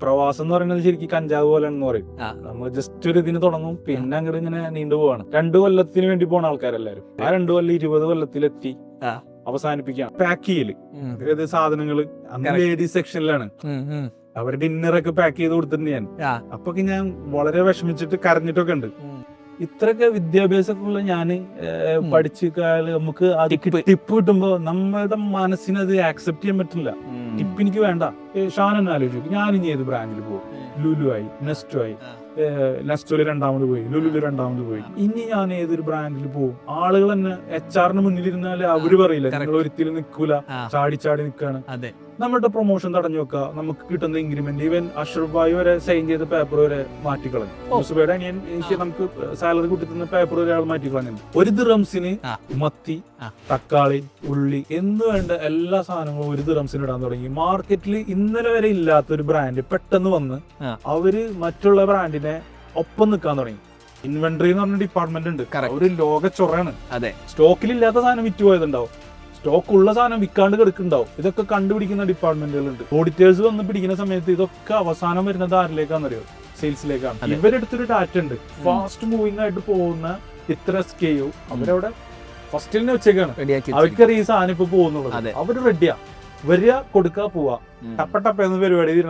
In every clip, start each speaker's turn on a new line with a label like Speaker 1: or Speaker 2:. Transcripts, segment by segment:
Speaker 1: പ്രവാസം എന്ന് പറയുന്നത് ശരിക്കും കഞ്ചാവ് പോലെയാണെന്ന് പറയും. നമ്മൾ ജസ്റ്റ് ഒരു ഇതിന് തുടങ്ങും, പിന്നെ അങ്ങോട്ട് ഇങ്ങനെ നീണ്ടുപോവാണ്. 2 കൊല്ലത്തിന് വേണ്ടി പോണ ആൾക്കാരെല്ലാരും ആ 2 കൊല്ലം 20 കൊല്ലത്തിലെത്തി അവസാനിപ്പിക്കാം. പാക്ക് ചെയ്യല്, അതായത് സാധനങ്ങള് അന്ന് ലേഡീസ് സെക്ഷനിലാണ്. അവർ ഡിന്നറൊക്കെ പാക്ക് ചെയ്ത് കൊടുത്തിട്ടുണ്ട് ഞാൻ. അപ്പൊ ഞാൻ വളരെ വിഷമിച്ചിട്ട് കരഞ്ഞിട്ടൊക്കെ ഉണ്ട്. ഇത്രയൊക്കെ വിദ്യാഭ്യാസമുള്ള ഞാന് പഠിച്ചു നമുക്ക് അത് ടിപ്പ് കിട്ടുമ്പോ നമ്മളുടെ മനസ്സിനത് ആക്സെപ്റ്റ് ചെയ്യാൻ പറ്റില്ല. ടിപ്പ് എനിക്ക് വേണ്ട. ഷാൻ ആലോചിച്ചു, ഞാനിനി ഏത് ബ്രാൻഡിൽ പോകും? ലുലു ആയി, നെസ്റ്റോ ആയി, നെസ്റ്റോയില് 2ാമത് പോയി, ലുലുല് 2ാമത് പോയി. ഇനി ഞാൻ ഏതൊരു ബ്രാൻഡിൽ പോകും? ആളുകൾ തന്നെ HR മുന്നിലിരുന്നാല് അവര് പറയില്ല നിങ്ങൾ ഒരിക്കലും നിൽക്കൂല, ചാടി ചാടി നിൽക്കാണ്. നമ്മുടെ പ്രൊമോഷൻ തടഞ്ഞു വെക്കുക, നമുക്ക് കിട്ടുന്ന ഇൻക്രിമെന്റ്, ഈവൻ അഷ്റഫ് ഭായി വരെ സൈൻ ചെയ്ത പേപ്പർ വരെ മാറ്റിക്കളഞ്ഞു. മുസുബയുടെ അനിയൻ എനിക്ക് നമുക്ക് സാലറി കൂട്ടിത്തുന്ന പേപ്പർ വരെ ആൾ മാറ്റിക്കളഞ്ഞു. 1 ദിറംസിന് മത്തി, തക്കാളി, ഉള്ളി എന്ന് വേണ്ട എല്ലാ സാധനങ്ങളും 1 ദിറംസിന് ഇടാൻ തുടങ്ങി. മാർക്കറ്റിൽ ഇന്നലെ വരെ ഇല്ലാത്തൊരു ബ്രാൻഡ് പെട്ടെന്ന് വന്ന് അവര് മറ്റുള്ള ബ്രാൻഡിനെ ഒപ്പം നിൽക്കാൻ തുടങ്ങി. ഇൻവെന്ററി എന്ന് പറഞ്ഞ ഡിപ്പാർട്ട്മെന്റ് ഉണ്ട്, ഒരു ലോക ചൊറയാണ്. സ്റ്റോക്കിലില്ലാത്ത സാധനം വിറ്റ് പോയതുണ്ടാവും, സ്റ്റോക്ക് ഉള്ള സാധനം വിൽക്കാണ്ട് കിടക്കുന്നുണ്ടാവും. ഇതൊക്കെ കണ്ടുപിടിക്കുന്ന ഡിപ്പാർട്ട്മെന്റുകളുണ്ട്. ഓഡിറ്റേഴ്സ് വന്ന് പിടിക്കുന്ന സമയത്ത് ഇതൊക്കെ അവസാനം വരുന്നത് ആരിലേക്കാണെന്നറിയോ? സെയിൽസിലേക്കാണ്. ഇവരെടുത്തൊരു ഡാറ്റ ഉണ്ട്, ഫാസ്റ്റ് മൂവിംഗ് ആയിട്ട് പോകുന്ന ഇത്ര SKU അവരവിടെ ഫസ്റ്റിൽ തന്നെ വെച്ചേക്കാണ്. അവർക്കറിയാം ഈ സാധനം ഇപ്പൊ പോകുന്നുള്ളത്. അവര് റെഡിയാ, വരിക, കൊടുക്കുക, പോവാ, ടപ്പ പരിപാടി.
Speaker 2: ഈ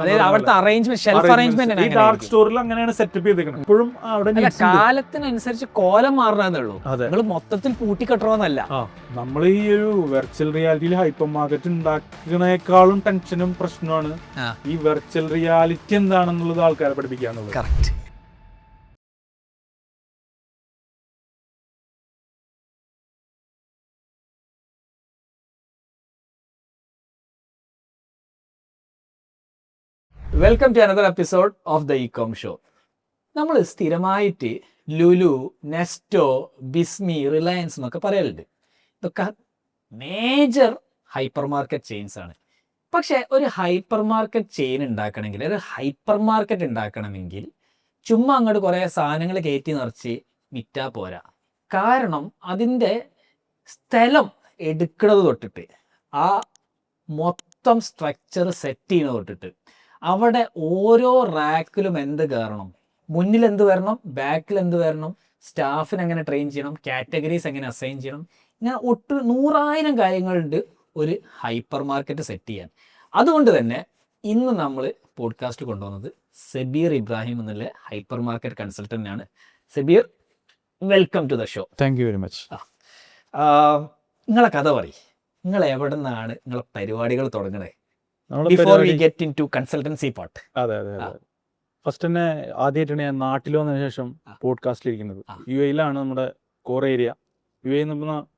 Speaker 1: ഡാർക്ക് സ്റ്റോറിൽ അങ്ങനെയാണ് സെറ്റപ്പ് ചെയ്തേക്കുന്നത്. ഇപ്പോഴും അവിടെ
Speaker 2: കാലത്തിനനുസരിച്ച് കോലം മാറണേ ഉള്ളൂ. നിങ്ങൾ മൊത്തത്തിൽ പൂട്ടിക്കെട്ടണമെന്നല്ല.
Speaker 1: നമ്മൾ ഈ ഒരു വെർച്വൽ റിയാലിറ്റിയിൽ ഹൈപ്പർ മാർക്കറ്റ് ഉണ്ടാക്കുന്നതിനേക്കാളും ടെൻഷനും പ്രശ്നമാണ് ഈ വെർച്വൽ റിയാലിറ്റി എന്താണെന്നുള്ളത് ആൾക്കാരെ പഠിപ്പിക്കാന്നുള്ളത്.
Speaker 2: Correct. Welcome to another episode of the ഇകോം show. നമ്മൾ സ്ഥിരമായിട്ട് ലുലു, നെസ്റ്റോ, ബിസ്മി, റിലയൻസ് എന്നൊക്കെ പറയലുണ്ട്. ഇതൊക്കെ മേജർ ഹൈപ്പർ മാർക്കറ്റ് ചെയിൻസ് ആണ്. പക്ഷെ ഒരു ഹൈപ്പർ മാർക്കറ്റ് ചെയിൻ ഉണ്ടാക്കണമെങ്കിൽ, ഒരു ഹൈപ്പർ മാർക്കറ്റ് ഉണ്ടാക്കണമെങ്കിൽ ചുമ്മാ അങ്ങോട്ട് കുറേ സാധനങ്ങൾ കയറ്റി നിറച്ച് വിറ്റാ പോരാ. കാരണം അതിൻ്റെ സ്ഥലം എടുക്കുന്നത് തൊട്ടിട്ട്, ആ മൊത്തം സ്ട്രക്ചർ സെറ്റ് ചെയ്യുന്നത് തൊട്ടിട്ട്, അവിടെ ഓരോ റാക്കിലും എന്ത് കയറണം, മുന്നിൽ എന്ത് വരണം, ബാക്കിൽ എന്ത് വരണം, സ്റ്റാഫിന് എങ്ങനെ ട്രെയിൻ ചെയ്യണം, കാറ്റഗറീസ് എങ്ങനെ അസൈൻ ചെയ്യണം, ഇങ്ങനെ 100,000 കാര്യങ്ങളുണ്ട് ഒരു ഹൈപ്പർ മാർക്കറ്റ് സെറ്റ് ചെയ്യാൻ. അതുകൊണ്ട് തന്നെ ഇന്ന് നമ്മൾ പോഡ്കാസ്റ്റ് കൊണ്ടുവന്നത് സബീർ ഇബ്രാഹിം എന്നുള്ള ഹൈപ്പർ മാർക്കറ്റ് കൺസൾട്ടൻ്റാണ്. Sabeer, welcome to the show.
Speaker 1: Thank you very much.
Speaker 2: നിങ്ങളെ കഥ പറയും, നിങ്ങൾ എവിടെ നിന്നാണ് നിങ്ങളെ പരിപാടികൾ തുടങ്ങണേ? Before we get into consultancy part.
Speaker 1: അതെ. ഫസ്റ്റ് തന്നെ ആദ്യമായിട്ടാണ് ഞാൻ നാട്ടിൽ വന്നതിന് ശേഷം പോഡ്കാസ്റ്റിൽ ഇരിക്കുന്നത്. UAE-ലാണ് നമ്മുടെ കോർ ഏരിയ. UAE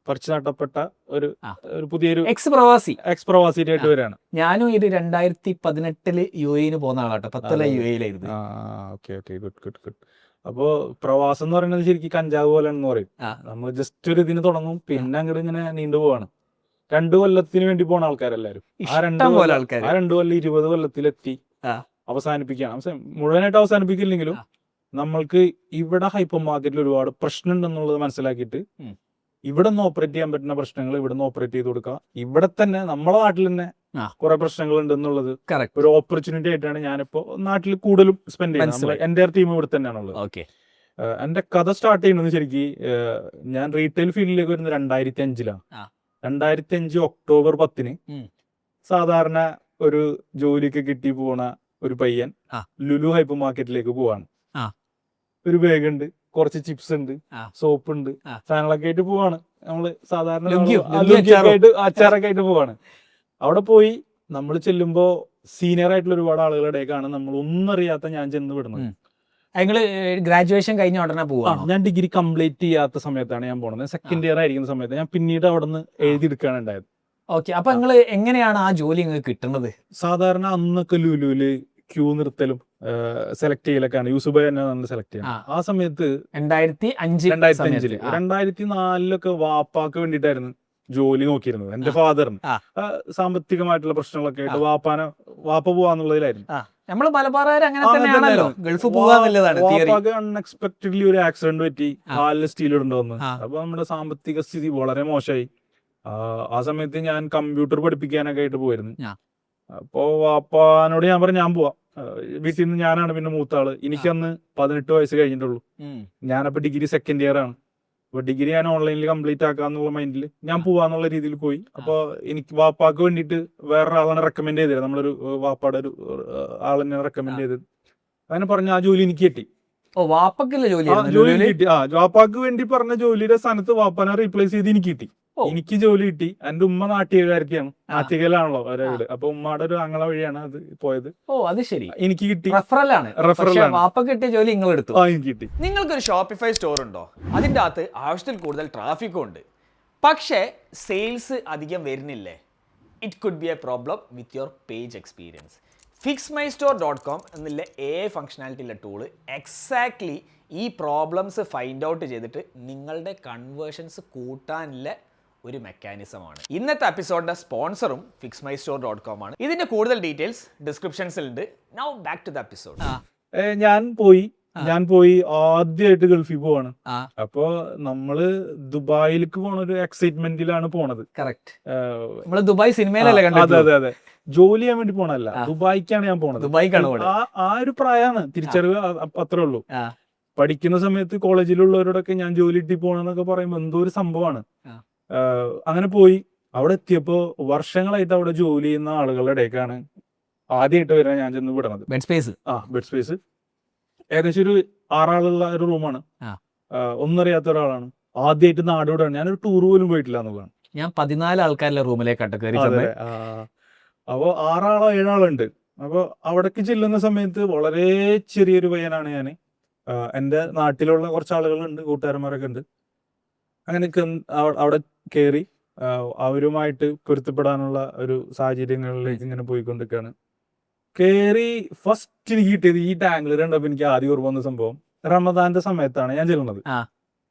Speaker 1: പറിച്ചു നട്ടപ്പെട്ട ഒരു പുതിയൊരു എക്സ് പ്രവാസിയായിട്ട് വരികയാണ്.
Speaker 2: ഞാനും ഇത് 2018 UAE പോകുന്ന ആളാട്ടോ. 10 UAE-ലായിരുന്നു.
Speaker 1: Okay, good. അപ്പോ പ്രവാസം എന്ന് പറയുന്നത് ശരിക്കും കഞ്ചാവ് പോലെയാണെന്ന് പറയും. നമ്മൾ ജസ്റ്റ് ഒരു ഇതിന് തുടങ്ങും, പിന്നെ അങ്ങോട്ട് ഇങ്ങനെ നീണ്ടുപോവാണ്. 2 കൊല്ലത്തിന് വേണ്ടി പോണ ആൾക്കാരെല്ലാരും. ആ 2 കൊല്ലം 20 കൊല്ലത്തിലെത്തി അവസാനിപ്പിക്കാം. മുഴുവനായിട്ട് അവസാനിപ്പിക്കില്ലെങ്കിലും നമ്മൾക്ക് ഇവിടെ ഹൈപ്പർ മാർക്കറ്റിൽ ഒരുപാട് പ്രശ്നം ഉണ്ടെന്നുള്ളത് മനസ്സിലാക്കിയിട്ട് ഇവിടെ നിന്ന് ഓപ്പറേറ്റ് ചെയ്യാൻ പറ്റുന്ന പ്രശ്നങ്ങൾ ഇവിടെ നിന്ന് ഓപ്പറേറ്റ് ചെയ്ത് കൊടുക്കുക. ഇവിടെ തന്നെ നമ്മളെ നാട്ടിൽ തന്നെ കുറെ പ്രശ്നങ്ങൾ ഉണ്ടെന്നുള്ളത് ഒരു ഓപ്പർച്യൂണിറ്റി ആയിട്ടാണ് ഞാനിപ്പോ നാട്ടിൽ കൂടുതലും സ്പെൻഡ് ചെയ്യുന്നത്. എന്റെ ടീം ഇവിടെ തന്നെയാണുള്ളത്. എന്റെ കഥ സ്റ്റാർട്ട് ചെയ്യുന്നത് ശരിക്കും ഞാൻ റീറ്റെയിൽ ഫീൽഡിലേക്ക് വരുന്നത് 2005-ലാണ്. 2005 ഒക്ടോബർ 10 സാധാരണ ഒരു ജോലിക്ക് കിട്ടി പോണ ഒരു പയ്യൻ ലുലു ഹൈപ്പർ മാർക്കറ്റിലേക്ക് പോവാണ്. ഒരു ബാഗ് ഉണ്ട്, കുറച്ച് ചിപ്സ് ഉണ്ട്, സോപ്പ് ഉണ്ട്, സാധനങ്ങളൊക്കെ ആയിട്ട് പോവാണ്. നമ്മള് സാധാരണ അച്ചാറൊക്കെ ആയിട്ട് പോവാണ്. അവിടെ പോയി നമ്മൾ ചെല്ലുമ്പോ സീനിയർ ആയിട്ടുള്ള ഒരുപാട് ആളുകളുടെ ഇടയ്ക്കാണ് നമ്മൾ ഒന്നും അറിയാത്ത ഞാൻ ചെന്ന് വിടുന്നത്.
Speaker 2: ഗ്രാജുവേഷൻ കഴിഞ്ഞ ഉടനെ പോവാ.
Speaker 1: ഞാൻ ഡിഗ്രി കംപ്ലീറ്റ് ചെയ്യാത്ത സമയത്താണ് ഞാൻ പോണത്. സെക്കൻഡ് ഇയർ ആയിരിക്കുന്ന സമയത്ത് ഞാൻ പിന്നീട് അവിടെ നിന്ന് എഴുതിയെടുക്കുകയാണ് ഉണ്ടായത്.
Speaker 2: ഓക്കെ, അപ്പൊ നിങ്ങൾ എങ്ങനെയാണ് ആ ജോലി നിങ്ങൾക്ക് കിട്ടുന്നത്?
Speaker 1: സാധാരണ അന്നൊക്കെ ലുലുവില് ക്യൂ നിർത്തലും സെലക്ട് ചെയ്യലൊക്കെയാണ്. യൂസുഫ് തന്നെ സെലക്ട് ചെയ്യാം. ആ സമയത്ത് 2005 2004 വാപ്പാക്ക് വേണ്ടിയിട്ടായിരുന്നു ജോലി നോക്കിയിരുന്നത്. എന്റെ ഫാദറിന് സാമ്പത്തികമായിട്ടുള്ള പ്രശ്നങ്ങളൊക്കെ ആയിട്ട് വാപ്പ പോവാന്നുള്ളതിലായിരുന്നു.
Speaker 2: നമ്മള് മലബാറുകാർ അങ്ങനെ തന്നെയാണല്ലോ, ഗൾഫ് പോകാന്നുള്ളതാണ്.
Speaker 1: അൺഎക്സ്പെക്ടഡ്ലി ഒരു ആക്സിഡന്റ് പറ്റി, കാലിൽ സ്റ്റീൽ ഇടേണ്ടി. അപ്പൊ നമ്മുടെ സാമ്പത്തിക സ്ഥിതി വളരെ മോശമായി. ആ സമയത്ത് ഞാൻ കമ്പ്യൂട്ടർ പഠിപ്പിക്കാനൊക്കെ ആയിട്ട് പോയിരുന്നു. അപ്പോ വാപ്പാനോട് ഞാൻ പറഞ്ഞു ഞാൻ പോവാം, വീട്ടിൽ നിന്ന് ഞാനാണ് പിന്നെ മൂത്താള്. എനിക്കന്ന് 18 വയസ്സ് കഴിഞ്ഞിട്ടുള്ളൂ. ഞാനപ്പോ ഡിഗ്രി സെക്കൻഡ് ഇയർ ആണ്. അപ്പൊ ഡിഗ്രി ഞാൻ ഓൺലൈനിൽ കംപ്ലീറ്റ് ആക്കാന്നുള്ള മൈൻഡിൽ ഞാൻ പോവാന്നുള്ള രീതിയിൽ പോയി. അപ്പൊ എനിക്ക് വാപ്പാക്ക് വേണ്ടിയിട്ട് വേറൊരാളാണ് റെക്കമെൻഡ് ചെയ്തത്. നമ്മളൊരു വാപ്പാടെ ഒരു ആളെന്നെ റെക്കമെൻഡ് ചെയ്തത്. അങ്ങനെ പറഞ്ഞ ആ ജോലി എനിക്ക് കിട്ടി. ജോലി കിട്ടി. വാപ്പാക്ക് വേണ്ടി പറഞ്ഞ ജോലിയുടെ സ്ഥാനത്ത് വാപ്പാനെ റീപ്ലേസ് ചെയ്ത് എനിക്ക് കിട്ടി. എനിക്ക് ജോലി കിട്ടി. എന്റെ ഉമ്മ നാട്ടികക്കാരൊക്കെയാണ്, നാട്ടികയിലാണല്ലോ അവരുടെ വീട്. അപ്പൊ ഉമ്മയുടെ ഒരു ആങ്ങള വഴിയാണ് അത് പോയത്.
Speaker 2: അത് ശരി,
Speaker 1: എനിക്ക് കിട്ടി.
Speaker 2: വാപ്പ കിട്ടിയ ജോലി നിങ്ങൾ എടുത്തു.
Speaker 1: എനിക്ക് കിട്ടി.
Speaker 3: നിങ്ങൾക്കൊരു ഷോപ്പിഫൈ സ്റ്റോർ ഉണ്ടോ? അതിൻ്റെ അകത്ത് ആവശ്യത്തിൽ കൂടുതൽ ട്രാഫിക്കും ഉണ്ട്, പക്ഷേ സെയിൽസ് അധികം വരുന്നില്ലേ? It could be A problem with your page experience. fixmystore.com എന്നുള്ള AI ഫംഗ്ഷനാലിറ്റിയുള്ള ടൂള് എക്സാക്ട്ലി ഈ പ്രോബ്ലംസ് ഫൈൻഡ് ഔട്ട് ചെയ്തിട്ട് നിങ്ങളുടെ കൺവേർഷൻസ് കൂട്ടാനുള്ള ഒരു മെക്കാനിസമാണ്. ഇന്നത്തെ എപ്പിസോഡിന്റെ സ്പോൺസറും fixmystore.com ആണ്. ഇതിന്റെ കൂടുതൽ ഡീറ്റെയിൽസ് ഡിസ്ക്രിപ്ഷൻസിലുണ്ട്. Now back to the episode.
Speaker 1: ഞാൻ പോയി ആദ്യമായിട്ട് ഗൾഫിൽ പോവാണ്. അപ്പൊ നമ്മള് ദുബായിലേക്ക് പോണ ഒരു എക്സൈറ്റ്മെന്റിലാണ് പോണത്.
Speaker 2: ദുബായ് സിനിമയിലല്ലേ കണ്ടത്?
Speaker 1: അതെ അതെ, ജോലി ചെയ്യാൻ വേണ്ടി പോണല്ല, ദുബായിക്കാണ് ഞാൻ പോണത്. ആ ഒരു പ്രായമാണ്, തിരിച്ചറിവ് അത്രേ ഉള്ളൂ. പഠിക്കുന്ന സമയത്ത് കോളേജിലുള്ളവരോടൊക്കെ ഞാൻ ജോലി കിട്ടി പോണെന്നൊക്കെ പറയുമ്പോ എന്തോ ഒരു സംഭവമാണ്. അങ്ങനെ പോയി അവിടെ എത്തിയപ്പോ വർഷങ്ങളായിട്ട് അവിടെ ജോലി ചെയ്യുന്ന ആളുകളുടെ ഇടയ്ക്കാണ് ആദ്യമായിട്ട് വരാൻ ഞാൻ ചെന്ന് വിടണത്. ബെഡ് സ്പേസ് ഏകദേശം ഒരു 6 ആളുള്ള ഒരു റൂമാണ്. ഒന്നറിയാത്ത ഒരാളാണ്, ആദ്യമായിട്ട് നാട് വിടാണ്. ഞാനൊരു ടൂർ പോലും പോയിട്ടില്ല എന്നുള്ളതാണ്.
Speaker 2: ഞാൻ 14 ആൾക്കാരുടെ റൂമിലേക്ക്
Speaker 1: അപ്പൊ 6 ആളോ 7 ആളുണ്ട്. അപ്പൊ അവിടേക്ക് ചെല്ലുന്ന സമയത്ത് വളരെ ചെറിയൊരു പയ്യനാണ് ഞാൻ. എന്റെ നാട്ടിലുള്ള കുറച്ച് ആളുകളുണ്ട്, കൂട്ടുകാരന്മാരൊക്കെ ഉണ്ട്. അങ്ങനെ അവിടെ കയറി അവരുമായിട്ട് പൊരുത്തപ്പെടാനുള്ള ഒരു സാഹചര്യങ്ങളിലേക്ക് ഇങ്ങനെ പോയിക്കൊണ്ടിരിക്കുകയാണ്. കയറി ഫസ്റ്റ് എനിക്ക് കിട്ടിയത് ഈ ടാങ്കിൾ കണ്ടപ്പോ എനിക്ക് ആദ്യം ഓർമ്മ വന്ന സംഭവം റമദാന്റെ സമയത്താണ് ഞാൻ ചെല്ലുന്നത്.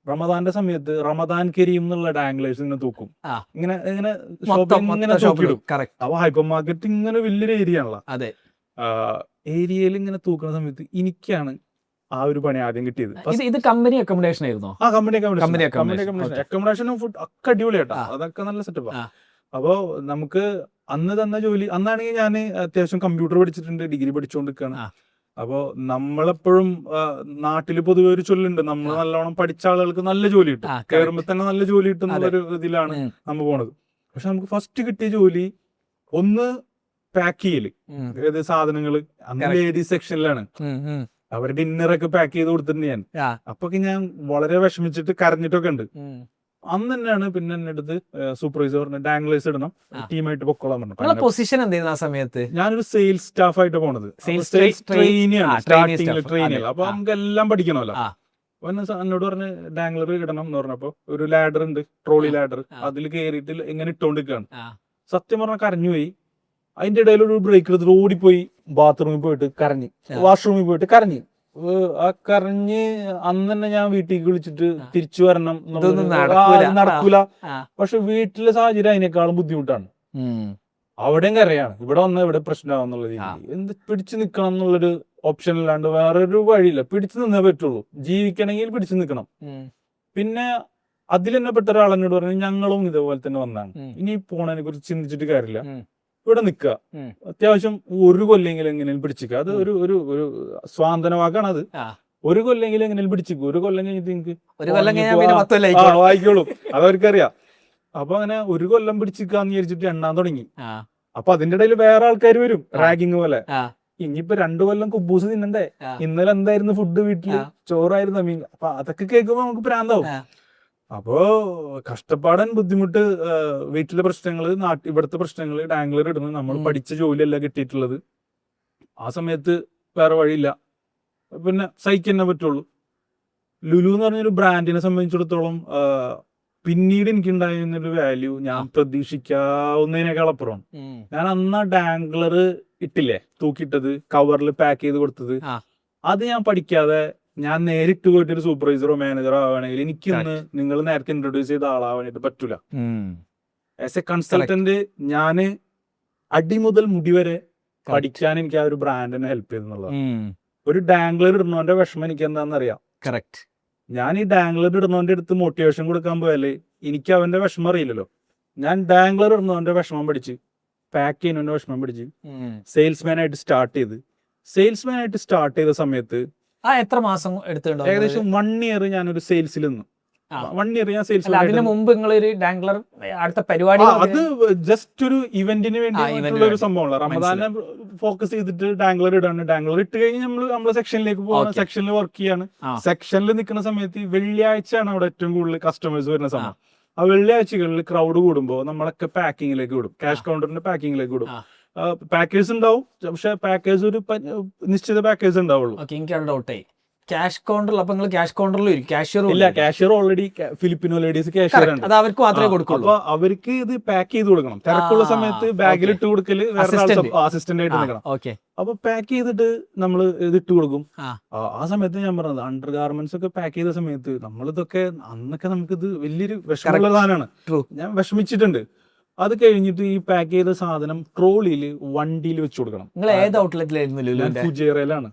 Speaker 1: റമദാന്റെ സമയത്ത് റമദാൻ കരീം എന്നുള്ള ടാങ്ലേഴ്സ് ഇങ്ങനെ തൂക്കും, ഇങ്ങനെ ഇങ്ങനെ ഷോപ്പിടും. അപ്പൊ ഹൈപ്പർ മാർക്കറ്റ് ഇങ്ങനെ വലിയൊരു ഏരിയ ആണല്ലോ. ഏരിയയിൽ ഇങ്ങനെ തൂക്കുന്ന സമയത്ത് എനിക്കാണ് ആ ഒരു പണി ആദ്യം കിട്ടിയത്.
Speaker 2: ഇത് കമ്പനി അക്കോമഡേഷൻ ആയിരുന്നു?
Speaker 1: അക്കോമഡേഷനും ഫുഡ് ഒക്കെ അടിപൊളിയാട്ടോ, അതൊക്കെ നല്ല സെറ്റപ്പാ. അപ്പോ നമുക്ക് അന്ന് തന്ന ജോലി, അന്നാണെങ്കിൽ ഞാൻ അത്യാവശ്യം കമ്പ്യൂട്ടർ പഠിച്ചിട്ടുണ്ട്, ഡിഗ്രി പഠിച്ചുകൊണ്ടിരിക്കുകയാണ്. അപ്പോ നമ്മളെപ്പോഴും നാട്ടില് പൊതുവെ ഒരു ചൊല്ലുണ്ട്, നമ്മൾ നല്ലോണം പഠിച്ച ആളുകൾക്ക് നല്ല ജോലി കിട്ടും, കയറുമ്പോ തന്നെ നല്ല ജോലി കിട്ടുന്ന ഒരു ഇതിലാണ് നമ്മൾ പോണത്. പക്ഷെ നമുക്ക് ഫസ്റ്റ് കിട്ടിയ ജോലി ഒന്ന് പാക്ക് ചെയ്യല്, ഏത് സാധനങ്ങള് അന്ന് ലേഡീസ് സെക്ഷനിലാണ്. അവരുടെ ഡിന്നറൊക്കെ പാക്ക് ചെയ്ത് കൊടുത്തിട്ടുണ്ട് ഞാൻ. അപ്പൊ ഞാൻ വളരെ വിഷമിച്ചിട്ട് കരഞ്ഞിട്ടൊക്കെ ഉണ്ട്. അന്ന് തന്നെയാണ് പിന്നെ എന്നെ അടുത്ത് സൂപ്പർവൈസർ പറഞ്ഞു ഡാംഗ്ലേഴ്സ് ഇടണം, ടീമായിട്ട് പൊക്കോളാൻ പറഞ്ഞു.
Speaker 2: പൊസിഷൻ എന്തായിരുന്നു ആ സമയത്ത്?
Speaker 1: ഞാനൊരു സെയിൽസ് സ്റ്റാഫ് ആയിട്ട് പോണത്, ട്രെയിനിയാണ്. അപ്പൊ നമുക്ക് എല്ലാം പഠിക്കണമല്ലോ. എന്നോട് പറഞ്ഞ് ഡാംഗ്ലർ ഇടണം എന്ന് പറഞ്ഞപ്പോ ഒരു ലാഡർ ഉണ്ട്, ട്രോളി ലാഡർ, അതിൽ കയറിയിട്ട് ഇങ്ങനെ ഇട്ടോണ്ടിരിക്കുകയാണ്. സത്യം പറഞ്ഞാൽ കരഞ്ഞുപോയി. അതിന്റെ ഇടയിൽ ഒരു ബ്രേക്ക് എടുത്തിട്ട് ഓടിപ്പോയി ബാത്റൂമിൽ പോയിട്ട് കരഞ്ഞ്, വാഷ്റൂമിൽ പോയിട്ട് കരഞ്ഞ്. ആ കരഞ്ഞ് അന്ന് തന്നെ ഞാൻ വീട്ടിലേക്ക് വിളിച്ചിട്ട് തിരിച്ചു വരണം, നടക്കൂല. പക്ഷെ വീട്ടിലെ സാഹചര്യം അതിനേക്കാളും ബുദ്ധിമുട്ടാണ്. അവിടെയും കരയാണ്, ഇവിടെ വന്ന ഇവിടെ പ്രശ്നമാവുന്നുള്ള രീതിയിൽ എന്ത് പിടിച്ചു നിക്കണം എന്നുള്ളൊരു ഓപ്ഷൻ അല്ലാണ്ട് വേറൊരു വഴിയില്ല. പിടിച്ചു നിന്നേ പറ്റുള്ളൂ, ജീവിക്കണമെങ്കിൽ പിടിച്ചു നിൽക്കണം. പിന്നെ അതിൽ തന്നെ പെട്ട ഒരാളെന്നോട് പറഞ്ഞു ഞങ്ങളും ഇതേപോലെ തന്നെ വന്നാണ്, ഇനി പോണതിനെ കുറിച്ച് ചിന്തിച്ചിട്ട് കാര്യമില്ല, ഇവിടെ നിൽക്കുക, അത്യാവശ്യം 1 കൊല്ലെങ്കിലും എങ്ങനെയും പിടിച്ചിക്കുക. അത് ഒരു ഒരു ഒരു സ്വാന്തന വാക്കാണ് അത്. 1 കൊല്ലെങ്കിലും എങ്ങനെയും പിടിച്ചിക്കുക. 1 കൊല്ലം കഴിഞ്ഞിട്ട് എനിക്ക് വായിക്കോളൂ, അതവർക്കറിയാം. അപ്പൊ അങ്ങനെ 1 കൊല്ലം പിടിച്ചിക്കാന്ന് വിചാരിച്ചിട്ട് എണ്ണാൻ തുടങ്ങി. അപ്പൊ അതിന്റെ ഇടയിൽ വേറെ ആൾക്കാർ വരും, റാഗിങ് പോലെ. ഇനിയിപ്പോ 2 കൊല്ലം കുബൂസ് തിന്നണ്ടേ, ഇന്നലെ എന്തായിരുന്നു ഫുഡ്, വീട്ടില് ചോറായിരുന്നു മീൻ. അപ്പൊ അതൊക്കെ കേൾക്കുമ്പോ നമുക്ക് പ്രാന്താവും. അപ്പോ കഷ്ടപ്പാടൻ, ബുദ്ധിമുട്ട്, വീട്ടിലെ പ്രശ്നങ്ങള്, ഇവിടുത്തെ പ്രശ്നങ്ങള്, ഡാംഗ്ലർ ഇടുന്നത്, നമ്മൾ പഠിച്ച ജോലിയല്ല കിട്ടിയിട്ടുള്ളത്. ആ സമയത്ത് വേറെ വഴിയില്ല, പിന്നെ സഹിക്കുന്നേ പറ്റുള്ളൂ. ലുലു എന്ന് പറഞ്ഞൊരു ബ്രാൻഡിനെ സംബന്ധിച്ചിടത്തോളം പിന്നീട് എനിക്കുണ്ടായിരുന്നൊരു വാല്യൂ ഞാൻ പ്രതീക്ഷിക്കാവുന്നതിനേക്കാൾ അപ്പുറമാണ്. ഞാൻ അന്ന് ഡാംഗ്ലർ ഇട്ടില്ലേ, തൂക്കിയിട്ടത്, കവറിൽ പാക്ക് ചെയ്ത് കൊടുത്തത്, അത് ഞാൻ പഠിക്കാതെ ഞാൻ നേരിട്ട് പോയിട്ട് ഒരു സൂപ്പർവൈസറോ മാനേജറോ ആവുകയാണെങ്കിൽ എനിക്കിന്ന് നിങ്ങൾ നേരത്തെ ഇൻട്രൊഡ്യൂസ് ചെയ്ത ആളാവാനായിട്ട് പറ്റൂല. ആസ് എ കൺസൾട്ടന്റ് ഞാന് അടി മുതൽ മുടി വരെ പഠിക്കാൻ എനിക്ക് ആ ഒരു ബ്രാൻഡിനെ ഹെൽപ്പ് ചെയ്തെന്നുള്ളത്. ഒരു ഡാംഗ്ലർ ഇടുന്നവന്റെ വിഷമം എനിക്ക് എന്താണെന്നറിയാം. ഞാൻ ഈ ഡാംഗ്ലർ ഇടുന്നവന്റെ അടുത്ത് മോട്ടിവേഷൻ കൊടുക്കാൻ പോയാല് എനിക്ക് അവന്റെ വിഷമം അറിയില്ലല്ലോ. ഞാൻ ഡാംഗ്ലർ ഇടുന്നവന്റെ വിഷമം പഠിച്ച്, പാക്ക് ചെയ്യുന്നവന്റെ വിഷമം പഠിച്ച്, സെയിൽസ്മാനായിട്ട് സ്റ്റാർട്ട് ചെയ്ത് സെയിൽസ്മാൻ ആയിട്ട് സ്റ്റാർട്ട് ചെയ്ത സമയത്ത്
Speaker 2: എത്ര മാസം എടുത്തിട്ടുണ്ടോ?
Speaker 1: ഏകദേശം 1 year ഞാനൊരു സെയിൽസിൽ നിന്നു. 1 year ഞാൻ സെയിൽസ്.
Speaker 2: അതിന് മുമ്പ് നിങ്ങളൊരു ഡാംഗ്ലർ അടുത്ത പരിപാടി
Speaker 1: അത് ജസ്റ്റ് ഒരു ഇവന്റിന് വേണ്ടി ഒരു സംഭവമല്ല. റമദാനെ ഫോക്കസ് ചെയ്തിട്ട് ഡാംഗ്ലർ ഇടാണ്. ഡാംഗ്ലർ ഇട്ട് കഴിഞ്ഞ് നമ്മളെ സെക്ഷനിലേക്ക് പോകണം, സെക്ഷനിൽ വർക്ക് ചെയ്യാണ്. സെക്ഷനിൽ നിൽക്കുന്ന സമയത്ത് വെള്ളിയാഴ്ചയാണ് അവിടെ ഏറ്റവും കൂടുതൽ കസ്റ്റമേഴ്സ് വരുന്ന സമയം. ആ വെള്ളിയാഴ്ചകളിൽ ക്രൗഡ് കൂടുമ്പോൾ നമ്മളൊക്കെ പാക്കിങ്ങിലേക്ക് വിടും, ക്യാഷ് കൗണ്ടറിന്റെ പാക്കിങ്ങിലേക്ക് വിടും. പാക്കേഴ്സ് ഉണ്ടാവും, പക്ഷെ പാക്കേഴ്സ് ഒരു നിശ്ചിത പാക്കേഴ്സ് ഉണ്ടാവുള്ളൂ.
Speaker 2: എനിക്ക് ഡൗട്ടായി ക്യാഷ് കൗണ്ടറിൽ. അപ്പൊ നിങ്ങൾ ക്യാഷ് കൗണ്ടറിൽ ക്യാഷ്യർ
Speaker 1: ഇല്ല, cashier already Filipino ladies cashier ആണ്.
Speaker 2: അത് അവർക്ക് മാത്രമേ കൊടുക്കുള്ളൂ.
Speaker 1: അപ്പൊ അവർക്ക് ഇത് പാക്ക് ചെയ്ത് കൊടുക്കണം. തിരക്കുള്ള സമയത്ത് ബാഗിൽ ഇട്ട് കൊടുക്കല് വേറെ അസിസ്റ്റന്റ് ആയിട്ട് നിൽക്കണം. അപ്പൊ പാക്ക് ചെയ്തിട്ട് നമ്മൾ ഇത് ഇട്ട് കൊടുക്കും. ആ സമയത്ത് ഞാൻ പറഞ്ഞത് അണ്ടർ ഗാർമെന്റ്സ് ഒക്കെ പാക്ക് ചെയ്ത സമയത്ത് നമ്മളിതൊക്കെ അന്നൊക്കെ നമുക്കിത് വലിയൊരു വിഷമമുള്ള സാധനമാണ്. ഞാൻ വിഷമിച്ചിട്ടുണ്ട്. അത് കഴിഞ്ഞിട്ട് ഈ പാക്ക് ചെയ്ത സാധനം ട്രോളിയിൽ വണ്ടിയിൽ വെച്ച് കൊടുക്കണം.
Speaker 2: നിങ്ങൾ ഏത് ഔട്ട്ലെറ്റിലായിരുന്നു?
Speaker 1: ഫുജേറയിലാണ്.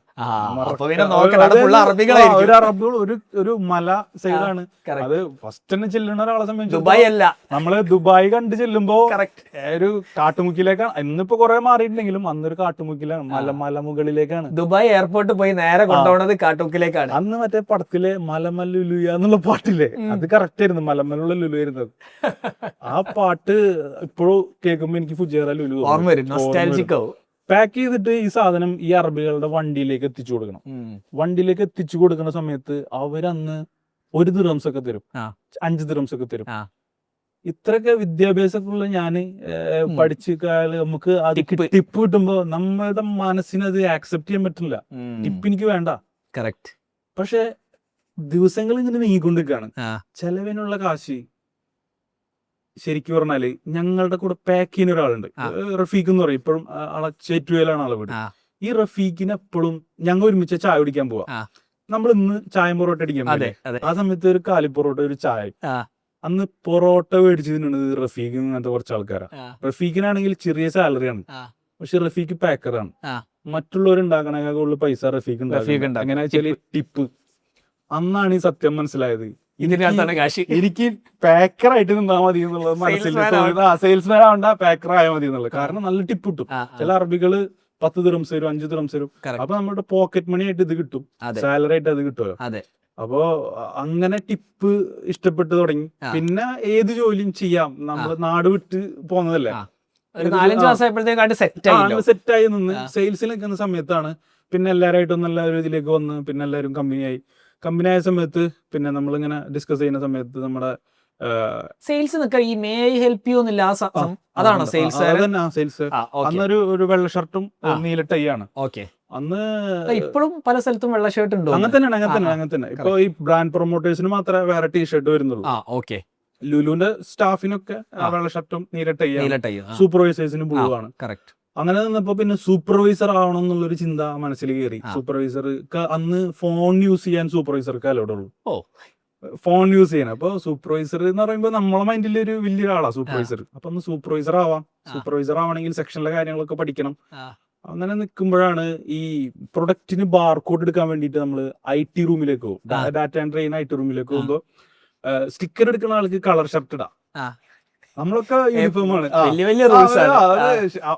Speaker 1: ഒരു മല സൈഡാണ് അത്. ഫസ്റ്റ് തന്നെ ചെല്ലുന്ന ഒരാളെ സംബന്ധിച്ച്
Speaker 2: ദുബായ് അല്ല,
Speaker 1: നമ്മള് ദുബായ് കണ്ട് ചെല്ലുമ്പോ ഒരു കാട്ടുമുക്കിലേക്കാണ്. ഇന്നിപ്പോ കുറെ മാറിയിട്ടുണ്ടെങ്കിലും അന്നൊരു കാട്ടുമുക്കിലാണ്, മലമുകളിലേക്കാണ്.
Speaker 2: ദുബായ് എയർപോർട്ട് പോയി നേരെ കൊണ്ടുപോകുന്നത് കാട്ടുമുക്കിലേക്കാണ്.
Speaker 1: അന്ന് മറ്റേ പടത്തിലെ മലമൽ ലുലുയ എന്നുള്ള പാട്ടില്ലേ, അത് കറക്റ്റ് ആയിരുന്നു. മലമലുള്ള ലുലു ആയിരുന്നത്. ആ പാട്ട് ഇപ്പോഴും കേൾക്കുമ്പോ എനിക്ക് ഫുജേറ ലുലു
Speaker 2: ഓർമ്മ വരും.
Speaker 1: പാക്ക് ചെയ്തിട്ട് ഈ സാധനം ഈ അറബികളുടെ വണ്ടിയിലേക്ക് എത്തിച്ചു കൊടുക്കണം. വണ്ടിയിലേക്ക് എത്തിച്ചു കൊടുക്കുന്ന സമയത്ത് അവരന്ന് 1 ദിർഹംസ് ഒക്കെ തരും, 5 ദിർഹംസ് ഒക്കെ തരും. ഇത്രയൊക്കെ വിദ്യാഭ്യാസമുള്ള ഞാന് പഠിച്ച് നമുക്ക് ടിപ്പ് കിട്ടുമ്പോ നമ്മുടെ മനസ്സിന് അത് ആക്സെപ്റ്റ് ചെയ്യാൻ പറ്റില്ല. ടിപ്പ് എനിക്ക് വേണ്ട.
Speaker 2: കറക്റ്റ്.
Speaker 1: പക്ഷെ ദിവസങ്ങൾ ഇങ്ങനെ നീങ്ങിക്കൊണ്ടിരിക്കുകയാണ്. ചെലവിനുള്ള കാശ് ശരിക്കും പറഞ്ഞാല് ഞങ്ങളുടെ കൂടെ പാക്ക് ചെയ്യുന്ന ഒരാളുണ്ട്, റഫീഖ് എന്ന് പറയും. ഇപ്പോഴും ആളെ ചേറ്റുവയിലാണ് ആളെ വീട്. ഈ റഫീഖിന് എപ്പോഴും ഞങ്ങൾ ഒരുമിച്ച് ചായ കുടിക്കാൻ പോവാ. നമ്മൾ ഇന്ന് ചായ പൊറോട്ട അടിക്കാൻ പറ്റില്ലേ? ആ സമയത്ത് ഒരു കാലി പൊറോട്ട, ഒരു ചായ. അന്ന് പൊറോട്ട മേടിച്ചു തിന്നുന്നത് റഫീഖ് അങ്ങനത്തെ കുറച്ച് ആൾക്കാരാണ്. റഫീഖിനാണെങ്കിൽ ചെറിയ സാലറിയാണ്, പക്ഷെ റഫീഖ് പാക്കറാണ്. മറ്റുള്ളവരുണ്ടാക്കണേക്കാൾ കൂടുതൽ പൈസ റഫീഖ് ഉണ്ടാക്കും. എങ്ങനെ വെച്ചാല് ടിപ്പ്. അന്നാണ് ഈ സത്യം മനസ്സിലായത്. എനിക്ക് പാക്കറായിട്ട് നിന്നാ മതി എന്നുള്ളത് മനസ്സിൽ. സെയിൽസ്മാൻ ആവണ്ട, പാക്കർ ആയാൽ മതി എന്നുള്ളത്. കാരണം നല്ല ടിപ്പ് കിട്ടും. ചില അറബികള് 10 ദിർഹംസ് തരും, 5 ദിർഹംസ് തരും. അപ്പൊ നമ്മുടെ പോക്കറ്റ് മണി ആയിട്ട് ഇത് കിട്ടും, സാലറി ആയിട്ട് അത് കിട്ടുമല്ലോ. അപ്പോ അങ്ങനെ ടിപ്പ് ഇഷ്ടപ്പെട്ടു തുടങ്ങി. പിന്നെ ഏത് ജോലിയും ചെയ്യാം, നമ്മള് നാട് വിട്ട് പോന്നതല്ലേ.
Speaker 2: 4-5 മാസമായപ്പോഴത്തേക്കും
Speaker 1: സെറ്റായി നിന്ന് സെയിൽസിൽ നിൽക്കുന്ന സമയത്താണ് പിന്നെ എല്ലാവരായിട്ടും നല്ല ഒരു ഇതിലേക്ക് വന്ന് പിന്നെ എല്ലാവരും കമ്പനി ആയ സമയത്ത് പിന്നെ നമ്മളിങ്ങനെ ഡിസ്കസ് ചെയ്യുന്ന സമയത്ത് നമ്മുടെ
Speaker 2: സെയിൽസ് ഈ മേ ഐ ഹെൽപ്പ് യു എന്നില്ല, അതാണ് സെയിൽസ്.
Speaker 1: അന്നൊരു വെള്ള ഷർട്ടും നീല ടൈ ആണ്. അന്ന്
Speaker 2: ഇപ്പോഴും പല സ്ഥലത്തും വെള്ള ഷർട്ട് ഉണ്ടോ?
Speaker 1: അങ്ങനെ തന്നെ. ഇപ്പൊ ഈ ബ്രാൻഡ് പ്രൊമോട്ടേഴ്സിന് മാത്രമേ വേറെ ടീഷർട്ട് വരുന്നുള്ളൂ. ലുലുവിന്റെ സ്റ്റാഫിനൊക്കെ വെള്ള ഷർട്ടും നീല ടൈ, സൂപ്പർവൈസേഴ്സിന് ബ്ലൂ ആണ്. അങ്ങനെ നിന്നപ്പോ പിന്നെ സൂപ്പർവൈസർ ആവണം എന്നുള്ളൊരു ചിന്ത മനസ്സിൽ കയറി. സൂപ്പർവൈസർ അന്ന് ഫോൺ യൂസ് ചെയ്യാൻ സൂപ്പർവൈസർക്ക് അലോടുള്ളൂ, ഫോൺ യൂസ് ചെയ്യാൻ. അപ്പൊ സൂപ്പർവൈസർ എന്ന് പറയുമ്പോ നമ്മളെ മൈൻഡിൽ ഒരു വലിയൊരാളാ സൂപ്പർവൈസർ. അപ്പൊ ഒന്ന് സൂപ്പർവൈസർ ആവാം. സൂപ്പർവൈസർ ആവണമെങ്കിൽ സെക്ഷനിലെ കാര്യങ്ങളൊക്കെ പഠിക്കണം. അങ്ങനെ നിൽക്കുമ്പോഴാണ് ഈ പ്രൊഡക്റ്റിന് ബാർകോഡ് എടുക്കാൻ വേണ്ടിയിട്ട് നമ്മൾ IT റൂമിലേക്ക് പോകും. ഡാറ്റ ആൻഡ് ട്രെയിൻ IT റൂമിലേക്ക് പോകുമ്പോ സ്റ്റിക്കർ എടുക്കുന്ന ആൾക്ക് കളർ ഷർട്ട് ഇടാം. നമ്മളൊക്കെ യൂണിഫോമാണ്.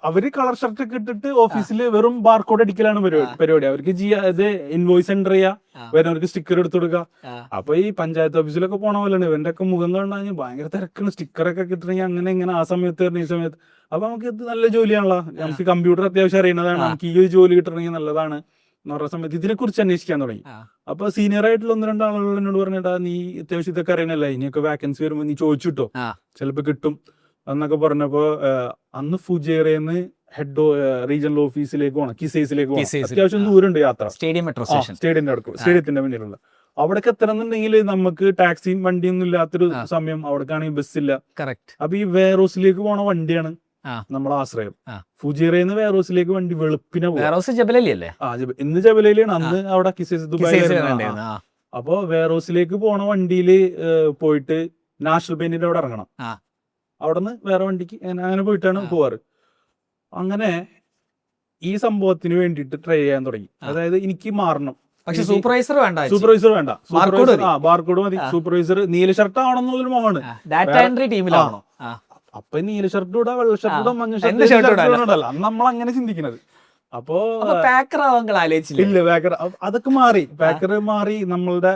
Speaker 1: അവര് കളർ ഷർട്ട് ഒക്കെ ഇട്ടിട്ട് ഓഫീസിൽ വെറും ബാർകോഡ് അടിക്കലാണ് പരിപാടി. അവർക്ക് ഇൻവോയ്സ് എൻ്റർ ചെയ്യാ, വരുന്നവർക്ക് സ്റ്റിക്കർ എടുത്തു കൊടുക്കുക. അപ്പൊ ഈ പഞ്ചായത്ത് ഓഫീസിലൊക്കെ പോണ പോലെയാണ്. ഇവന്റെ ഒക്കെ മുഖം കാണാൻ ഭയങ്കര തിരക്കാണ്. സ്റ്റിക്കറൊക്കെ കിട്ടണമെങ്കിൽ അങ്ങനെ ഇങ്ങനെ ആ സമയത്ത് ഈ സമയത്ത്. അപ്പൊ നമുക്ക് ഇത് നല്ല ജോലിയാണല്ലോ, നമുക്ക് കമ്പ്യൂട്ടർ അത്യാവശ്യം അറിയുന്നതാണ്, നമുക്ക് ഈ ഒരു ജോലി കിട്ടണമെങ്കിൽ നല്ലതാണ് എന്ന് പറഞ്ഞ സമയത്ത് ഇതിനെ കുറിച്ച് അന്വേഷിക്കാൻ തുടങ്ങി. അപ്പൊ സീനിയർ ആയിട്ടുള്ള 1-2 ആളുകൾ എന്നോട് പറഞ്ഞിട്ടാ, നീ അത്യാവശ്യം ഇതൊക്കെ അറിയണല്ലേ, ഇനിയൊക്കെ വാക്കൻസി വരുമ്പോ നീ ചോദിച്ചിട്ടോ, ചിലപ്പോ കിട്ടും എന്നൊക്കെ പറഞ്ഞപ്പോ അന്ന് ഫുജേറന്ന് ഹെഡ് റീജിയണൽ ഓഫീസിലേക്ക് പോകണം, കിസൈസിലേക്ക് പോകണം. അത്യാവശ്യം ദൂരമുണ്ട് യാത്ര. സ്റ്റേഡിയത്തിന്റെ മുന്നിലുള്ള അവിടേക്ക് എത്തണമെന്നുണ്ടെങ്കിൽ നമുക്ക് ടാക്സിയും വണ്ടിയൊന്നും ഇല്ലാത്തൊരു സമയം. അവിടേക്കാണെങ്കിൽ ബസ്സില്ല. അപ്പൊ ഈ വെയർഹൗസിലേക്ക് പോണ വണ്ടിയാണ് നമ്മളെ ആശ്രയം. ഫുജീറന്ന് വെയർഹൗസിലേക്ക് വണ്ടി വെളുപ്പിനെ ഇന്ന് ജബലയിലാണ്, അന്ന് അവിടെ കിസൈസ് ദുബായ്. അപ്പൊ വെയർഹൗസിലേക്ക് പോണ വണ്ടിയില് പോയിട്ട് നാഷണൽ ബാങ്കിന്റെ അവിടെ ഇറങ്ങണം. അവിടെ നിന്ന് വേറെ വണ്ടിക്ക് അങ്ങനെ പോയിട്ടാണ് പോവാറ്. അങ്ങനെ ഈ സംഭവത്തിന് വേണ്ടിയിട്ട് ട്രൈ ചെയ്യാൻ തുടങ്ങി. അതായത് എനിക്ക് മാറണം,
Speaker 2: പക്ഷെ സൂപ്പർവൈസർ വേണ്ട.
Speaker 1: ബാർകോഡ് മതി. സൂപ്പർവൈസർ നീല ഷർട്ട് ആവണമെന്നുള്ളൊരു മോഹമാണ്.
Speaker 2: ഡാറ്റ എൻട്രി ടീമിലാണോ?
Speaker 1: അപ്പൊ നീല ഷർട്ട് ഇടാ, വെള്ള ഷർട്ട് ഇടാ, മഞ്ഞ ഷർട്ട് ഇടല്ലോ. അന്ന് നമ്മൾ അങ്ങനെ ചിന്തിക്കുന്നത്. അപ്പോ
Speaker 2: പാക്കർ ആവാൻ ആലോചിച്ചില്ല.
Speaker 1: ഇല്ല പാക്കർ അതൊക്കെ മാറി, പാക്കർ മാറി നമ്മളുടെ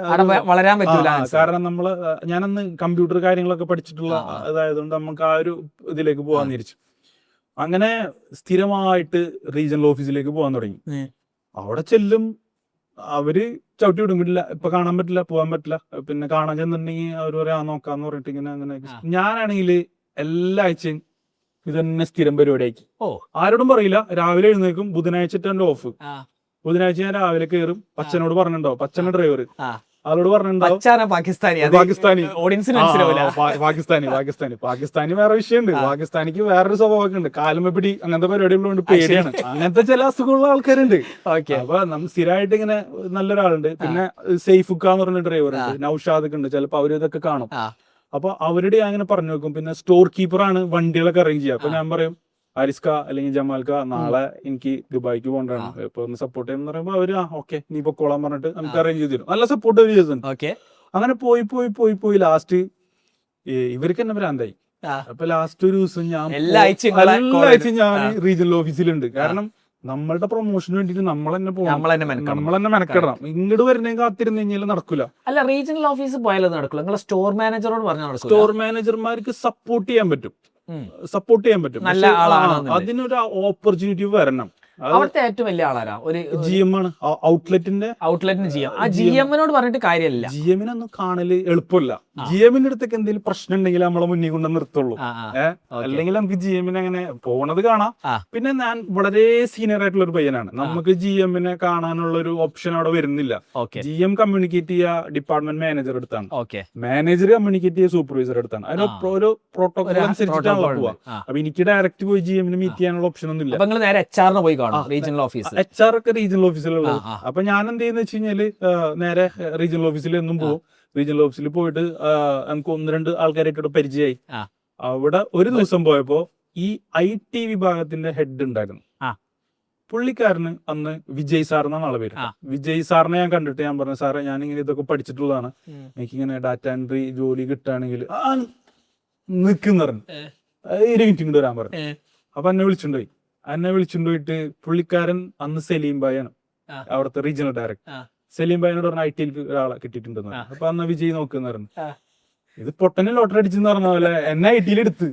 Speaker 2: വളരാൻ പറ്റൂല.
Speaker 1: കാരണം നമ്മള് ഞാനന്ന് കമ്പ്യൂട്ടർ കാര്യങ്ങളൊക്കെ പഠിച്ചിട്ടുള്ള അതായതുകൊണ്ട് നമുക്ക് ആ ഒരു ഇതിലേക്ക് പോകാൻ തിരിച്ചു. അങ്ങനെ സ്ഥിരമായിട്ട് റീജിയണൽ ഓഫീസിലേക്ക് പോകാൻ തുടങ്ങി. അവിടെ ചെല്ലും, അവര് ചവിട്ടി വിടുമില്ല, ഇപ്പൊ കാണാൻ പറ്റില്ല, പോകാൻ പറ്റില്ല. പിന്നെ കാണാൻ ചെന്നിട്ടുണ്ടെങ്കിൽ അവർ പറയാ നോക്കാന്ന് പറഞ്ഞിട്ട് ഇങ്ങനെ അങ്ങനെ. ഞാനാണെങ്കിൽ എല്ലാ ആഴ്ചയും ഇതന്നെ സ്ഥിരം പരിപാടിയാക്കി. ആരോടും പറയില്ല. രാവിലെ എഴുന്നേക്കും, ബുധനാഴ്ച എന്റെ ഓഫ്. ബുധനാഴ്ച ഞാൻ രാവിലെ കയറും. പച്ചനോട് പറഞ്ഞിട്ടുണ്ടാവും, പച്ചന ഡ്രൈവർ, ആളോട് പറഞ്ഞിട്ടുണ്ടാവും പാകിസ്ഥാനി വേറെ വിഷയമുണ്ട്. പാകിസ്ഥാനിക്ക് വേറൊരു സ്വഭാവമൊക്കെ ഉണ്ട്, കാലുമ പിടി അങ്ങനത്തെ പരിപാടികളുണ്ട്, പേടിയാണ്. അങ്ങനത്തെ ചില അസുഖമുള്ള ആൾക്കാരുണ്ട്. അപ്പൊ നമ്മൾ സ്ഥിരമായിട്ട് ഇങ്ങനെ നല്ലൊരാളുണ്ട്. പിന്നെ സെയ്ഫുക്ക എന്ന് പറഞ്ഞ ഡ്രൈവർ ഉണ്ട്, നൌഷാദ് ഉണ്ട്. ചിലപ്പോ അവര് ഇതൊക്കെ കാണും. അപ്പൊ അവരുടെ അങ്ങനെ പറഞ്ഞു വെക്കും. പിന്നെ സ്റ്റോർ കീപ്പറാണ് വണ്ടികളൊക്കെ അറേഞ്ച് ചെയ്യുക. അപ്പൊ ഞാൻ പറയും ആരിസ്ക അല്ലെങ്കിൽ ജമാൽക്ക നാളെ എനിക്ക് ദുബായിക്ക് പോകേണ്ടതാണ്, ഇപ്പൊ ഒന്ന് സപ്പോർട്ട് ചെയ്യുന്ന പറയുമ്പോൾ അവര് ഓക്കെ നീ പൊക്കോളാൻ പറഞ്ഞിട്ട് നമുക്ക് അറേഞ്ച് ചെയ്ത് തരും. നല്ല സപ്പോർട്ട് ചെയ്തിട്ടുണ്ട്. അങ്ങനെ പോയി ലാസ്റ്റ് ഇവർക്ക് തന്നെ ഭ്രാന്തായി. അപ്പൊ ലാസ്റ്റ് ഒരു ദിവസം ഞാൻ എല്ലാ ആഴ്ചയും ഞാൻ റീജിയണൽ ഓഫീസിലുണ്ട്. കാരണം നമ്മളുടെ പ്രൊമോഷന് വേണ്ടിട്ട് നമ്മൾ തന്നെ മെനക്കെടണം. ഇങ്ങോട്ട് വരുന്നേ കാത്തിരുന്ന് കഴിഞ്ഞാൽ നടക്കൂല.
Speaker 2: അല്ല, റീജിയണൽ ഓഫീസ് പോയാലും നടക്കില്ല. നിങ്ങൾ സ്റ്റോർ മാനേജറോട് പറഞ്ഞാൽ
Speaker 1: സ്റ്റോർ മാനേജർമാർക്ക് സപ്പോർട്ട് ചെയ്യാൻ പറ്റും.
Speaker 2: നല്ല ആളാണ്.
Speaker 1: അതിനൊരു ഓപ്പർച്യൂണിറ്റി വരണം.
Speaker 2: അവിടുത്തെ ഏറ്റവും വലിയ ആളാരാ? ഒരു
Speaker 1: GM ആണ്, ഔട്ട്ലെറ്റിന് GM.
Speaker 2: ആ GM-നോട് പറഞ്ഞിട്ട് കാര്യമില്ല.
Speaker 1: GM-നൊന്നും കാണല് എളുപ്പമില്ല. GM-ന്റെ അടുത്തൊക്കെ എന്തെങ്കിലും പ്രശ്നം ഉണ്ടെങ്കിൽ നമ്മളെ മുന്നിൽ കൊണ്ട് നിർത്തുള്ളൂ. അല്ലെങ്കിൽ നമുക്ക് GM-നെ അങ്ങനെ പോണത് കാണാം. പിന്നെ ഞാൻ വളരെ സീനിയർ ആയിട്ടുള്ള ഒരു പയ്യനാണ്, നമുക്ക് GM-നെ കാണാനുള്ള ഒരു ഓപ്ഷൻ അവിടെ വരുന്നില്ല. GM കമ്മ്യൂണിക്കേറ്റ് ചെയ്യുക ഡിപ്പാർട്ട്മെന്റ് മാനേജർ അടുത്താണ്, മാനേജർ കമ്മ്യൂണിക്കേറ്റ് ചെയ്യുക സൂപ്പർവൈസർ അടുത്താണ്. അതിന് ഒരു പ്രോട്ടോകോൾ അനുസരിച്ചിട്ടാണല്ലോ പോവാ. അപ്പൊ എനിക്ക് ഡയറക്റ്റ് പോയി GM-നെ മീറ്റ് ചെയ്യാനുള്ള ഓപ്ഷൻ ഒന്നും ഇല്ല.
Speaker 2: നേരെ HR-നെ പോയി റീജിയണൽ ഓഫീസ്.
Speaker 1: HR ഒക്കെ റീജിയണൽ ഓഫീസിലുള്ളത്. അപ്പൊ ഞാൻ എന്ത് ചെയ്യുന്ന വെച്ച് കഴിഞ്ഞാല് നേരെ റീജിയണൽ ഓഫീസിൽ എന്നും പോകും. റീജിയണൽ ഓഫീസിൽ പോയിട്ട് നമുക്ക് 1-2 ആൾക്കാരായിട്ട് പരിചയമായി. അവിടെ ഒരു ദിവസം പോയപ്പോ ഈ IT വിഭാഗത്തിന്റെ ഹെഡ് ഉണ്ടായിരുന്നു. പുള്ളിക്കാരന് അന്ന് വിജയ് സാർ എന്നാണ് ആളെ പേര്. വിജയ് സാറിനെ ഞാൻ കണ്ടിട്ട് ഞാൻ പറഞ്ഞു, സാറേ ഞാൻ ഇങ്ങനെ ഇതൊക്കെ പഠിച്ചിട്ടുള്ളതാണ്, എനിക്കിങ്ങനെ ഡാറ്റ എൻട്രി ജോലി കിട്ടുകയാണെങ്കിൽ നിൽക്കുന്ന പറഞ്ഞു 1 മിനിറ്റ് ഇങ്ങോട്ട് വരാൻ പറഞ്ഞു. അപ്പൊ എന്നെ വിളിച്ചുകൊണ്ടുപോയിട്ട് പുള്ളിക്കാരൻ അന്ന് സലീം ഭായാണ് അവിടുത്തെ റീജിയണൽ ഡയറക്ടർ. സലീം ഭായിനോട് പറഞ്ഞ IT ഒരാളെ കിട്ടിയിട്ടുണ്ടെന്ന് പറഞ്ഞു. അപ്പൊ അന്ന് വിജയ് നോക്കുന്ന പറഞ്ഞു. ഇത് പൊട്ടനെ ലോട്ടറി അടിച്ചെന്ന് പറഞ്ഞ പോലെ എന്നെ IT-ൽ എടുത്ത്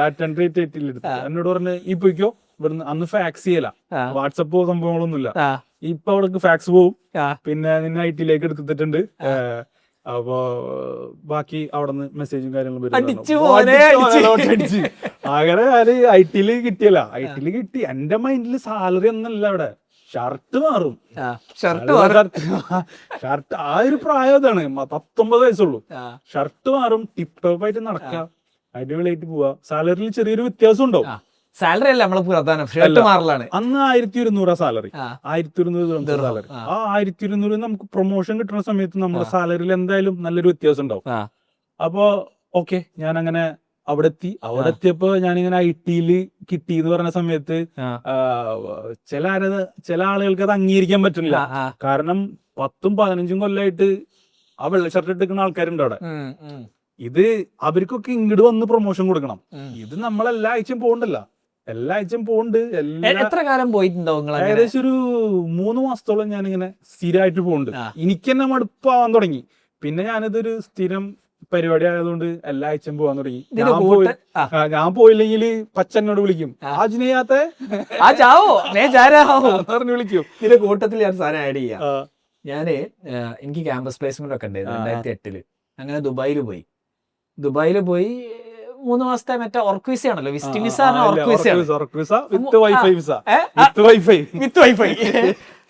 Speaker 1: ഡാറ്റ എൻട്രി IT-ൽ എടുത്ത് എന്നോട് പറഞ്ഞ് ഈ പോയിക്കോ ഇവിടുന്ന്. അന്ന് ഫാക്സ് ചെയ്യല, വാട്സപ്പോ സംഭവങ്ങളൊന്നുമില്ല. ഇപ്പൊ അവിടെ ഫാക്സ് പോവും. പിന്നെ നിന്നെ IT-ലേക്ക് എടുത്തിട്ടുണ്ട്. അപ്പൊ ബാക്കി അവിടെ നിന്ന് മെസ്സേജും കാര്യങ്ങളും അങ്ങനെ ഞാന് IT-ൽ കിട്ടിയല്ല. IT-ൽ കിട്ടി. എന്റെ മൈൻഡില് സാലറി ഒന്നല്ല, അവിടെ ഷർട്ട് മാറും. ഷർട്ട് ആ ഒരു പ്രായം അതാണ്, 19 വയസ്സുള്ളൂ. ഷർട്ട് മാറും, ടിപ് ടോപ്പ് ആയിട്ട് നടക്കാം, അടിപൊളിയായിട്ട് പോവാ. സാലറിയിൽ ചെറിയൊരു വ്യത്യാസം ഉണ്ടാവും.
Speaker 2: സാലറി അല്ല നമ്മള് പ്രധാനം, ഷർട്ട് മാറലാണ്.
Speaker 1: അന്ന് 1200 സാലറി, 1200 സാലറി. ആ 1200 നമുക്ക് പ്രൊമോഷൻ കിട്ടുന്ന സമയത്ത് നമ്മുടെ സാലറിയിൽ എന്തായാലും നല്ലൊരു വ്യത്യാസം ഉണ്ടാവും. അപ്പൊ ഓക്കെ ഞാൻ അങ്ങനെ അവിടെ എത്തിയപ്പോ ഞാനിങ്ങനെ IT-ൽ കിട്ടി എന്ന് പറഞ്ഞ സമയത്ത് ചില ആളുകൾക്ക് അത് അംഗീകരിക്കാൻ പറ്റില്ല. കാരണം 10-15 കൊല്ലമായിട്ട് ആ വെള്ള ഷർട്ട് എടുക്കുന്ന ആൾക്കാരുണ്ട് അവിടെ. ഇത് അവർക്കൊക്കെ ഇങ്ങോട്ട് വന്ന് പ്രൊമോഷൻ കൊടുക്കണം. ഇത് നമ്മളെല്ലാ ആഴ്ചയും പോകണ്ടല്ല, എല്ലാ ആഴ്ചയും പോകുന്നുണ്ട്.
Speaker 2: എത്ര കാലം പോയിട്ടുണ്ടോ?
Speaker 1: ഏകദേശം ഒരു 3 മാസത്തോളം ഞാനിങ്ങനെ സ്ഥിരമായിട്ട് പോകുന്നുണ്ട്. എനിക്ക് തന്നെ മടുപ്പാവാൻ തുടങ്ങി. പിന്നെ ഞാനിതൊരു സ്ഥിരം പരിപാടി ആയതുകൊണ്ട് എല്ലാ ആഴ്ചയും പോകാൻ തുടങ്ങി. ഞാൻ പോയില്ലെങ്കിൽ പച്ചനോട് വിളിക്കും, വിളിക്കും.
Speaker 2: ഇതിന്റെ കൂട്ടത്തിൽ ഞാൻ സാധനം ആഡ് ചെയ്യാം. എനിക്ക് ക്യാമ്പസ് പ്ലേസ്മെന്റ് ഒക്കെ ഉണ്ടായിരുന്നു 2008. അങ്ങനെ ദുബായിൽ പോയി 3 മാസത്തെ മറ്റേ വർക്ക് വിസ ആണല്ലോ, വിസിറ്റിംഗ് വിസ. വിത്ത് വൈഫൈ.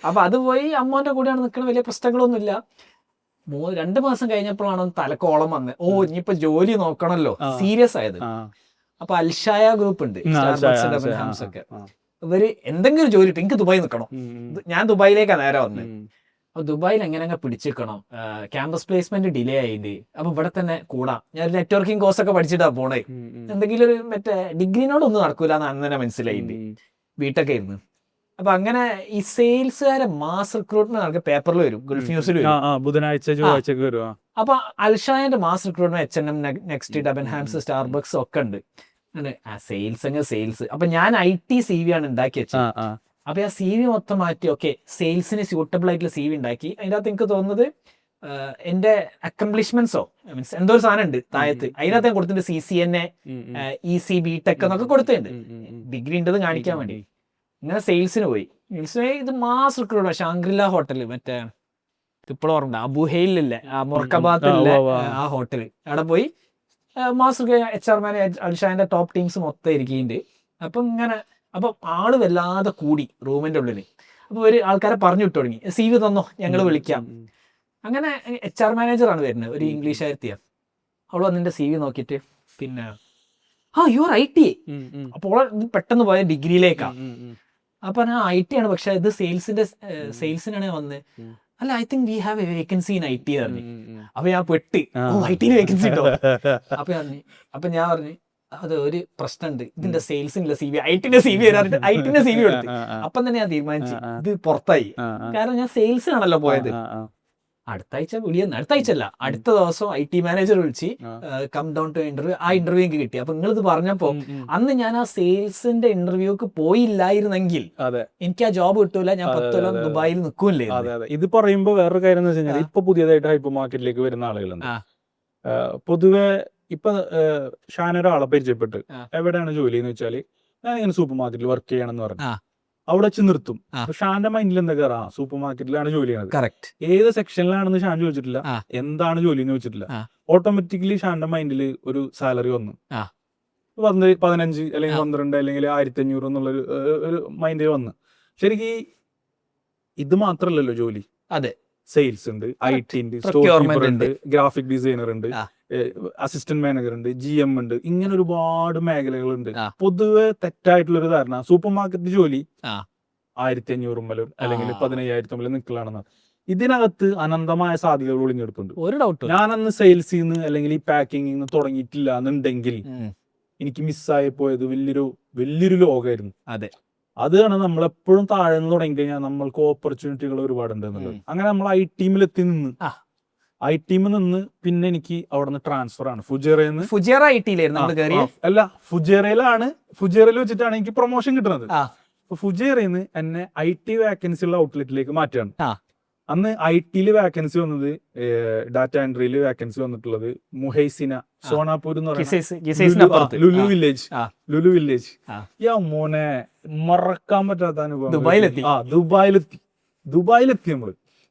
Speaker 2: അപ്പൊ അത് പോയി അമ്മോന്റെ കൂടെയാണ് നിൽക്കണ, വലിയ പ്രശ്നങ്ങളൊന്നുമില്ല. 2 മാസം കഴിഞ്ഞപ്പോഴാണ് തലക്കോളം വന്നത്. ഇനിയിപ്പോ ജോലി നോക്കണല്ലോ, സീരിയസ് ആയത്. അപ്പൊ അൽഷായ ഗ്രൂപ്പ് ഉണ്ട്, ഒക്കെ. ഇവര് എന്തെങ്കിലും ജോലി ഇട്ട് എനിക്ക് ദുബായി നിൽക്കണം. ഞാൻ ദുബായിലേക്കാണ് നേരെ വന്നത്. അപ്പൊ ദുബായിൽ എങ്ങനെ പിടിച്ചിരിക്കണം, ക്യാമ്പസ് പ്ലേസ്മെന്റ് ഡിലേ ആയിട്ട്. അപ്പൊ ഇവിടെ തന്നെ കൂടാം, ഞാൻ നെറ്റ്വർക്കിംഗ് കോഴ്സ് ഒക്കെ പഠിച്ചിട്ടാ പോണേ. എന്തെങ്കിലും ഒരു മറ്റേ ഡിഗ്രിനോടൊന്നും നടക്കൂല എന്ന് അന്ന് തന്നെ മനസ്സിലായിട്ട് വീട്ടൊക്കെ ഇരുന്ന്. അപ്പൊ അങ്ങനെ ഈ സെയിൽസുകാരെ മാസ് റിക്രൂട്ട്മെന്റ് നടക്കുക പേപ്പറിൽ വരും, ഗൾഫ് ന്യൂസിൽ വരും,
Speaker 1: ബുധനാഴ്ച ചൊവ്വാഴ്ച വരും.
Speaker 2: അപ്പൊ അൽഷായന്റെ mass recruitment H&M, next, Debenhams, Starbucks ഒക്കെ ഉണ്ട്. സെയിൽസ് അപ്പൊ ഞാൻ IT CV ആണ് ഉണ്ടാക്കി വെച്ചത്. അപ്പൊ ആ CV മൊത്തം മാറ്റി ഓക്കെ സെയിൽസിന് സ്യൂട്ടബിൾ ആയിട്ടുള്ള CV ഉണ്ടാക്കി. അതിൻ്റെ അകത്ത് എനിക്ക് തോന്നുന്നത് എന്റെ അക്കംപ്ലിഷ്മെന്റ്സോ മീൻസ് എന്തോ ഒരു സാധനം ഉണ്ട് താഴത്ത്, അതിനകത്ത് ഞാൻ കൊടുത്തിട്ടുണ്ട് CCNA EC BTech എന്നൊക്കെ കൊടുത്തിട്ടുണ്ട്, ഡിഗ്രി ഉണ്ടെന്ന് കാണിക്കാൻ വേണ്ടി. ഇങ്ങനെ സെയിൽസിന് പോയി. ഇത് മാസ് റിക്രൂട്ട് ഷാങ്ക്രില ഹോട്ടൽ, മറ്റേ ഇപ്പോഴും ഓർമ്മ അബുഹയിലില്ലേ മൊറക്കബാത്തിലെ ആ ഹോട്ടൽ, അവിടെ പോയി മാസ് HR മാനേജർ അൽഷാന്റെ ടോപ്പ് ടീംസ് മൊത്തം ഇരിക്കുന്നുണ്ട്. അപ്പം ആള് വല്ലാതെ കൂടി റൂമിന്റെ ഉള്ളിൽ. അപ്പൊ ഒരു ആൾക്കാരെ പറഞ്ഞു വിട്ടു തുടങ്ങി, CV തന്നോ ഞങ്ങൾ വിളിക്കാം. അങ്ങനെ HR മാനേജറാണ് വരുന്നത്, ഒരു ഇംഗ്ലീഷുകാരത്തിയാണ്. അവൾ വന്നിന്റെ CV നോക്കിയിട്ട് പിന്നെ യുവർ IT. അപ്പോൾ പെട്ടെന്ന് പോയ ഡിഗ്രിയിലേക്കാ. അപ്പൊ ഞാൻ IT ആണ്, പക്ഷെ ഇത് സെയിൽസിനാണ് വന്നത്. അല്ല I think we have A vacancy in IT പറഞ്ഞു. അപ്പൊ ഞാൻ പെട്ട് IT വേക്കൻസി ഉണ്ടോ? അപ്പൊ ഞാൻ പറഞ്ഞു അത് ഒരു പ്രശ്നമുണ്ട്, ഇതിന്റെ സെയിൽസിനുള്ള CV IT-ന്റെ CV വരാറുണ്ട്. IT-ന്റെ CV എടുത്ത് അപ്പം തന്നെ ഞാൻ തീരുമാനിച്ചു ഇത് പുറത്തായി. കാരണം ഞാൻ സെയിൽസിനാണല്ലോ പോയത്. അടുത്ത ആഴ്ച അടുത്ത ദിവസം IT മാനേജർ വിളിച്ച് കം ഡൗൺ ടു ഇന്റർവ്യൂ. ആ ഇന്റർവ്യൂ എനിക്ക് കിട്ടി. അപ്പൊ നിങ്ങൾ ഇത് പറഞ്ഞപ്പോ അന്ന് ഞാൻ ആ സെയിൽസിന്റെ ഇന്റർവ്യൂക്ക് പോയില്ലായിരുന്നെങ്കിൽ എനിക്ക് ആ ജോബ് കിട്ടൂല, ഞാൻ 10 കൊല്ലം ദുബായിൽ നിൽക്കൂല്ലേ.
Speaker 1: ഇത് പറയുമ്പോ വേറൊരു കാര്യം എന്ന് വെച്ച് കഴിഞ്ഞാൽ ഇപ്പൊ പുതിയതായിട്ട് ഹൈപ്പർ മാർക്കറ്റിലേക്ക് വരുന്ന ആളുകളുണ്ട്. പൊതുവെ ഇപ്പൊ ഷാൻ ഒരാളെ പരിചയപ്പെട്ട് എവിടെയാണ് ജോലി എന്ന് വെച്ചാല് ഞാൻ ഇങ്ങനെ സൂപ്പർ മാർക്കറ്റിൽ വർക്ക് ചെയ്യണമെന്ന് പറഞ്ഞു അവിടെ വെച്ച് നിർത്തും. ഷാന്റെ മൈൻഡിൽ എന്താ കയറാ സൂപ്പർ മാർക്കറ്റിലാണ് ജോലി ചെയ്യുന്നത്, ഏത് സെക്ഷനിലാണെന്ന് ഷാൻ ചോദിച്ചിട്ടില്ല, എന്താണ് ജോലി എന്ന് ചോദിച്ചിട്ടില്ല. ഓട്ടോമാറ്റിക്കലി ഷാന്റെ മൈൻഡിൽ ഒരു സാലറി വന്നു 15 അല്ലെങ്കിൽ 12 അല്ലെങ്കിൽ 1500 എന്നുള്ളൊരു ഒരു മൈൻഡിൽ വന്നു. ശരിക്കും ഇത് മാത്രല്ലല്ലോ ജോലി.
Speaker 2: അതെ,
Speaker 1: സെയിൽസ് ഉണ്ട്, IT ഉണ്ട്, സ്റ്റോർ ഉണ്ട്, ഗ്രാഫിക് ഡിസൈനർ ഉണ്ട്, അസിസ്റ്റന്റ് മാനേജർ ഉണ്ട്, GM ഉണ്ട്, ഇങ്ങനെ ഒരുപാട് മേഖലകളുണ്ട്. പൊതുവെ തെറ്റായിട്ടുള്ളൊരു ധാരണ സൂപ്പർ മാർക്കറ്റ് ജോലി 1500 മുതലും അല്ലെങ്കിൽ 15,000 മുതലും നിൽക്കലാണെന്ന്. ഇതിനകത്ത് അനന്തമായ സാധ്യതകൾ ഒളിഞ്ഞെടുക്കുന്നുണ്ട്.
Speaker 2: ഒരു ഡൗട്ട്
Speaker 1: ഞാനന്ന് സെയിൽസിൽ നിന്ന് അല്ലെങ്കിൽ ഈ പാക്കിങ്ങിൽ നിന്ന് തുടങ്ങിയിട്ടില്ല എന്നുണ്ടെങ്കിൽ എനിക്ക് മിസ്സായി പോയത് വലിയൊരു ലോകമായിരുന്നു.
Speaker 2: അതെ,
Speaker 1: അതാണ് നമ്മളെപ്പോഴും താഴെ നിന്ന് തുടങ്ങി കഴിഞ്ഞാൽ നമ്മൾക്ക് ഓപ്പർച്യൂണിറ്റികൾ ഒരുപാടുണ്ട് എന്നുള്ളത്. അങ്ങനെ നമ്മൾ IT-മിലെത്തി നിന്ന് IT-മിൽ നിന്ന് പിന്നെ എനിക്ക് അവിടെ നിന്ന് ട്രാൻസ്ഫർ ആണ് ഫുജേറയിൽ വെച്ചിട്ടാണ് എനിക്ക് പ്രൊമോഷൻ കിട്ടുന്നത്. ഫുജേറയിൽ നിന്ന് എന്നെ IT വാക്കൻസി ഉള്ള ഔട്ട്ലെറ്റിലേക്ക് മാറ്റാണ്. അന്ന് IT-ൽ വാക്കൻസി വന്നത് ഡാറ്റ എൻട്രിയിൽ വാക്കൻസി വന്നിട്ടുള്ളത് മുഹൈസിന സോണാപൂർ എന്ന് പറയുന്നത് ലുലു വില്ലേജ്. മോനെ മറക്കാൻ പറ്റാത്ത അനുഭവം. ദുബായിലെത്തി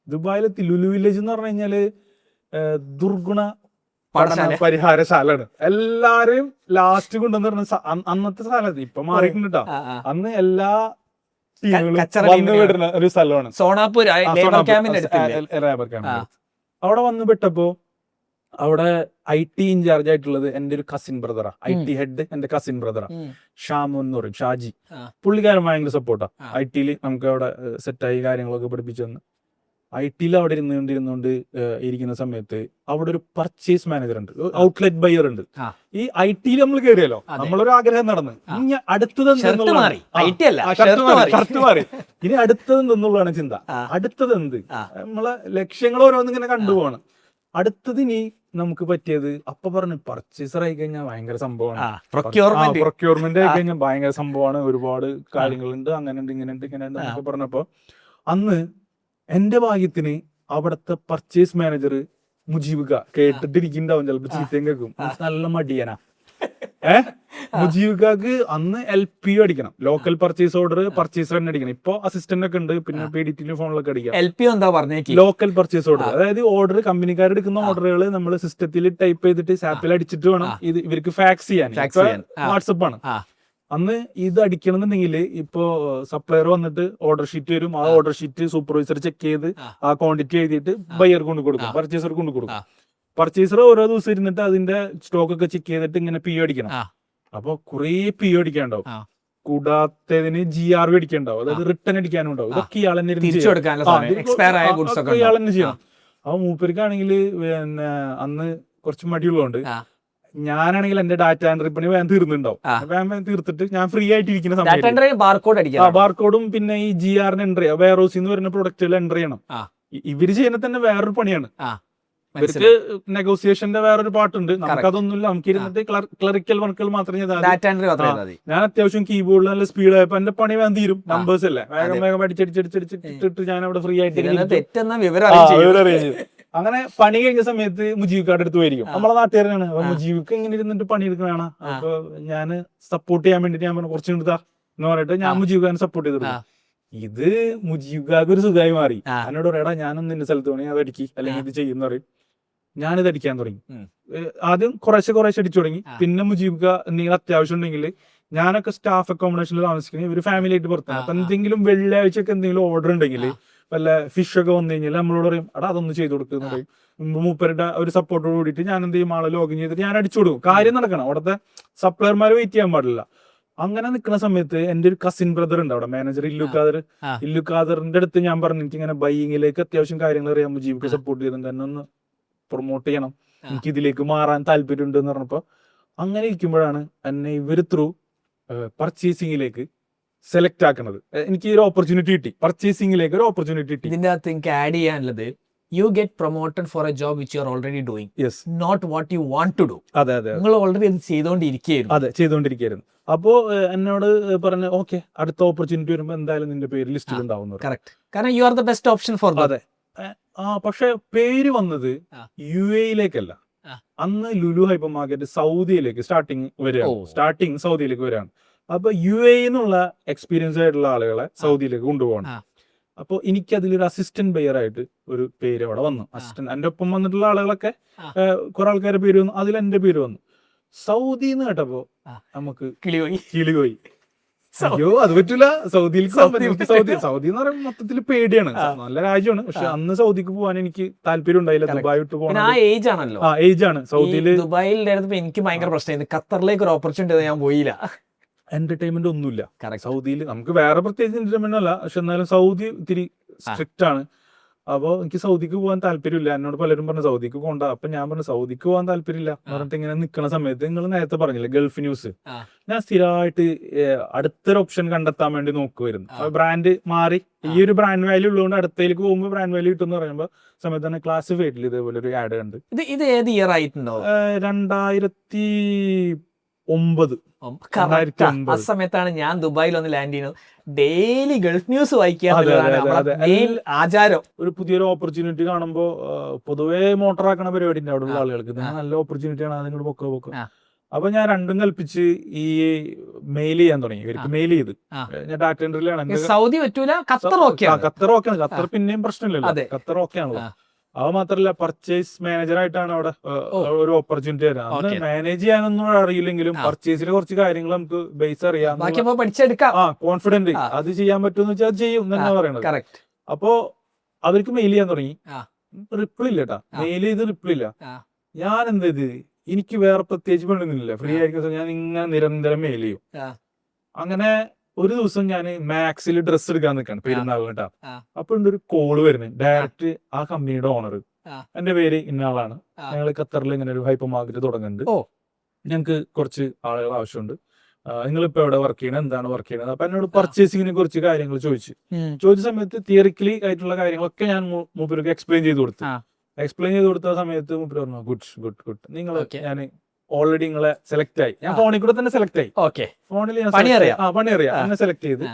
Speaker 1: ദുബായിലെത്തി ലുലു വില്ലേജ് എന്ന് പറഞ്ഞു കഴിഞ്ഞാല് ദുർഗുണ പരിഹാരശാലയാണ്. എല്ലാരെയും ലാസ്റ്റ് കൊണ്ടുവന്ന് പറഞ്ഞ അന്നത്തെ സ്ഥലത്ത് ഇപ്പൊ മാറിയിട്ടുണ്ട് കേട്ടോ. അന്ന് എല്ലാ വന്നു വിടുന്ന ഒരു സ്ഥലമാണ്
Speaker 2: സോണാപൂർ.
Speaker 1: അവിടെ വന്ന് പെട്ടപ്പോ അവിടെ IT ഇൻചാർജ് ആയിട്ടുള്ളത് എന്റെ ഒരു കസിൻ ബ്രദറാ. IT ഹെഡ് എന്റെ കസിൻ ബ്രദറാ, ഷാമു എന്ന് പറയും, ഷാജി. പുള്ളിക്കാരൻ ഭയങ്കര സപ്പോർട്ടാ. IT-ൽ നമുക്ക് അവിടെ സെറ്റായി കാര്യങ്ങളൊക്കെ പഠിപ്പിച്ചു തന്നു. IT-ൽ അവിടെ ഇരുന്നുകൊണ്ട് ഇരിക്കുന്ന സമയത്ത് അവിടെ ഒരു പർച്ചേസ് മാനേജർ ഉണ്ട്, ഔട്ട്ലെറ്റ് ബയർ ഉണ്ട്. ഈ IT-ൽ നമ്മൾ കയറിയല്ലോ, നമ്മളൊരു ആഗ്രഹം നടന്ന് ഇനി അടുത്തത് ഷർട്ട് മാറി ഇനി അടുത്തത് എന്തെന്നുള്ളതാണ് ചിന്ത. അടുത്തത് എന്ത്, നമ്മളെ ലക്ഷ്യങ്ങൾ ഓരോന്നിങ്ങനെ കണ്ടുപോകണം. അടുത്തത് ഇനി നമുക്ക് പറ്റിയത് അപ്പൊ പറഞ്ഞു പർച്ചേസർ ആയി കഴിഞ്ഞാൽ ഭയങ്കര സംഭവമാണ്, പ്രൊക്യൂർമെന്റ് ആയി കഴിഞ്ഞാൽ ഭയങ്കര സംഭവമാണ്, ഒരുപാട് കാര്യങ്ങളുണ്ട്, അങ്ങനെ ഉണ്ട് ഇങ്ങനെ ഉണ്ട് എന്നൊക്കെ പറഞ്ഞപ്പോ അന്ന് എന്റെ ഭാഗ്യത്തിന് അവിടുത്തെ പർച്ചേസ് മാനേജർ മുജീബ് കേട്ടിട്ടിരിക്കുന്നുണ്ടാവും, ചിലപ്പോ ചീത്തയും കേൾക്കും, നല്ല മടിയനാ. മുജീബ് അന്ന് LP അടിക്കണം, ലോക്കൽ പർച്ചേസ് ഓർഡർ പർച്ചേസർ തന്നെ അടിക്കണം. ഇപ്പൊ അസിസ്റ്റന്റ് ഒക്കെ ഉണ്ട്, പിന്നെ PDT ഫോണിലൊക്കെ അടിക്കാം.
Speaker 2: LP എന്താ പറഞ്ഞേ?
Speaker 1: ലോക്കൽ പർച്ചേസ് ഓർഡർ, അതായത് ഓർഡർ കമ്പനിക്കാർ എടുക്കുന്ന ഓർഡറുകൾ നമ്മൾ സിസ്റ്റത്തിൽ ടൈപ്പ് ചെയ്തിട്ട് സാപ്പിൽ അടിച്ചിട്ട് വേണം ഇത് ഇവർക്ക് ഫാക്സ് ചെയ്യാൻ. വാട്സപ്പ് ആണ്. അന്ന് ഇത് അടിക്കണമെന്നുണ്ടെങ്കിൽ ഇപ്പോ സപ്ലയർ വന്നിട്ട് ഓർഡർ ഷീറ്റ് വരും, ആ ഓർഡർ ഷീറ്റ് സൂപ്പർവൈസർ ചെക്ക് ചെയ്ത് ആ ക്വാണ്ടിറ്റി എഴുതിയിട്ട് ബയർ കൊണ്ട് കൊടുക്കും, പർച്ചേസർ കൊണ്ട് കൊടുക്കും. പർച്ചേസർ ഓരോ ദിവസം ഇരുന്നിട്ട് അതിന്റെ സ്റ്റോക്ക് ഒക്കെ ചെക്ക് ചെയ്തിട്ട് ഇങ്ങനെ PO അടിക്കണം. അപ്പൊ കുറെ PO അടിക്കാണ്ടാവും, കൂടാത്തതിന് GRV അടിക്കാണ്ടാവും, അതായത് റിട്ടേൺ അടിക്കാനും ഉണ്ടാവും. ഇതൊക്കെ ഇയാൾ തന്നെ ചെയ്യണം. അപ്പൊ മൂപ്പർക്കാണെങ്കിൽ പിന്നെ അന്ന് കുറച്ച് മടിയുള്ളതുകൊണ്ട് ഞാനാണെങ്കിൽ എന്റെ ഡാറ്റ എൻട്രി പണി വേഗം തീർന്നുണ്ടാവും. വേഗം തീർത്തിട്ട് ഞാൻ ഫ്രീ ആയിട്ടിരിക്കുന്ന സമയത്ത് ബാർകോഡും പിന്നെ ഈ GR എൻട്രി വെയർഹൗസിൽ നിന്ന് വരുന്ന പ്രൊഡക്റ്റുകൾ എൻട്രി ചെയ്യണം. ഇവര് ചെയ്യുന്ന തന്നെ വേറൊരു പണിയാണ്. ഇവർക്ക് നെഗോസിയേഷന്റെ വേറൊരു പാട്ടുണ്ട്, നമുക്ക് അതൊന്നുമില്ല. നമുക്ക് ഇരുന്നിട്ട് ക്ലറിക്കൽ വർക്കുകൾ മാത്രമേ ചെയ്താൽ
Speaker 2: ഡാറ്റ എൻട്രി മാത്രമേ ചെയ്താൽ മതി.
Speaker 1: ഞാൻ അത്യാവശ്യം കീബോർഡിൽ നല്ല സ്പീഡ് ആയപ്പോ എന്റെ പണി വേഗം തീരും. നമ്പേഴ്സ് അല്ലേ, വേഗം വേഗം അടിച്ചടിച്ചിട്ട് ഞാൻ അവിടെ ഫ്രീ ആയിട്ട്
Speaker 2: തെറ്റെന്ന വിവരം അറിയിച്ചു.
Speaker 1: അങ്ങനെ പണി കഴിഞ്ഞ സമയത്ത് മുജീബിക്കാരുടെ അടുത്ത് പോയിരിക്കും. നമ്മളെ നാട്ടുകാരനാണ്. അപ്പൊ മുജീബിക്ക് ഇങ്ങനെ ഇരുന്നിട്ട് പണിയെടുക്കണാണ്. അപ്പൊ ഞാൻ സപ്പോർട്ട് ചെയ്യാൻ വേണ്ടിട്ട് ഞാൻ പറഞ്ഞു കുറച്ച് എടുത്താ എന്ന് പറഞ്ഞിട്ട് ഞാൻ മുജീബിക്കാരനെ സപ്പോർട്ട് ചെയ്തിട്ടു. ഇത് മുജീബിക്കാർക്ക് ഒരു സുഖമായി മാറി. എന്നോട് പറയടാ ഞാനൊന്നും നിന്റെ സ്ഥലത്ത് പോകണേ അത് അടിക്കി അല്ലെങ്കിൽ ഇത് ചെയ്യുന്ന പറയും. ഞാനിത് അടിക്കാൻ തുടങ്ങി. ആദ്യം കുറേശ്ശെ അടിച്ചു തുടങ്ങി. പിന്നെ മുജീബിക്ക എന്തെങ്കിലും അത്യാവശ്യം ഉണ്ടെങ്കിൽ, ഞാനൊക്കെ സ്റ്റാഫ് അക്കോമഡേഷനിൽ താമസിക്കുന്നത് ഇവര് ഫാമിലി ആയിട്ട് പുറത്താണ്. അപ്പൊ എന്തെങ്കിലും വെള്ളിയാഴ്ചയൊക്കെ എന്തെങ്കിലും ഓർഡർ ഉണ്ടെങ്കിൽ, വല്ല ഫിഷ് ഒക്കെ വന്നു കഴിഞ്ഞാൽ നമ്മളോട് പറയും എടാ അതൊന്ന് ചെയ്ത് കൊടുക്കുന്ന പറയും. മൂപ്പരുടെ ഒരു സപ്പോർട്ടോട് കൂടിയിട്ട് ഞാൻ എന്ത് ചെയ്യും, ആളെ ലോഗിൻ ചെയ്തിട്ട് ഞാൻ അടിച്ചു കൊടുക്കും. കാര്യം നടക്കണം, അവിടുത്തെ സപ്ലയർമാർ വെയിറ്റ് ചെയ്യാൻ പാടില്ല. അങ്ങനെ നിൽക്കുന്ന സമയത്ത് എന്റെ ഒരു കസിൻ ബ്രദർ ഉണ്ട് അവിടെ, മാനേജർ ഇല്ലു ഖാദറിന്റെ അടുത്ത് ഞാൻ പറഞ്ഞു എനിക്ക് ഇങ്ങനെ ബൈയിങ്ങിലേക്ക് അത്യാവശ്യം കാര്യങ്ങൾ അറിയാം, മുജീബിക്ക് സപ്പോർട്ട് ചെയ്തിട്ടുണ്ട്, എന്നെ ഒന്ന് പ്രൊമോട്ട് ചെയ്യണം, എനിക്ക് ഇതിലേക്ക് മാറാൻ താല്പര്യം ഉണ്ട് എന്ന് പറഞ്ഞപ്പോ അങ്ങനെ ഇരിക്കുമ്പോഴാണ് എന്നെ ഇവര് ത്രൂ പർച്ചേസിംഗിലേക്ക് സെലക്ട് ആക്കണത്. എനിക്ക് ഒരു ഓപ്പർച്യൂണിറ്റി കിട്ടി, പർച്ചേസിംഗിലേക്ക് ഒരു ഓപ്പർച്യൂണിറ്റി കിട്ടി.
Speaker 2: ഇതിന്റെ അകത്ത് എനിക്ക് ആഡ് ചെയ്യാനുള്ളത്, you get promoted for a job which you are already doing, not what you want to do.
Speaker 1: അതെ,
Speaker 2: നിങ്ങൾ ഓൾറെഡി ഇത് ചെയ്തോണ്ടിരിക്കുകയായിരുന്നു.
Speaker 1: അതെ, ചെയ്തോണ്ടിരിക്കുകയായിരുന്നു. അപ്പോ എന്നോട് പറഞ്ഞു ഓക്കെ അടുത്ത ഓപ്പർച്യൂണിറ്റി വരുമ്പോ എന്തായാലും നിന്റെ പേര് ലിസ്റ്റിൽ ഉണ്ടാവും.
Speaker 2: കറക്റ്റ്, കാരണം you are the best option for.
Speaker 1: അതെ. പക്ഷെ പേര് വന്നത് UAE-ലേക്കല്ല. അന്ന് ലുലു ഹൈപ്പർ മാർക്കറ്റ് സൗദിയിലേക്ക് സ്റ്റാർട്ടിങ് സൗദിയിലേക്ക് വരികയാണ്. അപ്പൊ UAE എന്നുള്ള എക്സ്പീരിയൻസ് ആയിട്ടുള്ള ആളുകളെ സൗദിയിലേക്ക് കൊണ്ടുപോകണം. അപ്പൊ എനിക്ക് അതിലൊരു അസിസ്റ്റന്റ് ബയർ ആയിട്ട് ഒരു പേര് അവിടെ വന്നു. അസിസ്റ്റന്റ് എന്റെ ഒപ്പം വന്നിട്ടുള്ള ആളുകളൊക്കെ കുറെ ആൾക്കാരുടെ പേര് വന്നു, അതിൽ എന്റെ പേര് വന്നു. സൗദി എന്ന് കേട്ടപ്പോ നമുക്ക് കിളിപോയി. അയ്യോ അത് പറ്റൂല, സൗദിയിലേക്ക് സൗദി എന്ന് പറയുമ്പോൾ മൊത്തത്തിൽ പേടിയാണ്. നല്ല രാജ്യമാണ്, പക്ഷെ അന്ന് സൗദിക്ക് പോകാൻ എനിക്ക് താല്പര്യം ഉണ്ടായില്ല. ദുബായ് വിട്ട് പോകണം.
Speaker 2: ഏജ് ആണല്ലോ,
Speaker 1: ഏജ് ആണ്. സൗദിയില്
Speaker 2: ദുബായിലായിരുന്നപ്പോ എനിക്ക് ഭയങ്കര പ്രശ്നമായിരുന്നു. ഖത്തറിലേക്ക് ഒരു ഓപ്പർച്യൂണിറ്റി ഞാൻ പോയില്ല.
Speaker 1: എന്റർടൈൻമെന്റ് ഒന്നുമില്ല സൗദിയിൽ. നമുക്ക് വേറെ പ്രത്യേകിച്ച് എന്റർടൈൻമെന്റ് അല്ല, പക്ഷെ എന്നാലും സൗദി ഇത്തിരി സ്ട്രിക്റ്റ് ആണ്. അപ്പൊ എനിക്ക് സൗദിക്ക് പോകാൻ താല്പര്യമില്ല. എന്നോട് പലരും പറഞ്ഞു സൗദിക്ക് പോകണ്ട. അപ്പൊ ഞാൻ പറഞ്ഞു സൗദിക്ക് പോകാൻ താല്പര്യമില്ല പറഞ്ഞിട്ട് ഇങ്ങനെ നിൽക്കുന്ന സമയത്ത് നിങ്ങൾ നേരത്തെ പറഞ്ഞില്ലേ ഗൾഫ് ന്യൂസ്, ഞാൻ സ്ഥിരമായിട്ട് അടുത്തൊരു ഓപ്ഷൻ കണ്ടെത്താൻ വേണ്ടി നോക്കുമായിരുന്നു. ബ്രാൻഡ് മാറി ഈ ഒരു ബ്രാൻഡ് വാല്യൂ ഉള്ളതുകൊണ്ട് അടുത്തേക്ക് പോകുമ്പോൾ ബ്രാൻഡ് വാല്യൂ കിട്ടും എന്ന് പറയുമ്പോൾ സമയത്താണ് ക്ലാസിഫൈഡിൽ ഇതേപോലെ ഒരു ആഡ് കണ്ട്.
Speaker 2: ഇത് ഏത് ഇയർ ആയിട്ടുണ്ടോ?
Speaker 1: 2009.
Speaker 2: ആ സമയത്താണ് ഞാൻ ദുബായിൽ ഒന്ന് ലാൻഡ് ചെയ്യുന്നത്. ഡെയിലി ഗൾഫ് ന്യൂസ് വായിക്കാൻ ആചാരം.
Speaker 1: ഒരു പുതിയൊരു ഓപ്പർച്യൂണിറ്റി കാണുമ്പോ പൊതുവേ മോട്ടർ ആക്കണ പരിപാടി ഉണ്ട് അവിടെയുള്ള ആളുകൾക്ക്. നല്ല ഓപ്പർച്യൂണിറ്റി ആണ്, നിങ്ങൾ പൊക്കോ. അപ്പൊ ഞാൻ രണ്ടും കൽപ്പിച്ച് ഈ മെയിൽ ചെയ്യാൻ തുടങ്ങി. ഇവർക്ക് മെയിൽ ചെയ്ത് ഞാൻ ഡാറ്റ എൻട്രിയിലാണ്.
Speaker 2: സൗദി പറ്റൂല, ഖത്തർ ഓക്കെയാണ്.
Speaker 1: ഖത്തർ പിന്നെയും പ്രശ്നമില്ലല്ലോ, ഖത്തർ ഓക്കെ ആണല്ലോ. അത് മാത്രല്ല പർച്ചേസ് മാനേജർ ആയിട്ടാണ് അവിടെ ഒരു ഓപ്പർച്യൂണിറ്റി തരാം. അത് മാനേജ് ചെയ്യാനൊന്നും അറിയില്ലെങ്കിലും പർച്ചേസിലെ കുറച്ച് കാര്യങ്ങൾ നമുക്ക് ബേസ് അറിയാം, കോൺഫിഡന്റ് അത് ചെയ്യാൻ പറ്റുമെന്ന് വെച്ചാൽ അത് ചെയ്യും എന്നാ പറയണത്. അപ്പോ അവർക്ക് മെയിൽ ചെയ്യാൻ തുടങ്ങി. റിപ്ലൈ ഇല്ല കേട്ടാ, മെയിൽ ചെയ്ത് റിപ്ലൈ ഇല്ല. ഞാൻ എന്ത് ചെയ്ത്, എനിക്ക് വേറെ പ്രത്യേകിച്ച് പണിയൊന്നുമില്ല, ഫ്രീ ആയിരിക്കും. ഞാൻ ഇങ്ങനെ നിരന്തരം മെയിൽ ചെയ്യും. അങ്ങനെ ഒരു ദിവസം ഞാൻ മാക്സിൽ ഡ്രസ്സ് എടുക്കാൻ നിൽക്കാണ് പെരുന്നാൾ കേട്ടാ. അപ്പൊ ഉണ്ട് ഒരു കോള് വരുന്നത്, ഡയറക്റ്റ് ആ കമ്പനിയുടെ ഓണർ, എന്റെ പേര് ഇന്നയാളാണ്, ഞങ്ങൾ ഖത്തറിൽ ഇങ്ങനെ ഒരു ഹൈപ്പർ മാർക്കറ്റ് തുടങ്ങുന്നുണ്ട്, ഞങ്ങൾക്ക് കുറച്ച് ആളുകൾ ആവശ്യമുണ്ട്, നിങ്ങളിപ്പോ എവിടെ വർക്ക് ചെയ്യണത്, എന്താണ് വർക്ക് ചെയ്യുന്നത്. അപ്പൊ എന്നോട് പർച്ചേസിങ്ങിനെ കുറിച്ച് കാര്യങ്ങൾ ചോദിച്ച സമയത്ത് തിയറിക്കലി ആയിട്ടുള്ള കാര്യങ്ങളൊക്കെ ഞാൻ മൂപ്പർക്ക് എക്സ്പ്ലെയിൻ ചെയ്ത് കൊടുത്ത സമയത്ത് മൂപ്പര് പറഞ്ഞു ഗുഡ് നിങ്ങൾ ഞാൻ ഓൾറെഡി നിങ്ങളെ സെലക്ട് ആയി. ഞാൻ ഫോണിൽ കൂടെ തന്നെ സെലക്ട് ആയി. ഫോണിൽ ഞാൻ പണി അറിയാം എന്നെ സെലക്ട് ചെയ്ത്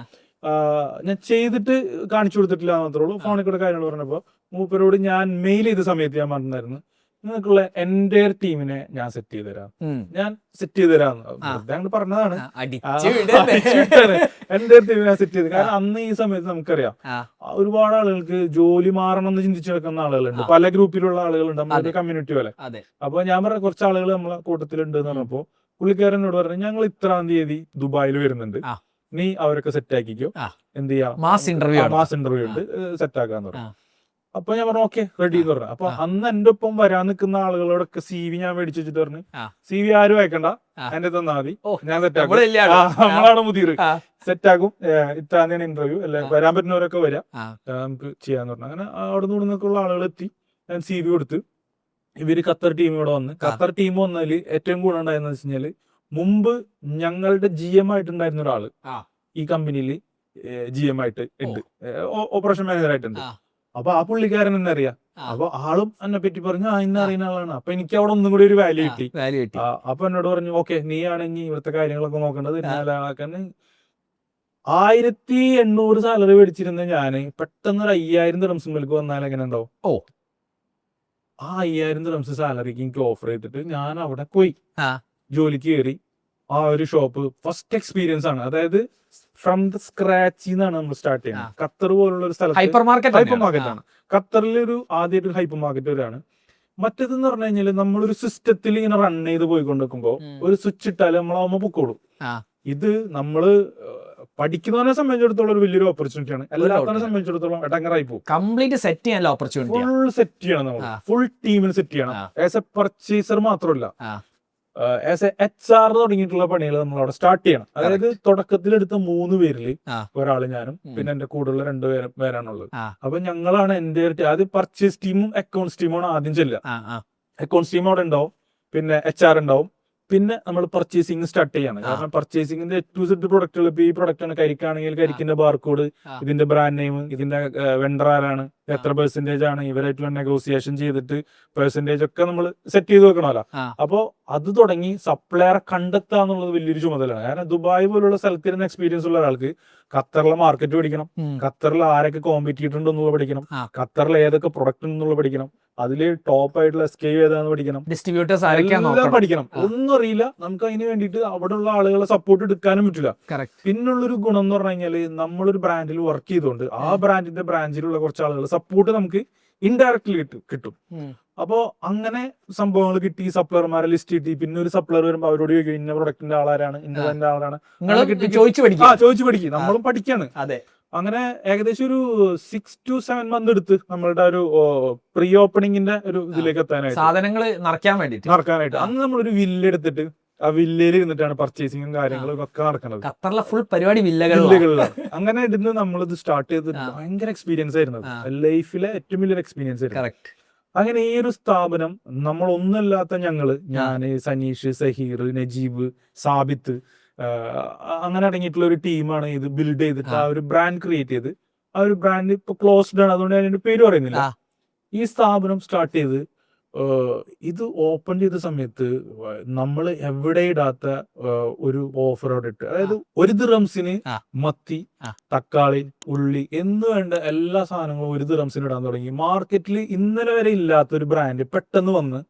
Speaker 1: ഞാൻ ചെയ്തിട്ട് കാണിച്ചു കൊടുത്തിട്ടില്ല മാത്രമേ ഉള്ളൂ. ഫോണിൽ കൂടെ കാര്യങ്ങൾ പറഞ്ഞപ്പോ മൂപ്പരോട് ഞാൻ മെയിൽ ചെയ്ത സമയത്ത് ഞാൻ പറഞ്ഞിരുന്നു നിങ്ങൾക്കുള്ള എൻ്റെ ടീമിനെ ഞാൻ സെറ്റ് ചെയ്ത് തരാം, ഞങ്ങൾ പറഞ്ഞതാണ്. എൻ്റെ ടീമിനെ ഞാൻ സെറ്റ് ചെയ്ത്, കാരണം അന്ന് ഈ സമയത്ത് നമുക്കറിയാം ഒരുപാട് ആളുകൾക്ക് ജോലി മാറണം എന്ന് ചിന്തിച്ചു നടക്കുന്ന ആളുകളുണ്ട്, പല ഗ്രൂപ്പിലുള്ള ആളുകളുണ്ട്, നമ്മുടെ കമ്മ്യൂണിറ്റി പോലെ. അപ്പൊ ഞാൻ പറഞ്ഞ കുറച്ച് ആളുകൾ നമ്മളെ കൂട്ടത്തിലുണ്ട് എന്ന് പറഞ്ഞപ്പോ പുള്ളിക്കാരനോട് പറഞ്ഞു ഞങ്ങൾ ഇത്രാം തീയതി ദുബായിൽ വരുന്നുണ്ട്, നീ അവരൊക്കെ സെറ്റ് ആക്കിക്കോ, എന്ത് ചെയ്യാം മാസ് ഇന്റർവ്യൂ ഉണ്ട്, സെറ്റ് ആക്കാന്ന് പറഞ്ഞു. അപ്പൊ ഞാൻ പറഞ്ഞു ഓക്കെ റെഡി എന്ന് പറഞ്ഞു. അപ്പൊ അന്ന് എന്റെ ഒപ്പം വരാൻ നിൽക്കുന്ന ആളുകളോടൊക്കെ CV ഞാൻ മേടിച്ചു വെച്ചിട്ട് പറഞ്ഞു CV ആരും അയക്കണ്ട, എന്റെ തന്നാ മതി, ഞാൻ സെറ്റാക്കും, നമ്മളാണ് മുതിർ, സെറ്റാക്കും, ഇത്രാം തീയതി ഇന്റർവ്യൂ അല്ലെ, വരാൻ പറ്റുന്നവരൊക്കെ വരാം, നമുക്ക് ചെയ്യാന്ന് പറഞ്ഞു. അങ്ങനെ അവിടെ നിന്ന് നിന്നൊക്കെയുള്ള ആളുകൾ എത്തി, ഞാൻ CV കൊടുത്ത് ഇവര് ഖത്തർ ടീം ഇവിടെ വന്ന്. ഖത്തർ ടീം വന്നതിൽ ഏറ്റവും കൂടുതൽ ഉണ്ടായെന്ന് വെച്ച് കഴിഞ്ഞാല് മുമ്പ് ഞങ്ങളുടെ GM ആയിട്ടുണ്ടായിരുന്ന ഒരാള് ഈ കമ്പനിയിൽ GM ആയിട്ട് ഉണ്ട്, ഓപ്പറേഷൻ മാനേജർ ആയിട്ടുണ്ട്. അപ്പൊ ആ പുള്ളിക്കാരൻ എന്നെ അറിയാം. അപ്പൊ ആളും എന്നെ പറ്റി പറഞ്ഞു ഇന്ന അറിയുന്ന ആളാണ്. അപ്പൊ എനിക്ക് അവിടെ ഒന്നും കൂടി ഒരു വാല്യൂ കിട്ടി. അപ്പൊ എന്നോട് പറഞ്ഞു ഓക്കെ നീ ആണെങ്കിൽ ഇവിടുത്തെ കാര്യങ്ങളൊക്കെ നോക്കേണ്ടത് ആളാക്കാൻ. 1800 സാലറി മേടിച്ചിരുന്ന ഞാന് പെട്ടെന്ന് ഒരു 5000 ദിർഹംസിലേക്ക് വന്നാൽ എങ്ങനെ ഉണ്ടാവും? ആ 5000 ദിർഹംസ് സാലറിക്ക് എനിക്ക് ഓഫർ ചെയ്തിട്ട് ഞാൻ അവിടെ പോയി ജോലിക്ക് കയറി. ആ ഒരു ഷോപ്പ് ഫസ്റ്റ് എക്സ്പീരിയൻസ് ആണ്. അതായത് ഫ്രം ദ സ്ക്രാച്ചിൽ നിന്നാണ് നമ്മൾ സ്റ്റാർട്ട് ചെയ്യുന്നത്. ഖത്തർ പോലുള്ള ഒരു സ്ഥലത്ത്
Speaker 2: ഹൈപ്പർ മാർക്കറ്റ്
Speaker 1: ആണ്. ഖത്തറിൽ ആദ്യമായിട്ട് ഒരു ഹൈപ്പർ മാർക്കറ്റ് വരാണ്. മറ്റേതെന്ന് പറഞ്ഞു കഴിഞ്ഞാൽ നമ്മളൊരു സിസ്റ്റത്തിൽ ഇങ്ങനെ റൺ ചെയ്ത് പോയിക്കൊണ്ടിരിക്കുമ്പോ ഒരു സ്വിച്ച് ഇട്ടാൽ നമ്മളാവുമ്പോ പൊക്കോളും. ഇത് നമ്മള് പഠിക്കുന്നവനെ സംബന്ധിച്ചിടത്തോളം ഒരു വലിയൊരു ഓപ്പർച്യൂണിറ്റി ആണ്. എല്ലാത്തവനെ സംബന്ധിച്ചിടത്തോളം എടങ്ങറായി പോകും.
Speaker 2: കംപ്ലീറ്റ് സെറ്റ് ചെയ്യാനുള്ള ഓപ്പർച്യൂണിറ്റി,
Speaker 1: ഫുൾ സെറ്റ് ചെയ്യണം നമ്മൾ. ഫുൾ ടീമിന് സെറ്റ് ചെയ്യണം. ആസ് എ പർച്ചേസർ മാത്രമല്ല, ആസ് എ HR തുടങ്ങിയിട്ടുള്ള പണികൾ നമ്മൾ അവിടെ സ്റ്റാർട്ട് ചെയ്യണം. അതായത് തുടക്കത്തിലെടുത്ത 3 പേരിൽ ഒരാള് ഞാനും പിന്നെ എന്റെ കൂടെയുള്ള 2 പേരാണുള്ളത്. അപ്പൊ ഞങ്ങളാണ് എന്റെ ആദ്യം പർച്ചേസ് ടീമും അക്കൗണ്ട്സ് ടീമുമാണ് ആദ്യം ചെല്ലുക. അക്കൗണ്ട്സ് ടീം അവിടെ ഉണ്ടാവും, പിന്നെ HR ഉണ്ടാവും, പിന്നെ നമ്മൾ പർച്ചേസിംഗ് സ്റ്റാർട്ട് ചെയ്യാണ്. കാരണം പർച്ചേസിംഗിന്റെ ഏറ്റവും സെറ്റ് പ്രൊഡക്റ്റുകൾ, ഇപ്പൊ ഈ പ്രൊഡക്റ്റ് ആണ്, കരിക്കാണെങ്കിൽ കരിക്കിന്റെ ബാർകോഡ്, ഇതിന്റെ ബ്രാൻഡ് നെയിം, ഇതിന്റെ വെണ്ടർ ആരാണ്, എത്ര പെർസെന്റേജ് ആണ്, ഇവരായിട്ടുള്ള നെഗോസിയേഷൻ ചെയ്തിട്ട് പെർസെന്റേജ് ഒക്കെ നമ്മൾ സെറ്റ് ചെയ്ത് വെക്കണമല്ലോ. അപ്പോ അത് തുടങ്ങി സപ്ലയറെ കണ്ടെത്തുക എന്നുള്ളത് വലിയൊരു ചുമതലയാണ്. കാരണം ദുബായ് പോലുള്ള സ്ഥലത്തിരുന്ന എക്സ്പീരിയൻസ് ഉള്ള ഒരാൾക്ക് ഖത്തറിലെ മാർക്കറ്റ് പഠിക്കണം, ഖത്തറിൽ ആരൊക്കെ കോമ്പറ്റീറ്റർ ഉണ്ടെന്നുള്ള പഠിക്കണം, ഖത്തറിൽ ഏതൊക്കെ പ്രൊഡക്റ്റ് ഉണ്ടെന്നുള്ള പഠിക്കണം, അതില് ടോപ്പ് ആയിട്ടുള്ള SKU ഏതാന്ന് പഠിക്കണം,
Speaker 2: ഡിസ്ട്രിബ്യൂട്ടേഴ്സ്
Speaker 1: പഠിക്കണം. ഒന്നും അറിയില്ല. നമുക്ക് അതിന് വേണ്ടിയിട്ട് അവിടെയുള്ള ആളുകളെ സപ്പോർട്ട് എടുക്കാനും പറ്റില്ല. പിന്നുള്ളൊരു ഗുണം എന്ന് പറഞ്ഞു കഴിഞ്ഞാല് നമ്മളൊരു ബ്രാൻഡിൽ വർക്ക് ചെയ്തുകൊണ്ട് ആ ബ്രാൻഡിന്റെ ബ്രാഞ്ചിലുള്ള കുറച്ച് ആളുകൾ സപ്പോർട്ട് നമുക്ക് ഇൻഡയറക്ട്ലി കിട്ടും. അപ്പോ അങ്ങനെ സംഭവങ്ങൾ കിട്ടി. സപ്ലയർമാരെ ലിസ്റ്റ് കിട്ടി. പിന്നെ ഒരു സപ്ലയർ വരുമ്പോൾ അവരോട് ചോദിക്കും ഇന്ന പ്രൊഡക്റ്റിന്റെ ആളാരാണ്, ഇന്നതിന്റെ ആളാണ്, ചോദിച്ചു പഠിക്കും. നമ്മളും പഠിക്കാണ്. അങ്ങനെ ഏകദേശം ഒരു 6 to 7 മന്ത് എടുത്ത് നമ്മളുടെ ഒരു പ്രീ ഓപ്പണിംഗിന്റെ ഒരു ഇതിലേക്ക് എത്താനായിട്ട്,
Speaker 2: സാധനങ്ങൾ നടക്കാനായിട്ട്.
Speaker 1: അന്ന് നമ്മളൊരു വില്ല എടുത്തിട്ട് ആ വില്ലയിൽ ഇരുന്നിട്ടാണ് പർച്ചേസിംഗും കാര്യങ്ങളും ഒക്കെ നടക്കുന്നത്.
Speaker 2: ഖത്തറിലെ ഫുൾ പരിപാടി
Speaker 1: വില്ലകളിലാണ്. അങ്ങനെ ഇരുന്ന് നമ്മളിത് സ്റ്റാർട്ട് ചെയ്ത് ഭയങ്കര എക്സ്പീരിയൻസ് ആയിരുന്നു. ലൈഫിലെ ഏറ്റവും വലിയൊരു എക്സ്പീരിയൻസ് ആയിരുന്നു. അങ്ങനെ ഈ ഒരു സ്ഥാപനം നമ്മൾ ഒന്നുമില്ലാത്ത ഞാന്, സനീഷ്, സഹീർ, നജീബ്, സാബിത്ത്, അങ്ങനെ അടങ്ങിയിട്ടുള്ള ഒരു ടീമാണ് ഇത് ബിൽഡ് ചെയ്തിട്ട് ആ ഒരു ബ്രാൻഡ് ക്രിയേറ്റ് ചെയ്ത്, ആ ഒരു ബ്രാൻഡ് ഇപ്പൊ ക്ലോസ്ഡ് ആണ്, അതുകൊണ്ട് ഞാൻ അതിന്റെ പേര് പറയുന്നില്ല. ഈ സ്ഥാപനം സ്റ്റാർട്ട് ചെയ്ത് ഇത് ഓപ്പൺ ചെയ്ത സമയത്ത് നമ്മൾ എവിടെ ഇടാത്ത ഒരു ഓഫർ അവിടെ ഇട്ട്, അതായത് 1 ദിർഹംസിന് മത്തി, തക്കാളി, ഉള്ളി എന്ന് വേണ്ട എല്ലാ സാധനങ്ങളും 1 ദിർഹംസിന് ഇടാൻ തുടങ്ങി. മാർക്കറ്റിൽ ഇന്നലെ വരെ ഇല്ലാത്ത ഒരു ബ്രാൻഡ് പെട്ടെന്ന് വന്ന്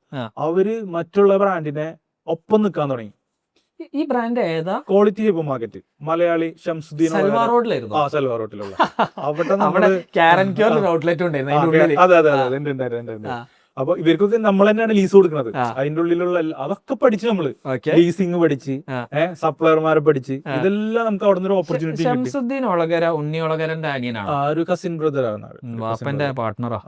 Speaker 1: അവര് മറ്റുള്ള ബ്രാൻഡിനെ ഒപ്പം നിൽക്കാൻ തുടങ്ങി.
Speaker 2: ഈ ബ്രാൻഡ് ഏതാ?
Speaker 1: Quality hyper market, Malayali Shamsuddin
Speaker 2: Salwa റോഡിലായിരുന്നു.
Speaker 1: സൽവാർ റോഡിലുള്ള അവിടെ
Speaker 2: ഔട്ട്ലെറ്റ്
Speaker 1: ഉണ്ടായിരുന്നു. അപ്പൊ ഇവർക്കൊക്കെ നമ്മൾ തന്നെയാണ് ലീസ് കൊടുക്കുന്നത്. അതിന്റെ ഉള്ളിലുള്ള അതൊക്കെ പഠിച്ച് നമ്മള് ലീസിങ് പഠിച്ച്, സപ്ലയർമാരെ പഠിച്ച്, ഇതെല്ലാം നമുക്ക് അവിടെ നിന്ന് ഒരു ഓപ്പർച്യൂണിറ്റി.
Speaker 2: ഷംസുദ്ദീൻ ഒളകര ഉണ്ണിയൊളകരന്റെ അനിയനാണ്,
Speaker 1: ഒരു കസിൻ ബ്രദർ ആണ്,
Speaker 2: പാർട്ട്ണറാ.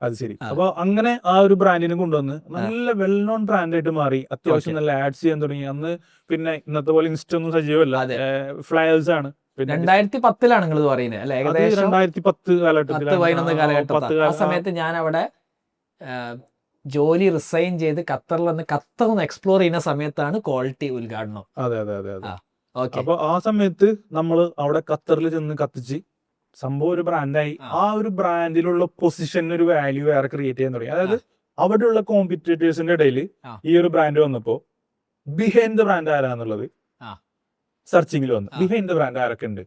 Speaker 1: അത് ശരി. അപ്പൊ അങ്ങനെ ആ ഒരു ബ്രാൻഡിനെ കൊണ്ടുവന്ന് നല്ല വെൽ നോൺ ബ്രാൻഡായിട്ട് മാറി. അത്യാവശ്യം നല്ല ആഡ്സ് ചെയ്യാൻ തുടങ്ങി. അന്ന് പിന്നെ ഇന്നത്തെ പോലെ ഇൻസ്റ്റ ഒന്നും സജീവമല്ല, ഫ്ലയേഴ്സ് ആണ്.
Speaker 2: 2010 നിങ്ങൾ പറയുന്നത് അല്ലെ? ഏകദേശം
Speaker 1: 2010
Speaker 2: കാലഘട്ടത്തിൽ. ആ സമയത്ത് ഞാൻ അവിടെ ജോലി റിസൈൻ ചെയ്ത് ഖത്തറിൽ എക്സ്പ്ലോർ ചെയ്യുന്ന സമയത്താണ് ക്വാളിറ്റി ഉദ്ഘാടനം.
Speaker 1: അതെ. അപ്പൊ ആ സമയത്ത് നമ്മള് അവിടെ ഖത്തറിൽ ചെന്ന് കത്തിച്ച് സംഭവം ഒരു ബ്രാൻഡായി. ആ ഒരു ബ്രാൻഡിലുള്ള പൊസിഷന് ഒരു വാല്യൂ വേറെ ക്രിയേറ്റ് ചെയ്യാൻ തുടങ്ങി. അതായത് അവിടെയുള്ള കോമ്പറ്റീറ്റേഴ്സിന്റെ ഇടയിൽ ഈ ഒരു ബ്രാൻഡ് വന്നപ്പോ ബിഹൈൻഡ് ദ ബ്രാൻഡ് ആരാന്നുള്ളത് സെർച്ചിങ്ങിൽ വന്നു. ബിഹൈൻഡ് ദ ബ്രാൻഡ് ആരൊക്കെ ഉണ്ട്,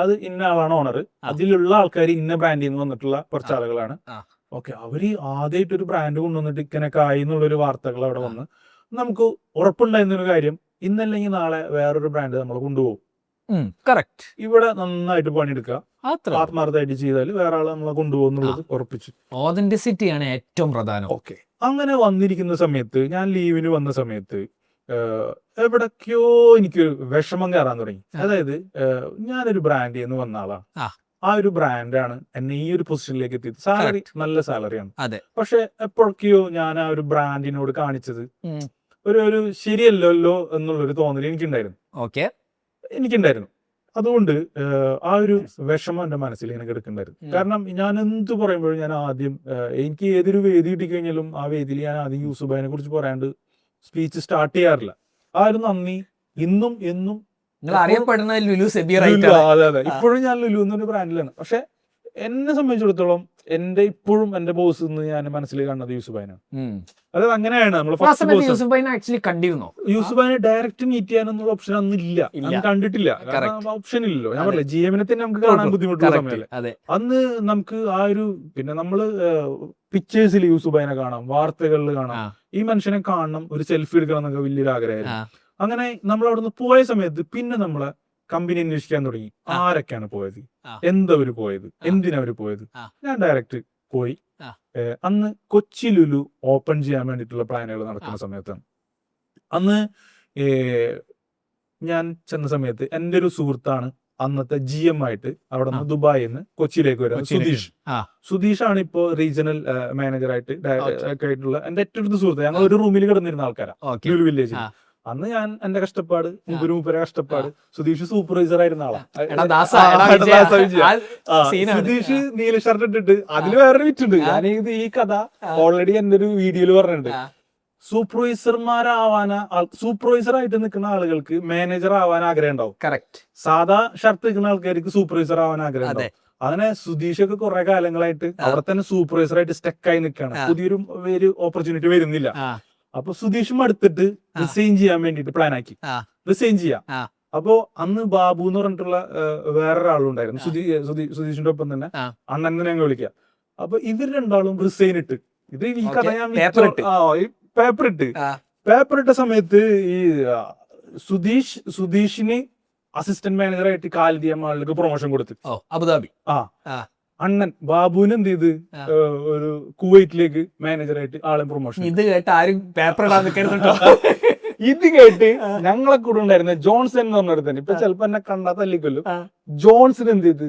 Speaker 1: അത് ഇന്ന ആളാണ് ഓണർ, അതിലുള്ള ആൾക്കാർ ഇന്ന ബ്രാൻഡിൽ നിന്ന് വന്നിട്ടുള്ള കുറച്ച് ആളുകളാണ്. ഓക്കെ, അവര് ആദ്യമായിട്ട് ഒരു ബ്രാൻഡ് കൊണ്ടുവന്നിട്ട് ഇങ്ങനെയൊക്കെ ആയി എന്നുള്ളൊരു വാർത്തകൾ അവിടെ വന്ന് നമുക്ക് ഉറപ്പുണ്ടായിരുന്നൊരു കാര്യം, ഇന്നല്ലെങ്കിൽ നാളെ വേറൊരു ബ്രാൻഡ് നമ്മൾ കൊണ്ടുപോകും.
Speaker 2: കറക്റ്റ്.
Speaker 1: ഇവിടെ നന്നായിട്ട് പണിയെടുക്കുക, ആത്മാർത്ഥമായിട്ട് ചെയ്താൽ വേറെ ആളെ നമ്മളെ കൊണ്ടുപോകുന്നുള്ളത് ഉറപ്പിച്ചു.
Speaker 2: ഓതന്റിസിറ്റിയാണ് ഏറ്റവും പ്രധാനം.
Speaker 1: ഓക്കെ, അങ്ങനെ വന്നിരിക്കുന്ന സമയത്ത് ഞാൻ ലീവിന് വന്ന സമയത്ത് എവിടൊക്കെയോ എനിക്ക് വിഷമം കയറാൻ തുടങ്ങി. അതായത് ഞാനൊരു ബ്രാൻഡിൽ നിന്ന് വന്ന ആളാണ്. ആ ഒരു ബ്രാൻഡാണ് എന്നെ ഈ ഒരു പൊസിഷനിലേക്ക് എത്തിയത്. സാലറി നല്ല സാലറിയാണ്. പക്ഷെ എപ്പോഴൊക്കെയോ ഞാൻ ആ ഒരു ബ്രാൻഡിനോട് കാണിച്ചത് ഒരു ശരിയല്ലല്ലോ എന്നുള്ളൊരു തോന്നൽ എനിക്കുണ്ടായിരുന്നു. അതുകൊണ്ട് ആ ഒരു വിഷമം എന്റെ മനസ്സിൽ ഇങ്ങനെ കിടക്കുന്നുണ്ടായിരുന്നു. കാരണം ഞാൻ എന്ത് പറയുമ്പോഴും ഞാൻ ആദ്യം എനിക്ക് ഏതൊരു വേദി കിട്ടിക്കഴിഞ്ഞാലും ആ വേദിയിൽ ഞാൻ ആദ്യം യൂസുഫിനെ കുറിച്ച് പറയാണ്ട് സ്പീച്ച് സ്റ്റാർട്ട് ചെയ്യാറില്ല. ആ ഒരു നന്ദി ഇന്നും എന്നും
Speaker 2: അറിയപ്പെടുന്ന ലുലു സെബീർ.
Speaker 1: അതെ, ഇപ്പോഴും ഞാൻ ലുലു എന്നൊരു ബ്രാൻഡിലാണ്. പക്ഷെ എന്നെ സംബന്ധിച്ചിടത്തോളം എന്റെ ഇപ്പോഴും എന്റെ ബോസ് എന്ന് ഞാൻ മനസ്സിൽ കാണുന്നത് യൂസുഫാനാണ്. അതായത് അങ്ങനെയാണ് നമ്മൾ
Speaker 2: ആക്ച്വലി കണ്ടിരുന്നോ?
Speaker 1: യൂസുഫാനെ ഡയറക്റ്റ് മീറ്റ് ചെയ്യാനൊന്നുള്ള ഓപ്ഷൻ അന്ന് ഇല്ല, കണ്ടിട്ടില്ല. ഓപ്ഷൻ ഇല്ലല്ലോ. ഞാൻ പറഞ്ഞില്ല, GM-നെ തന്നെ നമുക്ക് കാണാൻ ബുദ്ധിമുട്ടുള്ള സമയമല്ലേ അന്ന്. നമുക്ക് ആ ഒരു പിന്നെ നമ്മള് പിക്ചേഴ്സിൽ യൂസുഫാനെ കാണാം, വാർത്തകളിൽ കാണാം, ഈ മനുഷ്യനെ കാണണം, ഒരു സെൽഫി എടുക്കണം എന്നൊക്കെ വലിയൊരു ആഗ്രഹമായിരുന്നു. അങ്ങനെ നമ്മൾ അവിടെ നിന്ന് പോയ സമയത്ത് പിന്നെ നമ്മളെ കമ്പനി അന്വേഷിക്കാൻ തുടങ്ങി. ആരൊക്കെയാണ് പോയത്, എന്തവര് പോയത്, എന്തിനവര് പോയത്. ഞാൻ ഡയറക്റ്റ് പോയി. അന്ന് കൊച്ചി ലുലു ഓപ്പൺ ചെയ്യാൻ വേണ്ടിയിട്ടുള്ള പ്ലാനുകൾ നടക്കുന്ന സമയത്താണ്. അന്ന് ഞാൻ ചെന്ന സമയത്ത് എൻ്റെ ഒരു സുഹൃത്താണ് അന്നത്തെ GM ആയിട്ട് അവിടെ നിന്ന് ദുബായിൽ നിന്ന് കൊച്ചിയിലേക്ക് വരുന്നത് സുധീഷാണ് ഇപ്പോ റീജിയണൽ മാനേജറായിട്ട് ആയിട്ടുള്ള എന്റെ ഏറ്റവും അടുത്ത സുഹൃത്ത്. ഞങ്ങൾ ഒരു റൂമിൽ കിടന്നിരുന്ന ആൾക്കാരാണ് ലുലു വില്ലേജിൽ. അന്ന് ഞാൻ എന്റെ കഷ്ടപ്പാട്, മൂപ്പര കഷ്ടപ്പാട്. സുധീഷ് സൂപ്പർവൈസർ ആയിരുന്ന ആളാ. സുധീഷ് നീല ഷർട്ട് ഇട്ടിട്ട് അതിന് വേറൊരു വിറ്റുണ്ട്. ഞാൻ ഈ കഥ ഓൾറെഡി എന്റെ ഒരു വീഡിയോയിൽ പറഞ്ഞിട്ടുണ്ട്. സൂപ്പർവൈസർ ആയിട്ട് നിൽക്കുന്ന ആളുകൾക്ക് മാനേജർ ആവാൻ ആഗ്രഹം ഉണ്ടാവും.
Speaker 2: കറക്റ്റ്.
Speaker 1: സാധാ ഷർട്ട് നിൽക്കുന്ന ആൾക്കാർക്ക് സൂപ്പർവൈസർ ആവാൻ ആഗ്രഹം ഉണ്ടാവും. അങ്ങനെ സുധീഷൊക്കെ കുറെ കാലങ്ങളായിട്ട് അവിടെ തന്നെ സൂപ്പർവൈസർ ആയിട്ട് സ്റ്റക്കായി നിൽക്കുകയാണ്. പുതിയൊരു ഓപ്പർച്യൂണിറ്റി വരുന്നില്ല. അപ്പൊ സുധീഷും അടുത്തിട്ട് റിസൈൻ ചെയ്യാൻ വേണ്ടിട്ട് പ്ലാൻ ആക്കി. റിസൈൻ ചെയ്യാം. അപ്പോ അന്ന് ബാബു എന്ന് പറഞ്ഞിട്ടുള്ള വേറൊരാളുണ്ടായിരുന്നു സുധീഷിന്റെ ഒപ്പം തന്നെ, അണ്ണൻ ഞങ്ങൾ വിളിക്കാം. അപ്പൊ ഇവർ രണ്ടാളും റിസൈൻ ഇട്ട്, ഇത് ഈ കഥ ഞാൻ പേപ്പർ ഇട്ട സമയത്ത് ഈ സുധീഷിന് അസിസ്റ്റന്റ് മാനേജറായിട്ട് കാലിദിയമ്മക്ക് പ്രൊമോഷൻ കൊടുത്ത്
Speaker 2: അബുദാബി.
Speaker 1: അണ്ണൻ ബാബുവിന് എന്ത് ചെയ്ത് ഒരു കുവൈറ്റിലേക്ക് മാനേജറായിട്ട് ആളെ പ്രൊമോഷൻ.
Speaker 2: ഇത് കേട്ട് ആരും പേപ്പർ ഇടാൻ നിൽക്കരുതോ.
Speaker 1: ഇത് കേട്ട് ഞങ്ങളെ കൂടെ ഉണ്ടായിരുന്ന ജോൺസൺ എന്ന് പറഞ്ഞിടത്തന്നെ, ഇപ്പൊ ചിലപ്പോ എന്നെ കണ്ടാ തല്ലിക്കൊല്ലും. ജോൺസൺ എന്ത് ചെയ്ത്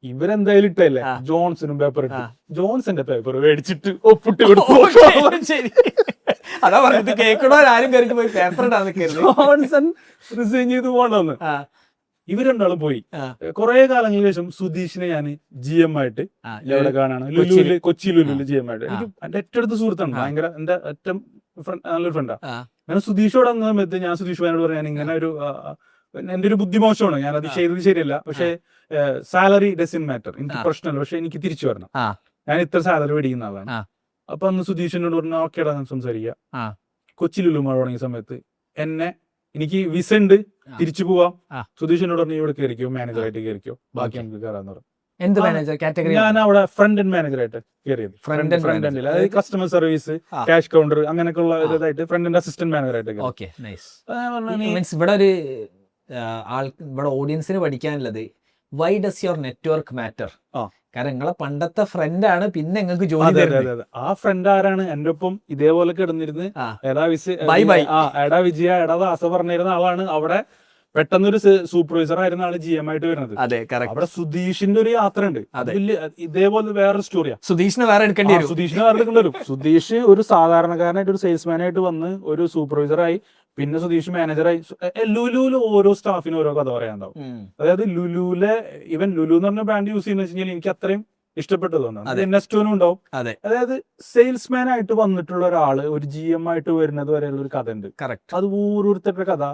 Speaker 1: ഇവരെന്തായാലും ഇട്ടല്ലേ, ജോൺസണും പേപ്പർ ഇട്ടു. ജോൺസന്റെ പേപ്പർ മേടിച്ചിട്ട് ഒപ്പിട്ട് കൊടുത്തു.
Speaker 2: അതാ പറഞ്ഞത്, കേൾക്കണോ ആരും കയറിട്ട് പോയി പേപ്പർ ഇടാൻ നിൽക്കരുത്.
Speaker 1: ജോൺസൺ റിസൈൻ ചെയ്ത് പോകണമെന്ന്. ഇവർ രണ്ടാളും പോയി. കുറെ കാലങ്ങൾക്ക് ശേഷം സുധീഷിനെ ഞാൻ GM ആയിട്ട് എവിടെ കാണാണ്, ലുലുവില്, കൊച്ചി ലുലുവില് GM ആയിട്ട്. എനിക്ക് എന്റെ ഏറ്റവും അടുത്ത സുഹൃത്താണ്, ഭയങ്കര എന്റെ ഏറ്റവും നല്ലൊരു ഫ്രണ്ടാ. ഞാൻ സുധീഷോട് വന്ന സമയത്ത് ഞാൻ സുധീഷ് ഭായനോട് പറയാൻ ഇങ്ങനെ ഒരു എന്റെ ഒരു ബുദ്ധിമോശമാണ്, ഞാൻ അത് ചെയ്തത് ശരിയല്ല, പക്ഷെ സാലറി ഡസൻ മാറ്റർ, എനിക്ക് പ്രശ്നമല്ല, പക്ഷെ എനിക്ക് തിരിച്ചു വരണം, ഞാൻ ഇത്ര സാലറി മേടിക്കുന്ന ആളാണ്. അപ്പൊ അന്ന് സുധീഷിനോട് പറഞ്ഞാൽ ഓക്കേടാ സംസാരിക്കാം. കൊച്ചി ലുലു മഴ തുടങ്ങിയ സമയത്ത് എനിക്ക് വിസ ഉണ്ട്, തിരിച്ചു പോവാം. സുധീഷിനോട് പറഞ്ഞു ഇവിടെ കയറിക്കോ, മാനേജറായിട്ട് കയറിക്കോ, ബാക്കി നമുക്ക് കയറാന്ന് പറഞ്ഞു.
Speaker 2: എന്ത് മാനേജർ കാറ്റഗറി?
Speaker 1: ഞാൻ അവിടെ ഫ്രണ്ട് എൻഡ് മാനേജറായിട്ട് കയറിയത്. ഫ്രണ്ട് എൻഡിൽ, അതായത് കസ്റ്റമർ സർവീസ്, ക്യാഷ് കൗണ്ടർ, അങ്ങനെയൊക്കെ ഉള്ള ഇതായിട്ട് ഫ്രണ്ട് എൻഡ് അസിസ്റ്റന്റ് മാനേജറായിട്ട്.
Speaker 2: ഇവിടെ ഒരു ഇവിടെ ഓഡിയൻസിന് പഠിക്കാനുള്ളത്, why does your network matter? കാരണം നിങ്ങളെ പണ്ടത്തെ ഫ്രണ്ടാണ്, പിന്നെ നിങ്ങൾക്ക് ജോലി തരുന്നത്.
Speaker 1: ആ ഫ്രണ്ട് ആരാണ്? എന്റെ ഒപ്പം ഇതേപോലെ കിടന്നിരുന്ന് എടാ വിജയ എടാ ദാസ പറഞ്ഞിരുന്ന ആളാണ്. അവിടെ പെട്ടെന്നൊരു സൂപ്പർവൈസർ ആയിരുന്ന ആള് GM ആയിട്ട് വരുന്നത്. അവിടെ സുധീഷിന്റെ ഒരു യാത്ര ഉണ്ട്, ഇതേപോലെ വേറൊരു സ്റ്റോറിയാ.
Speaker 2: സുധീഷിനെ വേറെ എടുക്കേണ്ടി
Speaker 1: വരും. സുധീഷ് ഒരു സാധാരണക്കാരനായിട്ട് ഒരു സെയിൽസ്മാനായിട്ട് വന്ന് ഒരു സൂപ്പർവൈസറായി, പിന്നെ സുധീഷ് മാനേജറായി. ലുലുവില് ഓരോ സ്റ്റാഫിനും ഓരോ കഥ പറയാനുണ്ടാവും. അതായത് ലുലുവിലെ ഇവൻ ലുലു എന്ന് പറഞ്ഞ ബ്രാൻഡ് യൂസ് ചെയ്യുന്ന വെച്ചാൽ എനിക്ക് അത്രയും ഇഷ്ടപ്പെട്ടതുകൊണ്ടാണ്. അത് നെസ്റ്റോനും ഉണ്ടാവും. അതായത് സെയിൽസ്മാൻ ആയിട്ട് വന്നിട്ടുള്ള ഒരാള് ഒരു GM ആയിട്ട് വരുന്നത് വരെയുള്ള ഒരു കഥ ഉണ്ട്. അത് ഓരോരുത്തരുടെ കഥ.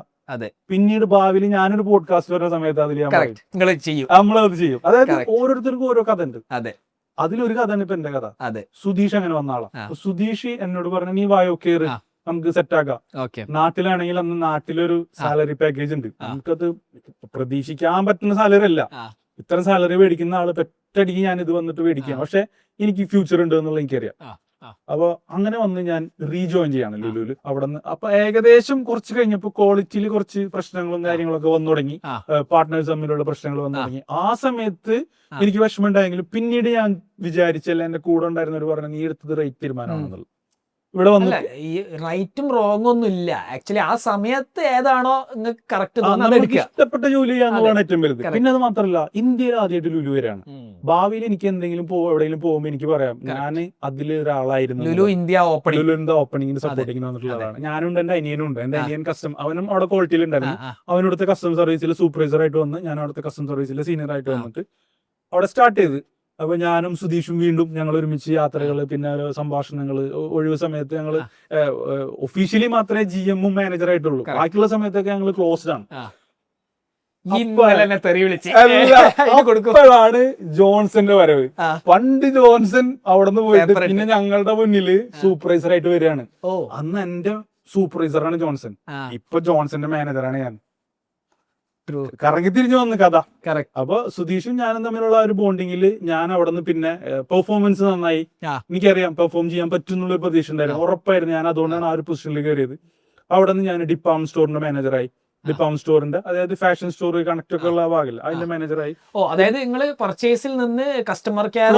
Speaker 1: പിന്നീട് ഭാവിയിൽ ഞാനൊരു പോഡ്കാസ്റ്റ് വരുന്ന സമയത്ത് അതിൽ നമ്മളത് ചെയ്യും. അതായത് ഓരോരുത്തർക്കും ഓരോ കഥ ഉണ്ട്. അതിലൊരു കഥയാണ് ഇപ്പൊ എന്റെ കഥ. സുധീഷ് അങ്ങനെ വന്ന ആളാ. സുധീഷ് എന്നോട് പറഞ്ഞു, നീ വായോ കേറ്, നമുക്ക് സെറ്റ് ആക്കാം. നാട്ടിലാണെങ്കിൽ അന്ന് നാട്ടിലൊരു സാലറി പാക്കേജ് ഉണ്ട്, നമുക്കത് പ്രതീക്ഷിക്കാൻ പറ്റുന്ന സാലറി അല്ല. ഇത്ര സാലറി മേടിക്കുന്ന ആള് പെട്ടടിക്ക് ഞാൻ ഇത് വന്നിട്ട് മേടിക്കാം, പക്ഷെ എനിക്ക് ഫ്യൂച്ചർ ഉണ്ട് എന്നുള്ള എനിക്കറിയാം. അപ്പൊ അങ്ങനെ വന്ന് ഞാൻ റീജോയിൻ ചെയ്യാണ് ലുലുവില്. അവിടെ നിന്ന് അപ്പൊ ഏകദേശം കുറച്ച് കഴിഞ്ഞപ്പോ ക്വാളിറ്റിയിൽ കുറച്ച് പ്രശ്നങ്ങളും കാര്യങ്ങളൊക്കെ വന്നു തുടങ്ങി, പാർട്ട്നേഴ്സ് തമ്മിലുള്ള പ്രശ്നങ്ങൾ വന്നു തുടങ്ങി. ആ സമയത്ത് എനിക്ക് വിഷമം ഉണ്ടായെങ്കിലും പിന്നീട് ഞാൻ വിചാരിച്ചല്ല, എന്റെ കൂടെ ഉണ്ടായിരുന്നവർ പറഞ്ഞു, നീ എടുത്തത് റേറ്റ് തീരുമാനമാണെന്നുള്ളത്. ഇവിടെ വന്ന്
Speaker 2: ഈ റൈറ്റും റോങ് ഒന്നും ഇല്ല. ആക്ച്വലി ആ സമയത്ത് ഏതാണോ കറക്റ്റ്
Speaker 1: ഇഷ്ടപ്പെട്ട ജോലി ചെയ്യാന്നുള്ളതാണ് ഏറ്റവും വലുത്. പിന്നെ അത് മാത്രമല്ല, ഇന്ത്യയിൽ ആദ്യമായിട്ട് ലുലു വരെയാണ്. ഭാവിയിൽ എനിക്ക് എന്തെങ്കിലും എവിടെയെങ്കിലും പോകുമ്പോൾ എനിക്ക് പറയാം, ഞാൻ അതിൽ ഒരാളായിരുന്നു.
Speaker 2: ലുലു ഇന്ത്യ
Speaker 1: ഓപ്പണിംഗിന് സപ്പോർട്ടിങ്ങിന് വന്നിട്ടുള്ളതാണ്. ഞാനുണ്ട്, എന്റെ അനിയനും ഉണ്ട്. എന്റെ അനിയൻ അവനും അവിടെ ക്വാളിറ്റിയിൽ ഉണ്ടായിരുന്നു. അവനടുത്ത കസ്റ്റമർ സർവീസിൽ സൂപ്പർവൈസർ ആയിട്ട് വന്ന്, ഞാൻ അവിടുത്തെ കസ്റ്റമർ സർവീസിൽ സീനിയർ ആയിട്ട് വന്നിട്ട് അവിടെ സ്റ്റാർട്ട് ചെയ്ത്. അപ്പൊ ഞാനും സുധീഷും വീണ്ടും ഞങ്ങൾ ഒരുമിച്ച് യാത്രകള്, പിന്നെ സംഭാഷണങ്ങള്, ഒഴിവ് സമയത്ത് ഞങ്ങള് ഒഫീഷ്യലി മാത്രമേ GM-ഉം മാനേജറായിട്ടുള്ളൂ, ബാക്കിയുള്ള സമയത്തൊക്കെ ഞങ്ങൾ ക്ലോസ്ഡ് ആണ്.
Speaker 2: ഇന്നലെ എന്നെ തെറി വിളിച്ച്
Speaker 1: അല്ല,
Speaker 2: അതിന് കൊടുക്കും.
Speaker 1: അപ്പോഴാണ് ജോൺസന്റെ വരവ്.
Speaker 2: ആ.
Speaker 1: പണ്ട് ജോൺസൺ അവിടെ നിന്ന് പോയിട്ട്
Speaker 2: Paper
Speaker 1: പിന്നെ ഞങ്ങളുടെ മുന്നില് സൂപ്പർവൈസർ ആയിട്ട് വരികയാണ്.
Speaker 2: ഓ
Speaker 1: അന്ന് എന്റെ സൂപ്പർവൈസറാണ് ജോൺസൺ.
Speaker 2: ആ
Speaker 1: ഇപ്പൊ ജോൺസന്റെ മാനേജറാണ് ഞാൻ.
Speaker 2: ട്രൂ
Speaker 1: കറങ്ങി തിരിഞ്ഞു വന്ന് കഥ.
Speaker 2: കറക്റ്റ്.
Speaker 1: അപ്പൊ സുധീഷും ഞാനും തമ്മിലുള്ള ഒരു ബോണ്ടിങ്ങിൽ ഞാൻ അവിടെ നിന്ന് പിന്നെ പെർഫോമൻസ് നന്നായി.
Speaker 2: ആ.
Speaker 1: എനിക്കറിയാം പെർഫോം ചെയ്യാൻ പറ്റും എന്നുള്ള പ്രതീക്ഷ ഉണ്ടായിരുന്നു. ഉറപ്പായിരുന്നു. ഞാൻ അതുകൊണ്ടാണ് ആ ഒരു പൊസിഷനിൽ കയറിയത്. അവിടെ നിന്ന് ഞാൻ ഡിപ്പാം സ്റ്റോറിന്റെ മാനേജറായി. ഡിപ്പാം സ്റ്റോറിന്റെ, അതായത് ഫാഷൻ സ്റ്റോർ കണക്ട് ഒക്കെ ഉള്ള ഭാഗമില്ല, അതിന്റെ മാനേജറായി.
Speaker 2: ഓ അതായത് നിങ്ങൾ പർച്ചേസിൽ നിന്ന് കസ്റ്റമർ കെയർ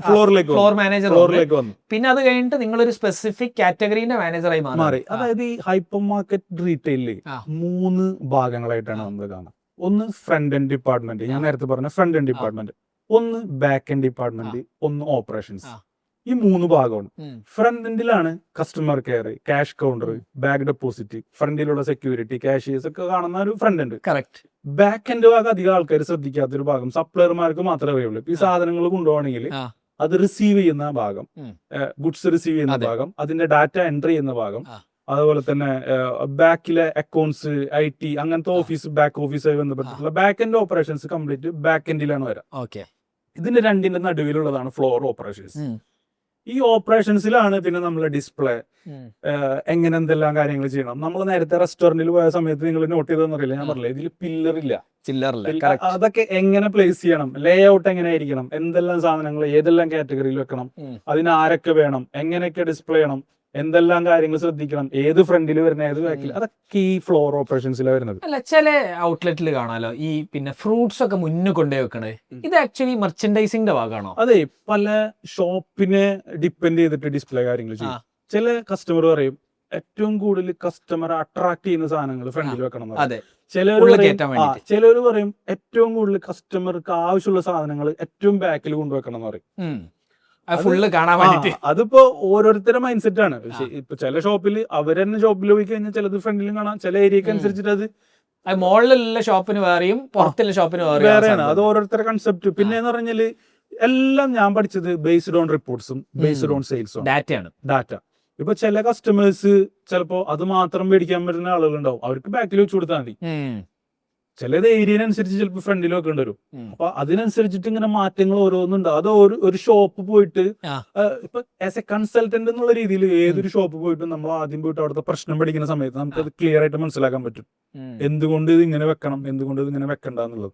Speaker 1: ഫ്ലോറിലേക്ക്
Speaker 2: ഫ്ലോർ മാനേജർ
Speaker 1: വന്നു.
Speaker 2: പിന്നെ അത് കഴിഞ്ഞിട്ട് നിങ്ങൾ ഒരു സ്പെസിഫിക് കാറ്റഗറിന്റെ മാനേജറായി
Speaker 1: മാറി. അതായത് ഈ ഹൈപ്പർ മാർക്കറ്റ് റീറ്റെയിലില്
Speaker 2: ആ.
Speaker 1: 3 ഭാഗങ്ങളായിട്ടാണ് നമ്മൾ കാണുന്നത്. ഒന്ന് ഫ്രണ്ട് എൻഡ് ഡിപ്പാർട്ട്മെന്റ്, ഞാൻ നേരത്തെ പറഞ്ഞ ഫ്രണ്ട് എൻഡ് ഡിപ്പാർട്ട്മെന്റ്. ഒന്ന് ബാക്ക് എൻഡ് ഡിപ്പാർട്ട്മെന്റ്, ഒന്ന് ഓപ്പറേഷൻസ്. ഈ 3 ഭാഗമാണ്. ഫ്രണ്ട് എൻഡിലാണ് customer care, cash counter, bank deposit, ഫ്രണ്ടിലുള്ള സെക്യൂരിറ്റി, കാഷിയേഴ്സ് ഒക്കെ കാണുന്ന ഒരു front end.
Speaker 2: Correct.
Speaker 1: Back end ഭാഗം അധികം ആൾക്കാർ ശ്രദ്ധിക്കാത്തൊരു ഭാഗം, സപ്ലയർമാർക്ക് മാത്രമേ അറിയുള്ളൂ. ഈ സാധനങ്ങൾ കൊണ്ടുപോകണമെങ്കിൽ അത് റിസീവ് ചെയ്യുന്ന ഭാഗം, ഗുഡ്സ് റിസീവ് ചെയ്യുന്ന ഭാഗം, അതിന്റെ ഡാറ്റ എൻട്രി ചെയ്യുന്ന ഭാഗം, അതുപോലെ തന്നെ ബാക്കിലെ അക്കൗണ്ട്സ്, IT, അങ്ങനത്തെ ഓഫീസ്, ബാക്ക് ഓഫീസുമായി ബന്ധപ്പെട്ടിട്ടുള്ള back end operations complete back എൻഡിലാണ് വരാം.
Speaker 2: ഓക്കെ.
Speaker 1: ഇതിന്റെ രണ്ടിന്റെ നടുവിലുള്ളതാണ് ഫ്ലോർ ഓപ്പറേഷൻസ്. ഈ ഓപ്പറേഷൻസിലാണ് പിന്നെ നമ്മൾ ഡിസ്പ്ലേ, എങ്ങനെ എന്തെല്ലാം കാര്യങ്ങൾ ചെയ്യണം. നമ്മൾ നേരത്തെ റെസ്റ്റോറന്റിൽ പോയ സമയത്ത് നിങ്ങൾ നോട്ട് ചെയ്തെന്നറിയില്ല, ഞാൻ പറഞ്ഞില്ല, ഇതിൽ പില്ലർ ഇല്ല,
Speaker 2: ചില്ലറില്ല.
Speaker 1: അതൊക്കെ എങ്ങനെ പ്ലേസ് ചെയ്യണം, ലേ ഔട്ട് എങ്ങനെ ആയിരിക്കണം, എന്തെല്ലാം സാധനങ്ങൾ ഏതെല്ലാം കാറ്റഗറിയിൽ വെക്കണം, അതിന് ആരൊക്കെ വേണം, എങ്ങനെയൊക്കെ ഡിസ്പ്ലേ ചെയ്യണം, എന്തെല്ലാം കാര്യങ്ങൾ ശ്രദ്ധിക്കണം, ഏത് ഫ്രണ്ടിൽ വരുന്ന ഏത് ബാക്കിൽ, അതൊക്കെ ഈ ഫ്ലോർ ഓപ്പറേഷൻസിലാണ് വരുന്നത്.
Speaker 2: അല്ല, ചില ഔട്ട്ലെറ്റിൽ കാണാലോ ഈ പിന്നെ ഫ്രൂട്ട്സ് ഒക്കെ മുന്നിൽ കൊണ്ടുപോയി വെക്കണേ. ഇത് ആക്ച്വലി മെർച്ചൻഡൈസിംഗിന്റെ ഭാഗമാണോ?
Speaker 1: അതെ, പല ഷോപ്പിനെ ഡിപ്പെൻഡ് ചെയ്തിട്ട് ഡിസ്പ്ലേ കാര്യങ്ങൾ ചെയ്യും. ചില കസ്റ്റമർ പറയും ഏറ്റവും കൂടുതൽ കസ്റ്റമർ അട്രാക്ട് ചെയ്യുന്ന സാധനങ്ങൾ ഫ്രണ്ടിൽ വെക്കണം.
Speaker 2: അതെ.
Speaker 1: ചിലവര് പറയും ഏറ്റവും കൂടുതൽ കസ്റ്റമർക്ക് ആവശ്യമുള്ള സാധനങ്ങൾ ഏറ്റവും ബാക്കിൽ കൊണ്ടുവെക്കണം എന്ന് പറയും.
Speaker 2: ഫുള്ള് കാണാൻ വേണ്ടിട്ട്.
Speaker 1: അതിപ്പോ ഓരോരുത്തരുടെ മൈൻഡ് സെറ്റ് ആണ്. പക്ഷെ ഇപ്പൊ ചില ഷോപ്പിൽ അവർ തന്നെ ഷോപ്പിൽ പോയി കഴിഞ്ഞാൽ ചിലത് ഫ്രണ്ടിലും കാണാം, ചില ഏരിയക്ക് അനുസരിച്ചിട്ട് അത്
Speaker 2: മോളിലുള്ള ഷോപ്പിന് വേറെയും പുറത്തുള്ള ഷോപ്പിന്
Speaker 1: വേറെയാണ്. അത് ഓരോരുത്തരുടെ കൺസെപ്റ്റ്. പിന്നെ എന്ന് പറഞ്ഞാല് എല്ലാം ഞാൻ പഠിച്ചത് ബേസ്ഡ് ഓൺ റിപ്പോർട്ട്സും ബേസ്ഡ് ഓൺ സെയിൽസും
Speaker 2: ഡാറ്റയാണ്.
Speaker 1: ഡാറ്റ. ഇപ്പൊ ചില കസ്റ്റമേഴ്സ് ചിലപ്പോ അത് മാത്രം മേടിക്കാൻ പറ്റുന്ന ആളുകളുണ്ടാവും, അവർക്ക് ബാക്കിൽ വെച്ച് കൊടുത്താൽ മതി. ചിലത് ഏരിയനുസരിച്ച് ചിലപ്പോൾ ഫ്രണ്ടിൽ വെക്കേണ്ടി വരും. അപ്പൊ അതിനനുസരിച്ചിട്ട് ഇങ്ങനെ മാറ്റങ്ങൾ ഓരോന്നുണ്ട്. അത് ഒരു ഷോപ്പ് പോയിട്ട് ഇപ്പൊ ആസ് എ കൺസൾട്ടന്റ് എന്നുള്ള രീതിയിൽ ഏതൊരു ഷോപ്പ് പോയിട്ട് നമ്മൾ ആദ്യം പോയിട്ട് അവിടുത്തെ പ്രശ്നം പഠിക്കുന്ന സമയത്ത് നമുക്ക് അത് ക്ലിയർ ആയിട്ട് മനസ്സിലാക്കാൻ പറ്റും, എന്തുകൊണ്ട് ഇത് ഇങ്ങനെ വെക്കണം, എന്തുകൊണ്ട് ഇത് ഇങ്ങനെ വെക്കണ്ട എന്നുള്ളത്.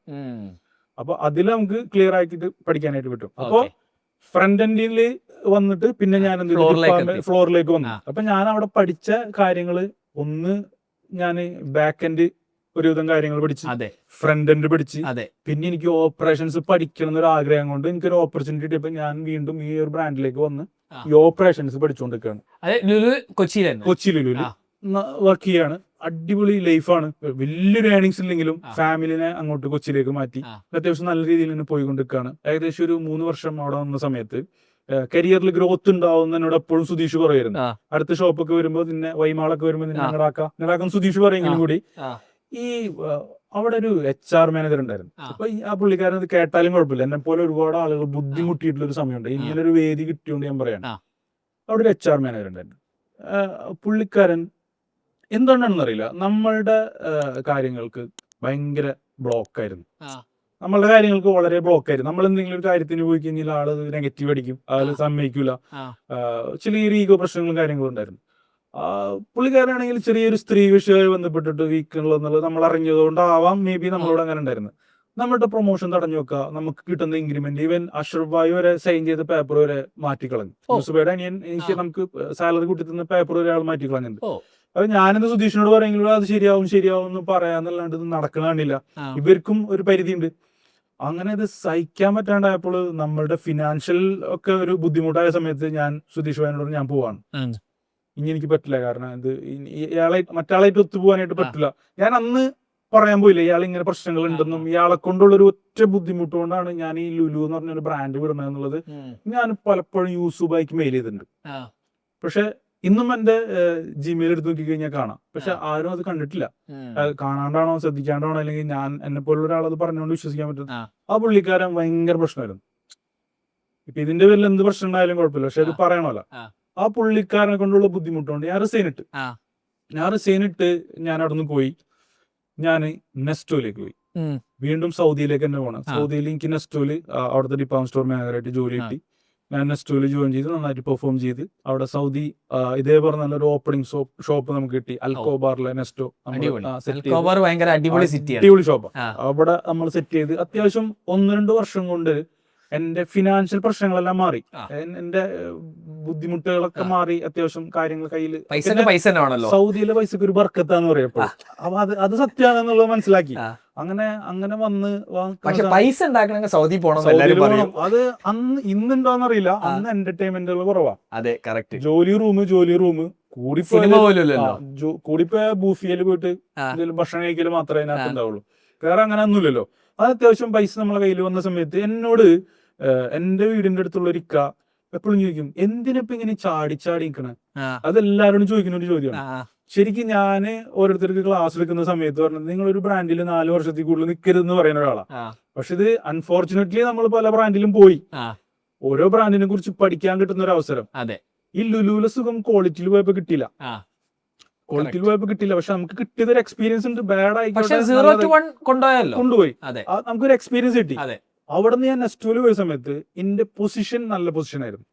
Speaker 1: അപ്പൊ അതിൽ നമുക്ക് ക്ലിയർ ആക്കിയിട്ട് പഠിക്കാനായിട്ട് പറ്റും. അപ്പൊ ഫ്രണ്ട് എൻഡില് വന്നിട്ട് പിന്നെ ഞാൻ ഫ്ലോറിലേക്ക് വന്നു. അപ്പൊ ഞാൻ അവിടെ പഠിച്ച കാര്യങ്ങള്, ഒന്ന് ഞാൻ ബാക്ക് എൻഡ് ഒരുവിധം കാര്യങ്ങൾ പഠിച്ചു, ഫ്രണ്ട് എൻഡ് പഠിച്ച്, പിന്നെ എനിക്ക് ഓപ്പറേഷൻസ് പഠിക്കണം എന്നൊരു ആഗ്രഹം കൊണ്ട് എനിക്കൊരു ഓപ്പർച്യൂണിറ്റി കിട്ടിയപ്പോ ഞാൻ വീണ്ടും ഈ ഒരു ബ്രാൻഡിലേക്ക് വന്ന് ഈ ഓപ്പറേഷൻസ് പഠിച്ചുകൊണ്ടിരിക്കുകയാണ്. കൊച്ചിയിൽ വർക്ക് ചെയ്യാണ്. അടിപൊളി ലൈഫാണ്. വലിയൊരു ഏണിങ്സ് ഇല്ലെങ്കിലും ഫാമിലിനെ അങ്ങോട്ട് കൊച്ചിയിലേക്ക് മാറ്റി അത്യാവശ്യം നല്ല രീതിയിൽ തന്നെ പോയിക്കൊണ്ടിരിക്കുകയാണ്. ഏകദേശം ഒരു 3 വർഷം അവിടെ വന്ന സമയത്ത് കരിയറിൽ ഗ്രോത്ത് ഉണ്ടാവും എന്നോട് എപ്പോഴും സുധീഷ് പറയുമായിരുന്നു. അടുത്ത ഷോപ്പൊക്കെ വരുമ്പോ നിന്നെ വൈമാളൊക്കെ വരുമ്പോ നിന്നെ നിങ്ങളാക്കാൻ സുധീഷ് പറയെങ്കിലും കൂടി ഈ അവിടെ ഒരു HR മാനേജർ ഉണ്ടായിരുന്നു. അപ്പൊ ആ പുള്ളിക്കാരൻ അത് കേട്ടാലും കുഴപ്പമില്ല, എന്നെ പോലെ ഒരുപാട് ആളുകൾ ബുദ്ധിമുട്ടിയിട്ടുള്ള ഒരു സമയമുണ്ട്. ഇങ്ങനെ ഒരു വേദി കിട്ടിയോണ്ട് ഞാൻ പറയാണ്, അവിടെ ഒരു HR മാനേജർ ഉണ്ടായിരുന്നു. പുള്ളിക്കാരൻ എന്തുകൊണ്ടാണെന്ന് അറിയില്ല, നമ്മളുടെ കാര്യങ്ങൾക്ക് ഭയങ്കര ബ്ലോക്കായിരുന്നു. നമ്മളുടെ കാര്യങ്ങൾക്ക് വളരെ ബ്ലോക്കായിരുന്നു. നമ്മൾ എന്തെങ്കിലും ഒരു കാര്യത്തിന് പോയി കഴിഞ്ഞാൽ ആള് നെഗറ്റീവ് അടിക്കും, ആള് സമ്മതിക്കൂല, ചെറിയൊരു ഈഗോ പ്രശ്നങ്ങളും കാര്യങ്ങളും ഉണ്ടായിരുന്നു. പുള്ളിക്കാരനാണെങ്കിൽ ചെറിയൊരു സ്ത്രീ വിഷയമായി ബന്ധപ്പെട്ടിട്ട് വീക്കുള്ളത് നമ്മൾ അറിഞ്ഞതുകൊണ്ടാവാം മേ ബി നമ്മളോട് അങ്ങനെ ഉണ്ടായിരുന്നത്. നമ്മുടെ പ്രൊമോഷൻ തടഞ്ഞു വെക്കുക, നമുക്ക് കിട്ടുന്ന ഇൻക്രിമെന്റ്, ഈവൻ അഷർബായി വരെ സൈൻ ചെയ്ത പേപ്പർ വരെ മാറ്റിക്കളഞ്ഞു. യൂസുബയുടെ അനിയൻ എനിക്ക് നമുക്ക് സാലറി കൂട്ടി തന്ന പേപ്പർ വരെ ആൾ മാറ്റിക്കളഞ്ഞിട്ടുണ്ട്. അപ്പൊ ഞാനെന്ത് സുധീഷിനോട് പറയുമെങ്കിലും അത് ശരിയാവും എന്ന് പറയാന്നല്ലാണ്ട് ഇത് നടക്കണ കണ്ടില്ല. ഇവർക്കും ഒരു പരിധി ഉണ്ട്. അങ്ങനെ ഇത് സഹിക്കാൻ പറ്റാണ്ടായപ്പോൾ നമ്മളുടെ ഫിനാൻഷ്യൽ ഒക്കെ ഒരു ബുദ്ധിമുട്ടായ സമയത്ത് ഞാൻ സുധീഷ് ഭായനോട് ഞാൻ പോവാണ്, ഇനി എനിക്ക് പറ്റില്ല, കാരണം ഇത് ഇയാളെ മറ്റാളായിട്ട് ഒത്തുപോകാനായിട്ട് പറ്റില്ല. ഞാൻ അന്ന് പറയാൻ പോയില്ല ഇയാൾ ഇങ്ങനെ പ്രശ്നങ്ങൾ ഉണ്ടെന്നും ഇയാളെ കൊണ്ടുള്ള ഒരു ഒറ്റ ബുദ്ധിമുട്ട് കൊണ്ടാണ് ഞാൻ ഈ ലുലു എന്ന് പറഞ്ഞൊരു ബ്രാൻഡ് വിടുന്നത് എന്നുള്ളത് ഞാൻ പലപ്പോഴും യൂസുബായിക്ക് മെയിൽ ചെയ്തിട്ടുണ്ട്. പക്ഷെ ഇന്നും എന്റെ ജിമെയിൽ എടുത്ത് നോക്കി കഴിഞ്ഞാൽ കാണാം. പക്ഷെ ആരും അത് കണ്ടിട്ടില്ല. കാണാണ്ടാണോ ശ്രദ്ധിക്കാണ്ടാണോ അല്ലെങ്കിൽ ഞാൻ എന്നെ പോലുള്ള ഒരാളത് പറഞ്ഞുകൊണ്ട് വിശ്വസിക്കാൻ പറ്റും. ആ പുള്ളിക്കാരൻ ഭയങ്കര പ്രശ്നമായിരുന്നു. ഇപ്പൊ ഇതിന്റെ പേരിൽ എന്ത് പ്രശ്നം ഉണ്ടായാലും കുഴപ്പമില്ല, പക്ഷെ അത് പറയണമല്ലോ. ആ പുള്ളിക്കാരനെ കൊണ്ടുള്ള ബുദ്ധിമുട്ടുണ്ട്. ഞാൻ റിസൈൻ ഇട്ട് ഞാൻ അവിടെ നിന്ന് പോയി, ഞാൻ നെസ്റ്റോയിലേക്ക് പോയി. വീണ്ടും സൗദിയിലേക്ക് തന്നെ പോകണം. സൗദിയിൽ എനിക്ക് നെസ്റ്റോയില് അവിടുത്തെ ഡിപ്പാർട്ട്മെന്റ് സ്റ്റോർ മാനേജറായിട്ട് ജോലി കിട്ടി. ഞാൻ നെസ്റ്റോയില് ജോയിൻ ചെയ്ത് നന്നായിട്ട് പെർഫോം ചെയ്ത് അവിടെ സൗദി ഇതേ പറഞ്ഞ ഒരു ഓപ്പണിംഗ് ഷോപ്പ് നമുക്ക് കിട്ടി. അൽക്കോബാറിലെ നെസ്റ്റോ
Speaker 2: ഭയങ്കര അടിപൊളി
Speaker 1: ഷോപ്പ്. അവിടെ നമ്മൾ സെറ്റ് ചെയ്ത് അത്യാവശ്യം 1-2 വർഷം കൊണ്ട് എന്റെ ഫിനാൻഷ്യൽ പ്രശ്നങ്ങളെല്ലാം മാറി. എന്റെ ബുദ്ധിമുട്ടുകളൊക്കെ മാറി. അത്യാവശ്യം കാര്യങ്ങൾ കയ്യിൽ സൗദിയിലെ പൈസക്ക് ഒരു ബർക്കത്താന്ന് പറയപ്പോൾ അപ്പൊ അത് സത്യമാണെന്നുള്ളത് മനസ്സിലാക്കി. അങ്ങനെ വന്ന്
Speaker 2: പൈസ ഉണ്ടാക്കണമെങ്കിൽ സൗദി പോകണം.
Speaker 1: അത് അന്ന് ഇന്നുണ്ടോന്ന് അറിയില്ല. അന്ന് എന്റർടൈൻമെന്റുകൾ കുറവാ.
Speaker 2: അതെ, കറക്റ്റ്.
Speaker 1: ജോലി റൂം കൂടിപ്പോയ ബൂഫിയയിൽ പോയിട്ട് എന്തെങ്കിലും ഭക്ഷണം കഴിക്കല് മാത്രമേ അതിനകത്ത് ഉണ്ടാവുള്ളൂ. വേറെ അങ്ങനെ ഒന്നുമില്ലല്ലോ. അത് അത്യാവശ്യം പൈസ നമ്മളെ കയ്യിൽ വന്ന സമയത്ത് എന്നോട് എന്റെ വീടിന്റെ അടുത്തുള്ള ഒരു ഇക്ക എപ്പോഴും ചോദിക്കും, എന്തിനിപ്പോ ഇങ്ങനെ ചാടി നിൽക്കണേ? അതെല്ലാരോടും ചോദിക്കുന്ന ഒരു ചോദ്യമാണ്. ശരിക്കും ഞാന് ഓരോരുത്തർക്ക് ക്ലാസ് എടുക്കുന്ന സമയത്ത് പറഞ്ഞത്, നിങ്ങളൊരു ബ്രാൻഡിൽ 4 വർഷത്തിൽ കൂടുതൽ നിൽക്കരുതെന്ന് പറയുന്ന ഒരാളാണ്. പക്ഷെ ഇത് അൺഫോർച്ചുനേറ്റ്ലി നമ്മൾ പല ബ്രാൻഡിലും പോയി ഓരോ ബ്രാൻഡിനെ കുറിച്ച് പഠിക്കാൻ കിട്ടുന്ന ഒരു അവസരം. ഈ ലുലുവിലെ സുഖം ക്വാളിറ്റിയിൽ പോയപ്പോ കിട്ടിയില്ല. പക്ഷെ നമുക്ക് കിട്ടിയത് ഒരു എക്സ്പീരിയൻസ് ഉണ്ട്. ബാഡ് കൊണ്ടുപോയി നമുക്കൊരു എക്സ്പീരിയൻസ് കിട്ടി. അവിടെ നിന്ന് ഞാൻ നെസ്റ്റോയിൽ പോയ സമയത്ത് എന്റെ പൊസിഷൻ നല്ല പൊസിഷൻ ആയിരുന്നു.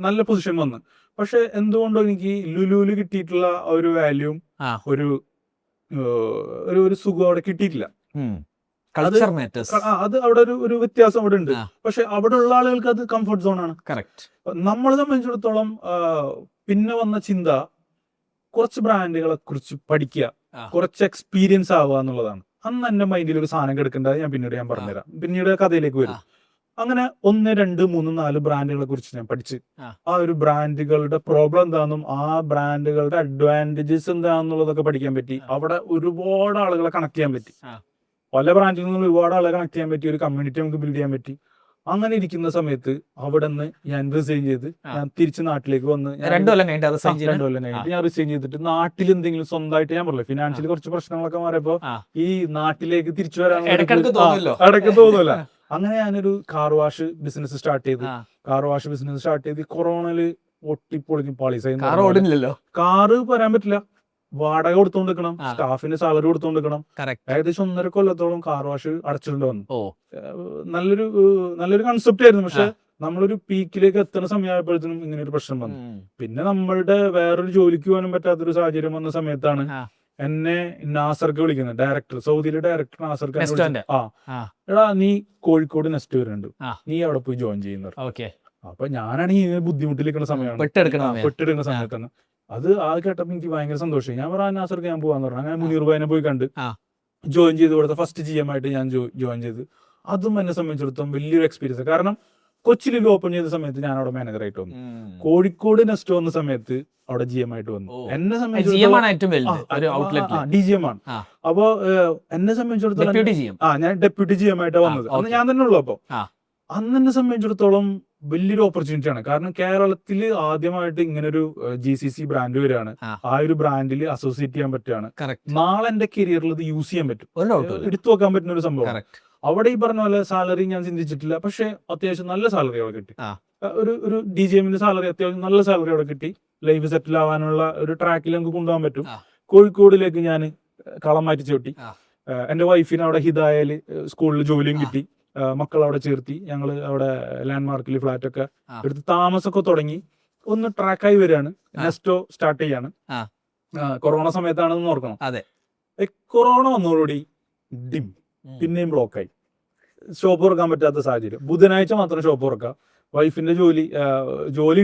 Speaker 1: നല്ല പൊസിഷൻ വന്ന്. പക്ഷെ എന്തുകൊണ്ടോ എനിക്ക് ലുലുവിൽ കിട്ടിയിട്ടുള്ള ഒരു വാല്യൂം ഒരു സുഖം അവിടെ കിട്ടിയിട്ടില്ല. അത് അവിടെ ഒരു വ്യത്യാസം അവിടെ ഉണ്ട്. പക്ഷെ അവിടെ ഉള്ള ആളുകൾക്ക് അത് കംഫർട്ട് സോൺ ആണ്. നമ്മളെ സംബന്ധിച്ചിടത്തോളം പിന്നെ വന്ന ചിന്ത കുറച്ച് ബ്രാൻഡുകളെ കുറിച്ച് പഠിക്കുക, കുറച്ച് എക്സ്പീരിയൻസ് ആവുക എന്നുള്ളതാണ്. അന്ന് എന്റെ മൈൻഡിൽ ഒരു സാധനം കിടക്കേണ്ടത് ഞാൻ പറഞ്ഞുതരാം. പിന്നീട് കഥയിലേക്ക് വരും. അങ്ങനെ 1, 2, 3, 4 ബ്രാൻഡുകളെ കുറിച്ച് ഞാൻ പഠിച്ച് ആ ഒരു ബ്രാൻഡുകളുടെ പ്രോബ്ലം എന്താണെന്നും ആ ബ്രാൻഡുകളുടെ അഡ്വാൻറ്റേജസ് എന്താണെന്നുള്ളതൊക്കെ പഠിക്കാൻ പറ്റി. അവിടെ ഒരുപാട് ആളുകളെ കണക്ട് ചെയ്യാൻ പറ്റി. പല ബ്രാൻഡിൽ നിന്നും ഒരുപാട് ആളുകളെ കണക്ട് ചെയ്യാൻ പറ്റി. ഒരു കമ്മ്യൂണിറ്റി നമുക്ക് ബിൽഡ് ചെയ്യാൻ പറ്റി. അങ്ങനെ ഇരിക്കുന്ന സമയത്ത് അവിടെ നിന്ന് ഞാൻ റിസൈൻ ചെയ്ത് ഞാൻ തിരിച്ച് നാട്ടിലേക്ക് വന്ന് 2 കൊല്ലം കഴിഞ്ഞിട്ട് ഞാൻ റിസൈൻ ചെയ്തിട്ട് നാട്ടിൽ എന്തെങ്കിലും സ്വന്തമായിട്ട്, ഞാൻ പറഞ്ഞില്ല ഫിനാൻഷ്യലി കുറച്ച് പ്രശ്നങ്ങളൊക്കെ മാറിയപ്പോ ഈ നാട്ടിലേക്ക് തിരിച്ചു വരാൻ ഇടയ്ക്ക് തോന്നുമല്ല. അങ്ങനെ ഞാനൊരു കാർ വാഷ് ബിസിനസ് സ്റ്റാർട്ട് ചെയ്ത് കൊറോണയില് ഒട്ടിപ്പൊളിഞ്ഞ് പാളീസായി. കാറ് വരാൻ പറ്റില്ല, വാടക കൊടുത്തോണ്ടിരിക്കണം, സ്റ്റാഫിന് സാലറി കൊടുത്തോണ്ടിരിക്കണം. ഏകദേശം 1.5 കൊല്ലത്തോളം കാർ വാഷ് അടച്ചിട്ടുണ്ട് വന്നു. നല്ലൊരു കൺസെപ്റ്റ് ആയിരുന്നു. പക്ഷെ നമ്മളൊരു പീക്കിലേക്ക് എത്തുന്ന സമയമായപ്പോഴത്തേനും ഇങ്ങനെ ഒരു പ്രശ്നം വന്നു. പിന്നെ നമ്മളുടെ വേറൊരു ജോലിക്ക് പോകാനും പറ്റാത്തൊരു സാഹചര്യം വന്ന സമയത്താണ് എന്നെ നാസർക്ക് വിളിക്കുന്നത്. ഡയറക്ടർ, സൗദിയിലെ ഡയറക്ടർ നാസർക്ക്, എടാ നീ കോഴിക്കോട് നെസ്റ്റ് വരുന്നുണ്ട്, നീ അവിടെ പോയി ജോയിൻ ചെയ്യുന്നത്. അപ്പൊ ഞാനാണെങ്കിൽ ബുദ്ധിമുട്ടിലിരിക്കുന്ന സമയമാണ്, പെട്ടെടുക്കുന്ന സമയത്താണ്. അത് കേട്ടപ്പോ എനിക്ക് ഭയങ്കര സന്തോഷമായി. ഞാൻ പറഞ്ഞ നാസർക്ക് ഞാൻ പോവാന്ന് പറഞ്ഞു. അങ്ങനെ മുനീർ ഭായിനെ പോയി കണ്ട് ജോയിൻ ചെയ്ത് കൊടുത്ത ഫസ്റ്റ് GM ആയിട്ട് ഞാൻ ജോയിൻ ചെയ്ത്. അതും എന്നെ സംബന്ധിച്ചിടത്തോളം വലിയൊരു എക്സ്പീരിയൻസ്. കാരണം കൊച്ചിയിൽ ഓപ്പൺ ചെയ്ത സമയത്ത് ഞാൻ അവിടെ മാനേജറായിട്ട് വന്നു. കോഴിക്കോട് നെസ്റ്റ് വന്ന സമയത്ത് അവിടെ GM ആയിട്ട് വന്നു. എന്നെ സംബന്ധിച്ചിടത്തോളം DGM ആണ്. അപ്പൊ എന്നെ സംബന്ധിച്ചിടത്തോളം ഞാൻ ഡെപ്യൂട്ടി GM ആയിട്ട് വന്നത്. അന്ന് ഞാൻ തന്നെ ഉള്ളു. അപ്പൊ അന്ന് എന്നെ സംബന്ധിച്ചിടത്തോളം വലിയൊരു ഓപ്പർച്യൂണിറ്റി ആണ്. കാരണം കേരളത്തിൽ ആദ്യമായിട്ട് ഇങ്ങനെ ഒരു GCC ബ്രാൻഡ് വരികയാണ്. ആ ഒരു ബ്രാൻഡിൽ അസോസിയേറ്റ് ചെയ്യാൻ പറ്റുകയാണ്. നാളെ എന്റെ കരിയറിൽ ഇത് യൂസ് ചെയ്യാൻ പറ്റും, എടുത്തു വെക്കാൻ പറ്റുന്ന ഒരു സംഭവം. അവിടെ ഈ പറഞ്ഞ പോലെ സാലറി ഞാൻ ചിന്തിച്ചിട്ടില്ല. പക്ഷെ അത്യാവശ്യം നല്ല സാലറി അവിടെ കിട്ടി. ഒരു DGMന്റെ സാലറി അത്യാവശ്യം നല്ല സാലറി അവിടെ കിട്ടി. ലൈഫ് സെറ്റിൽ ആവാനുള്ള ഒരു ട്രാക്കിൽ നമുക്ക് കൊണ്ടുപോകാൻ പറ്റും. കോഴിക്കോടിലേക്ക് ഞാൻ കളം മാറ്റി ചവിട്ടി. എന്റെ വൈഫിന് അവിടെ ഹിദായയില് സ്കൂളിൽ ജോലിയും കിട്ടി. മക്കൾ അവിടെ ചേർത്തി. ഞങ്ങൾ അവിടെ ലാൻഡ്മാർക്കിൽ ഫ്ലാറ്റ് ഒക്കെ എടുത്ത് താമസമൊക്കെ തുടങ്ങി. ഒന്ന് ട്രാക്കായി വരികയാണ്. നെസ്റ്റോ സ്റ്റാർട്ട് ചെയ്യാണ്. കൊറോണ സമയത്താണെന്ന് ഓർക്കണം. കൊറോണ വന്നതോടുകൂടി പിന്നെയും ബ്ലോക്കായി. ഷോപ്പ് തുറക്കാൻ പറ്റാത്ത സാഹചര്യം. ബുധനാഴ്ച മാത്രം ഷോപ്പ് തുറക്കാം. വൈഫിന്റെ ജോലി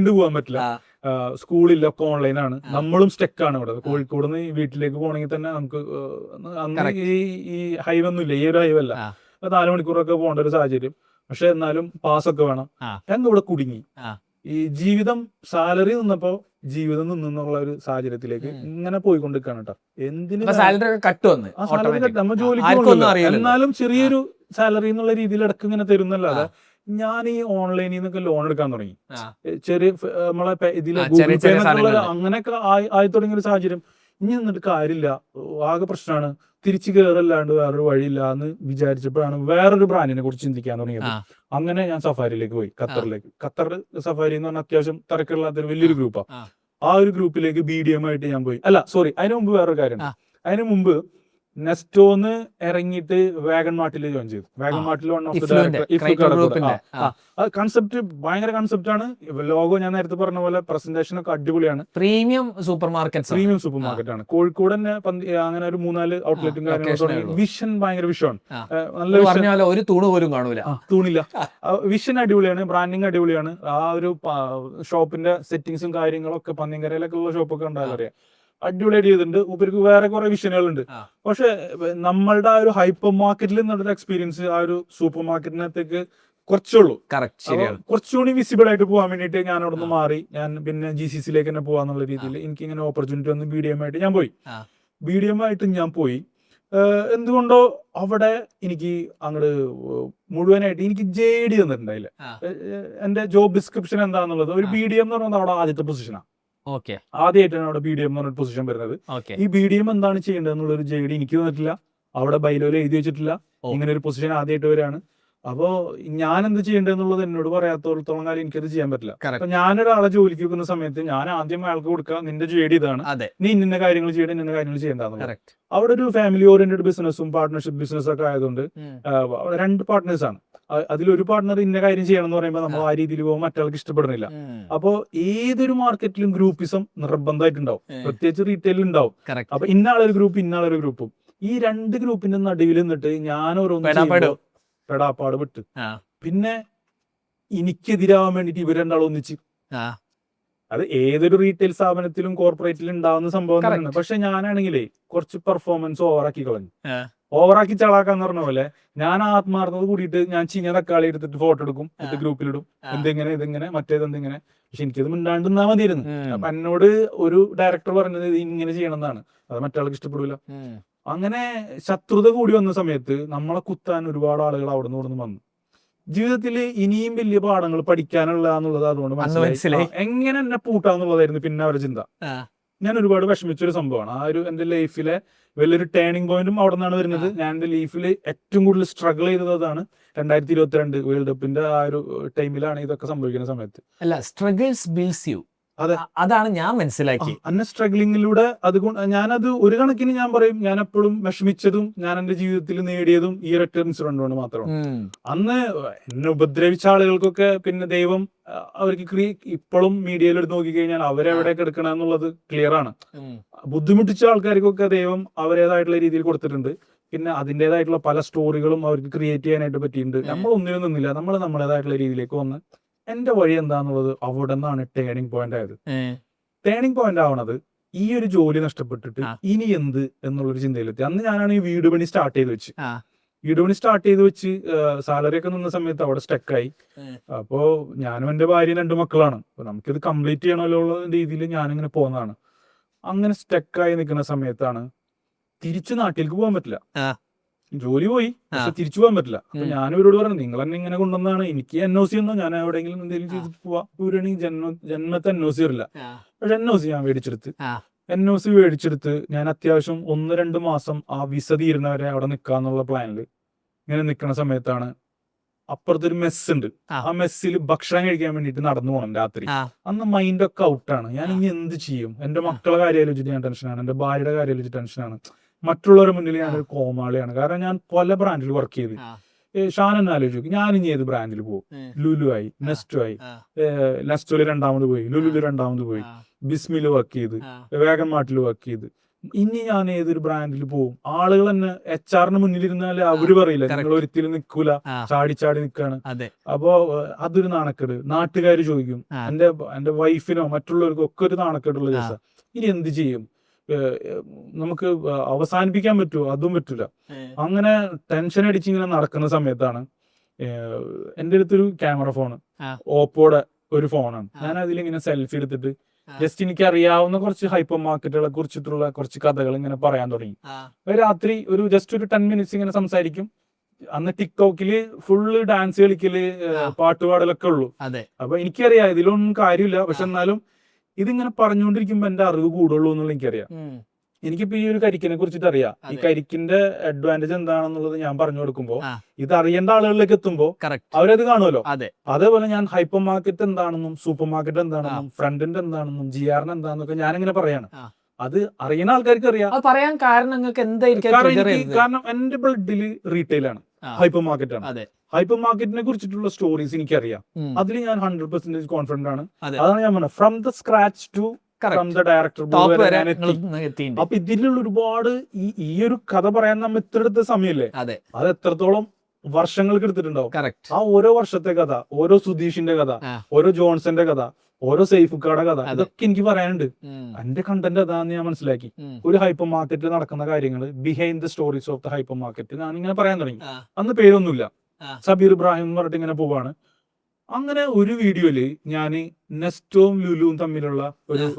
Speaker 1: ഉണ്ട്, പോകാൻ പറ്റില്ല. സ്കൂളില്ല, ഒക്കെ ഓൺലൈനാണ്. നമ്മളും സ്റ്റെക്കാണ് ഇവിടെ. കോഴിക്കോട് നിന്ന് വീട്ടിലേക്ക് പോകണമെങ്കിൽ തന്നെ നമുക്ക് അന്ന് ഈ ഹൈവേ ഒന്നുമില്ല, ഈ ഒരു ഹൈവേ അല്ല, 4 മണിക്കൂറൊക്കെ പോകേണ്ട ഒരു സാഹചര്യം. പക്ഷെ എന്നാലും പാസ്സൊക്കെ വേണം. ഞങ്ങൾ ഇവിടെ കുടുങ്ങി. ഈ ജീവിതം സാലറി നിന്നപ്പോ ജീവിതം നിന്നുള്ള ഒരു സാഹചര്യത്തിലേക്ക് ഇങ്ങനെ പോയിക്കൊണ്ടിരിക്കാണ് കേട്ടോ. എന്തിനു സാലറി കട്ട് വന്ന് നമ്മൾ ജോലിക്ക് എന്നാലും ചെറിയൊരു സാലറി എന്നുള്ള രീതിയിൽ ഇടയ്ക്ക് ഇങ്ങനെ തരുന്നല്ലാതെ ഞാൻ ഈ ഓൺലൈനിൽ നിന്നൊക്കെ ലോൺ എടുക്കാൻ തുടങ്ങി. ചെറിയ നമ്മളെ ഇതിലെ അങ്ങനെയൊക്കെ ആയി തുടങ്ങിയ ഒരു സാഹചര്യം. ഇനി നിന്നിട്ട് കാര്യമില്ല, ആകെ പ്രശ്നമാണ്, തിരിച്ചു കയറല്ലാണ്ട് വേറൊരു വഴിയില്ല എന്ന് വിചാരിച്ചപ്പോഴാണ് വേറൊരു ബ്രാൻഡിനെ കുറിച്ച് ചിന്തിക്കാൻ തുടങ്ങിയത്. അങ്ങനെ ഞാൻ സഫാരിയിലേക്ക് പോയി, ഖത്തറിലേക്ക്. ഖത്തർ സഫാരി എന്ന് പറഞ്ഞാൽ അത്യാവശ്യം തിരക്കുള്ളാത്തൊരു വലിയൊരു ഗ്രൂപ്പാണ്. ആ ഒരു ഗ്രൂപ്പിലേക്ക് BDM ആയിട്ട് ഞാൻ പോയി. അതിനു മുമ്പ് വേറൊരു കാര്യം. അതിനു മുമ്പ് നെസ്റ്റോന്ന് ഇറങ്ങിയിട്ട് വാഗൺ മാർട്ടിൽ ജോയിൻ ചെയ്തു. വാഗൺ മാർട്ടിൽ വൺ ഓഫ് കൺസെപ്റ്റ് ഭയങ്കര കൺസെപ്റ്റ് ആണ്. ലോഗോ ഞാൻ നേരത്തെ പറഞ്ഞ പോലെ പ്രസന്റേഷൻ ഒക്കെ അടിപൊളിയാണ്.
Speaker 2: പ്രീമിയം സൂപ്പർ മാർക്കറ്റ്
Speaker 1: ആണ്. കോഴിക്കോട് തന്നെ അങ്ങനെ ഒരു 4 ഔട്ട്ലെറ്റും കാര്യങ്ങളും. വിഷൻ ഭയങ്കര വിഷമാണ്. നല്ല
Speaker 2: ഒരു തൂണ് പോലും കാണൂല,
Speaker 1: തൂണില്ല. വിഷൻ അടിപൊളിയാണ്, ബ്രാൻഡിങ് അടിപൊളിയാണ്. ആ ഒരു ഷോപ്പിന്റെ സെറ്റിങ്സും കാര്യങ്ങളൊക്കെ പന്നിങ്കരയിലൊക്കെ ഉള്ള ഷോപ്പൊക്കെ ഉണ്ടാകാൻ അറിയാം. അടിപൊളിയായിട്ട് ചെയ്തിട്ടുണ്ട്. ഉപരിക്ക് വേറെ കുറെ വിഷനുകളുണ്ട്. പക്ഷെ നമ്മളുടെ ആ ഒരു ഹൈപ്പർ മാർക്കറ്റിൽ നിന്നുള്ള എക്സ്പീരിയൻസ് ആ ഒരു സൂപ്പർ മാർക്കറ്റിനകത്തേക്ക് കുറച്ചുള്ളൂ. കുറച്ചുകൂടി വിസിബിൾ ആയിട്ട് പോകാൻ വേണ്ടിയിട്ട് ഞാൻ അവിടെ നിന്ന് മാറി. ഞാൻ പിന്നെ GCCയിലേക്ക് തന്നെ പോകാന്നുള്ള രീതിയിൽ എനിക്ക് ഇങ്ങനെ ഓപ്പർച്യൂണിറ്റി വന്ന് BDM ആയിട്ട് ഞാൻ പോയി. BDM ആയിട്ട് ഞാൻ പോയി. എന്തുകൊണ്ടോ അവിടെ എനിക്ക് അങ്ങോട്ട് മുഴുവനായിട്ട് എനിക്ക് JD തന്നിട്ടുണ്ടായില്ല. എന്റെ ജോബ് ഡിസ്ക്രിപ്ഷൻ എന്താണെന്നുള്ളത് ഒരു BDM എന്ന് പറയുന്നത് അവിടെ ആദ്യത്തെ പൊസിഷനാണ്. ആദ്യമായിട്ടാണ് അവിടെ BDM എന്ന് പറഞ്ഞ പൊസിഷൻ വരുന്നത്. ഈ BDM എന്താണ് ചെയ്യേണ്ടത് എന്നുള്ളൊരു JD എനിക്ക് തന്നിട്ടില്ല, അവിടെ ബൈലോയിൽ എഴുതി വെച്ചിട്ടില്ല. ഇങ്ങനെ ഒരു പൊസിഷൻ ആദ്യമായിട്ട് വരികയാണ്. അപ്പോ ഞാൻ എന്ത് ചെയ്യേണ്ടതെന്നുള്ളത് എന്നോട് പറയാത്തോളത്തോളം കാലം എനിക്കത് ചെയ്യാൻ പറ്റില്ല. അപ്പൊ ഞാനൊരാളെ ജോലിക്ക് വെക്കുന്ന സമയത്ത് ഞാൻ ആദ്യം അയാൾക്ക് കൊടുക്കുക, നിന്റെ JD ഇതാണ്, നീ ഇന്ന കാര്യങ്ങൾ ചെയ്യണം, ഇന്ന കാര്യങ്ങൾ ചെയ്യേണ്ടതാണ്. അവിടെ ഒരു ഫാമിലി ഓറിയന്റഡ് ബിസിനസ്സും പാർട്ട്ണർഷിപ്പ് ബിസിനസ് ഒക്കെ ആയതുകൊണ്ട് 2 പാർട്ട്നേഴ്സാണ്. അതിലൊരു പാർട്ട്ണർ ഇന്ന കാര്യം ചെയ്യണം എന്ന് പറയുമ്പോൾ നമ്മൾ ആ രീതിയിൽ പോകുമ്പോൾ മറ്റയാൾക്ക് ഇഷ്ടപ്പെടുന്നില്ല. അപ്പോ ഏതൊരു മാർക്കറ്റിലും ഗ്രൂപ്പിസം നിർബന്ധമായിട്ടുണ്ടാവും, പ്രത്യേകിച്ച് റീറ്റെയിലിൽ ഉണ്ടാവും. അപ്പൊ ഇന്നാളൊരു ഗ്രൂപ്പ് ഇന്നാളൊരു ഗ്രൂപ്പും ഈ 2 ഗ്രൂപ്പിന്റെ നടുവിൽ നിന്നിട്ട് ഞാൻ ഓരോന്ന് പെടാപ്പാട് വിട്ട് പിന്നെ എനിക്കെതിരാവാൻ വേണ്ടിട്ട് ഇവർ രണ്ടാളും ഒന്നിച്ച്. അത് ഏതൊരു റീറ്റെയിൽ സ്ഥാപനത്തിലും കോർപ്പറേറ്റിലും ഉണ്ടാവുന്ന സംഭവം തന്നെയാണ്. പക്ഷെ ഞാനാണെങ്കിലേ കുറച്ച് പെർഫോമൻസ് ഓവറാക്കി കളഞ്ഞു. ഓവറാക്കി ചളാക്കാന്ന് പറഞ്ഞ പോലെ ഞാൻ ആത്മാർത്ഥത കൂടിയിട്ട് ഞാൻ ചീഞ്ഞ തക്കാളി എടുത്തിട്ട് ഫോട്ടോ എടുക്കും, എന്നിട്ട് ഗ്രൂപ്പിലിടും. എന്തെങ്ങനെ ഇതിങ്ങനെ മറ്റേത് എന്തിങ്ങനെ. പക്ഷെ എനിക്കത് മിണ്ടാണ്ടിരുന്നാ മതിയായിരുന്നു. അപ്പൊ എന്നോട് ഒരു ഡയറക്ടർ പറഞ്ഞത് ഇങ്ങനെ ചെയ്യണം എന്നാണ്. അത് മറ്റാൾക്ക് ഇഷ്ടപ്പെടില്ല. അങ്ങനെ ശത്രുത കൂടി വന്ന സമയത്ത് നമ്മളെ കുത്താൻ ഒരുപാട് ആളുകൾ അവിടെ നിന്ന് വന്നു. ജീവിതത്തിൽ ഇനിയും വലിയ പാഠങ്ങൾ പഠിക്കാനുള്ള എന്നുള്ളത് അതുകൊണ്ട് മനസ്സിലായി. എങ്ങനെ എന്നെ പൂട്ടാന്നുള്ളതായിരുന്നു പിന്നെ അവരുടെ ചിന്ത. ഞാൻ ഒരുപാട് വിഷമിച്ചൊരു സംഭവമാണ്. ആ ഒരു എന്റെ ലൈഫിലെ വലിയൊരു ടേണിംഗ് പോയിന്റും അവിടെ നിന്നാണ് വരുന്നത്. ഞാൻ എന്റെ ലൈഫിൽ ഏറ്റവും കൂടുതൽ സ്ട്രഗിൾ ചെയ്തത് അതാണ്. 2022 വേൾഡ് കപ്പിന്റെ ആ ഒരു ടൈമിലാണ് ഇതൊക്കെ സംഭവിക്കുന്ന സമയത്ത്.
Speaker 2: അല്ല, സ്ട്രഗിൾസ് ബിൽഡ്സ് യു. അതാണ് ഞാൻ മനസ്സിലാക്കി.
Speaker 1: അന്ന് സ്ട്രഗ്ലിങ്ങിലൂടെ അതുകൊണ്ട് ഞാനത് ഒരു കണക്കിന് ഞാൻ പറയും, ഞാൻ എപ്പോഴും വിഷമിച്ചതും ഞാൻ എന്റെ ജീവിതത്തിൽ നേടിയതും ഈ ഒരൊറ്റ ഇൻസിഡന്റ് കൊണ്ട് മാത്രമാണ്. അന്ന് എന്നെ ഉപദ്രവിച്ച ആളുകൾക്കൊക്കെ പിന്നെ ദൈവം അവർക്ക് ഇപ്പോഴും മീഡിയയിൽ എടുത്ത് നോക്കിക്കഴിഞ്ഞാൽ അവരെവിടെയൊക്കെ എടുക്കണം എന്നുള്ളത് ക്ലിയർ ആണ്. ബുദ്ധിമുട്ടിച്ച ആൾക്കാർക്കൊക്കെ ദൈവം അവരേതായിട്ടുള്ള രീതിയിൽ കൊടുത്തിട്ടുണ്ട്. പിന്നെ അതിൻ്റെതായിട്ടുള്ള പല സ്റ്റോറികളും അവർക്ക് ക്രിയേറ്റ് ചെയ്യാനായിട്ട് പറ്റിയിട്ടുണ്ട്. നമ്മൾ ഒന്നിനും നിന്നില്ല, നമ്മൾ നമ്മുടേതായിട്ടുള്ള രീതിയിലേക്ക് വന്ന് എന്റെ വഴി എന്താന്നുള്ളത് അവിടെ നിന്നാണ് ടേണിംഗ് പോയിന്റ് ആയത്. ടേണിംഗ് പോയിന്റ് ആവണത് ഈ ഒരു ജോലി നഷ്ടപ്പെട്ടിട്ട് ഇനി എന്ത് എന്നുള്ളൊരു ചിന്തയിലെത്തി. അന്ന് ഞാനാണ് ഈ വീട് പണി സ്റ്റാർട്ട് ചെയ്ത് വെച്ച് സാലറി ഒക്കെ നിന്ന സമയത്ത് അവിടെ സ്റ്റക്കായി. അപ്പോ ഞാനും എന്റെ ഭാര്യ 2 മക്കളാണ്. അപ്പൊ നമുക്കിത് കംപ്ലീറ്റ് ചെയ്യണമല്ലോ ഉള്ള രീതിയിൽ ഞാനിങ്ങനെ പോകുന്നതാണ്. അങ്ങനെ സ്റ്റക്കായി നിൽക്കുന്ന സമയത്താണ് തിരിച്ചു നാട്ടിലേക്ക് പോകാൻ പറ്റില്ല. ജോലി പോയി, പക്ഷെ തിരിച്ചു പോകാൻ പറ്റില്ല. അപ്പൊ ഞാൻ ഇവരോട് പറഞ്ഞു, നിങ്ങൾ എന്നെ ഇങ്ങനെ കൊണ്ടുവന്നാണ്, എനിക്ക് NOC ഒന്നും ഞാൻ എവിടെയെങ്കിലും എന്തെങ്കിലും ചെയ്തിട്ട് പോവാം. ഇവരാണെങ്കിൽ ജന്മത്തെ NOC വരില്ല. പക്ഷെ NOC ഞാൻ മേടിച്ചെടുത്ത് ഞാൻ അത്യാവശ്യം 1-2 മാസം ആ വിസ തീരുന്നവരെ അവിടെ നിൽക്കാന്നുള്ള പ്ലാനില് ഇങ്ങനെ നിൽക്കുന്ന സമയത്താണ് അപ്പുറത്തൊരു മെസ് ഉണ്ട്. ആ മെസ്സിൽ ഭക്ഷണം കഴിക്കാൻ വേണ്ടിട്ട് നടന്നു പോകണം രാത്രി. അന്ന് മൈൻഡൊക്കെ ഔട്ടാണ്. ഞാൻ ഇനി എന്ത് ചെയ്യും? എന്റെ മക്കളെ കാര്യം ആലോചിച്ചിട്ട് ഞാൻ ടെൻഷനാണ്, എന്റെ ഭാര്യയുടെ കാര്യം ആലോചിച്ചിട്ട് ടെൻഷനാണ്. മറ്റുള്ളവരുടെ മുന്നിൽ ഞാനൊരു കോമാളിയാണ്. കാരണം ഞാൻ പല ബ്രാൻഡിൽ വർക്ക് ചെയ്ത്. ഷാൻ എന്നെ ആലോചിച്ചു, ഞാൻ ഇനി ഏത് ബ്രാൻഡിൽ പോകും? ലുലു ആയി, നെസ്റ്റോ ആയി, നെസ്റ്റോയില് 2ാമത് പോയി, ലുലുല് 2ാമത് പോയി, ബിസ്മില് വർക്ക് ചെയ്ത്, വാഗൺ മാർട്ടിൽ വർക്ക് ചെയ്ത്. ഇനി ഞാൻ ഏതൊരു ബ്രാൻഡിൽ പോകും? ആളുകൾ തന്നെ HR മുന്നിൽ ഇരുന്നാല് അവര് പറയില്ല നിങ്ങൾ ഒരിക്കലും നിൽക്കൂല, ചാടി നിൽക്കാണ്. അപ്പോ അതൊരു നാണക്കേട്. നാട്ടുകാര് ചോദിക്കും, എന്റെ വൈഫിനോ മറ്റുള്ളവർക്കോ ഒക്കെ ഒരു നാണക്കേടുള്ള ദിവസം. ഇനി എന്ത് ചെയ്യും? നമുക്ക് അവസാനിപ്പിക്കാൻ പറ്റുമോ? അതും പറ്റൂല. അങ്ങനെ ടെൻഷൻ അടിച്ച് ഇങ്ങനെ നടക്കുന്ന സമയത്താണ് എന്റെ അടുത്തൊരു ക്യാമറ ഫോണ്, ഓപ്പോയുടെ ഒരു ഫോണാണ്. ഞാൻ അതിലിങ്ങനെ സെൽഫി എടുത്തിട്ട് ജസ്റ്റ് എനിക്ക് അറിയാവുന്ന കുറച്ച് ഹൈപ്പർ മാർക്കറ്റുകളെ കുറിച്ചിട്ടുള്ള കുറച്ച് കഥകൾ ഇങ്ങനെ പറയാൻ തുടങ്ങി. രാത്രി ഒരു 10 മിനിറ്റ്സ് ഇങ്ങനെ സംസാരിക്കും. അന്ന് ടിക്ടോക്കില് ഫുള്ള് ഡാൻസ് കളിക്കല്, പാട്ടുപാടലൊക്കെ ഉള്ളൂ. അപ്പൊ എനിക്കറിയാം ഇതിലൊന്നും കാര്യമില്ല. പക്ഷെ എന്നാലും ഇതിങ്ങനെ പറഞ്ഞുകൊണ്ടിരിക്കുമ്പോ എന്റെ അറിവ് കൂടുള്ളൂ എന്നുള്ള എനിക്കറിയാം. എനിക്കിപ്പോ ഈ ഒരു കരിക്കിനെ കുറിച്ചിട്ട് അറിയാം. ഈ കരിക്കിന്റെ അഡ്വാൻറ്റേജ് എന്താണെന്നുള്ളത് ഞാൻ പറഞ്ഞു കൊടുക്കുമ്പോ ഇത് അറിയേണ്ട ആളുകളിലേക്ക് എത്തുമ്പോ അവരത് കാണുമല്ലോ. അതേപോലെ ഞാൻ ഹൈപ്പർ മാർക്കറ്റ് എന്താണെന്നും സൂപ്പർ മാർക്കറ്റ് എന്താണെന്നും ഫ്രണ്ടിന്റെ എന്താണെന്നും GR എന്താണെന്നൊക്കെ ഞാനിങ്ങനെ പറയാണ്. അത് അറിയുന്ന ആൾക്കാർക്ക് അറിയാം.
Speaker 2: അത് പറയാൻ കാരണം നിങ്ങൾക്ക് എന്തായിരിക്കും
Speaker 1: കാരണം എന്റെ ബ്ലഡില് റീറ്റെയിൽ ആണ്, ഹൈപ്പർ മാർക്കറ്റ് ആണ്.
Speaker 2: അതെ.
Speaker 1: ഹൈപ്പർ മാർക്കറ്റിനെ കുറിച്ചിട്ടുള്ള സ്റ്റോറീസ് എനിക്കറിയാം. അതിൽ ഞാൻ 100% കോൺഫിഡന്റ് ആണ്.
Speaker 2: അതെ.
Speaker 1: അതാണ് ഞാൻ പറഞ്ഞത്, from the scratch to from the director. അപ്പൊ ഇതിലുള്ള ഒരുപാട് ഈ ഒരു കഥ പറയാൻ നമ്മ ഇത്ര എടുത്ത സമയല്ലേ,
Speaker 2: അതെ,
Speaker 1: അത് എത്രത്തോളം വർഷങ്ങൾക്ക് എടുത്തിട്ടുണ്ടാവും.
Speaker 2: കറക്റ്റ്.
Speaker 1: ആ ഓരോ വർഷത്തെ കഥ, ഓരോ സുധീഷിന്റെ കഥ, ഓരോ ജോൺസന്റെ കഥ, ഓരോ സൈഫുക്കാരുടെ കഥ, ഇതൊക്കെ എനിക്ക് പറയാനുണ്ട്. എന്റെ കണ്ടന്റ് അതാന്ന് ഞാൻ മനസ്സിലാക്കി. ഒരു ഹൈപ്പർ മാർക്കറ്റിൽ നടക്കുന്ന കാര്യങ്ങൾ, behind the stories of the hyper market, ഞാൻ ഇങ്ങനെ പറയാൻ തുടങ്ങി. അന്ന് പേരൊന്നുമില്ല, സബീർ ഇബ്രാഹിം എന്ന് പറഞ്ഞിട്ട് ഇങ്ങനെ പോവാണ്. അങ്ങനെ ഒരു വീഡിയോയില് ഞാൻ നെസ്റ്റോവും ലുലുവും തമ്മിലുള്ള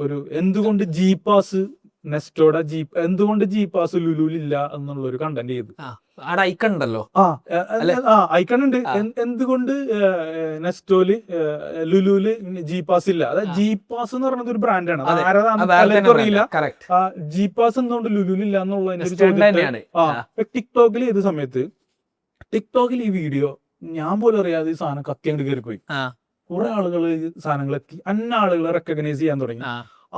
Speaker 1: ഒരു എന്തുകൊണ്ട് ജി പാസ് നെസ്റ്റോയുടെ എന്തുകൊണ്ട് ജി പാസ് ലുലുവിൽ ഇല്ല എന്നുള്ള ഒരു കണ്ടന്റ് ചെയ്തു.
Speaker 2: ഐക്കൺ ഉണ്ടല്ലോ,
Speaker 1: ഐക്കൺ ഉണ്ട്. എന്തുകൊണ്ട് നെസ്റ്റോയില് ലുലുവില് ജി പാസ് ഇല്ല? അതായത് ജി പാസ് എന്ന് പറയുന്നത് ഒരു ബ്രാൻഡാണ്, അറിയില്ല. ജി പാസ് എന്തുകൊണ്ട് ലുലുവിൽ ഇല്ല എന്നുള്ളതിന്റെ ടിക്ടോക്കിൽ ചെയ്ത സമയത്ത്, ടിക്ടോക്കിൽ ഈ വീഡിയോ ഞാൻ പോലും അറിയാതെ ഈ സാധനം കത്തി അങ്ങോട്ട് കയറിപ്പോയി. കുറെ ആളുകൾ സാധനങ്ങൾ എത്തി, ആളുകളെ റെക്കഗ്നൈസ് ചെയ്യാൻ തുടങ്ങി.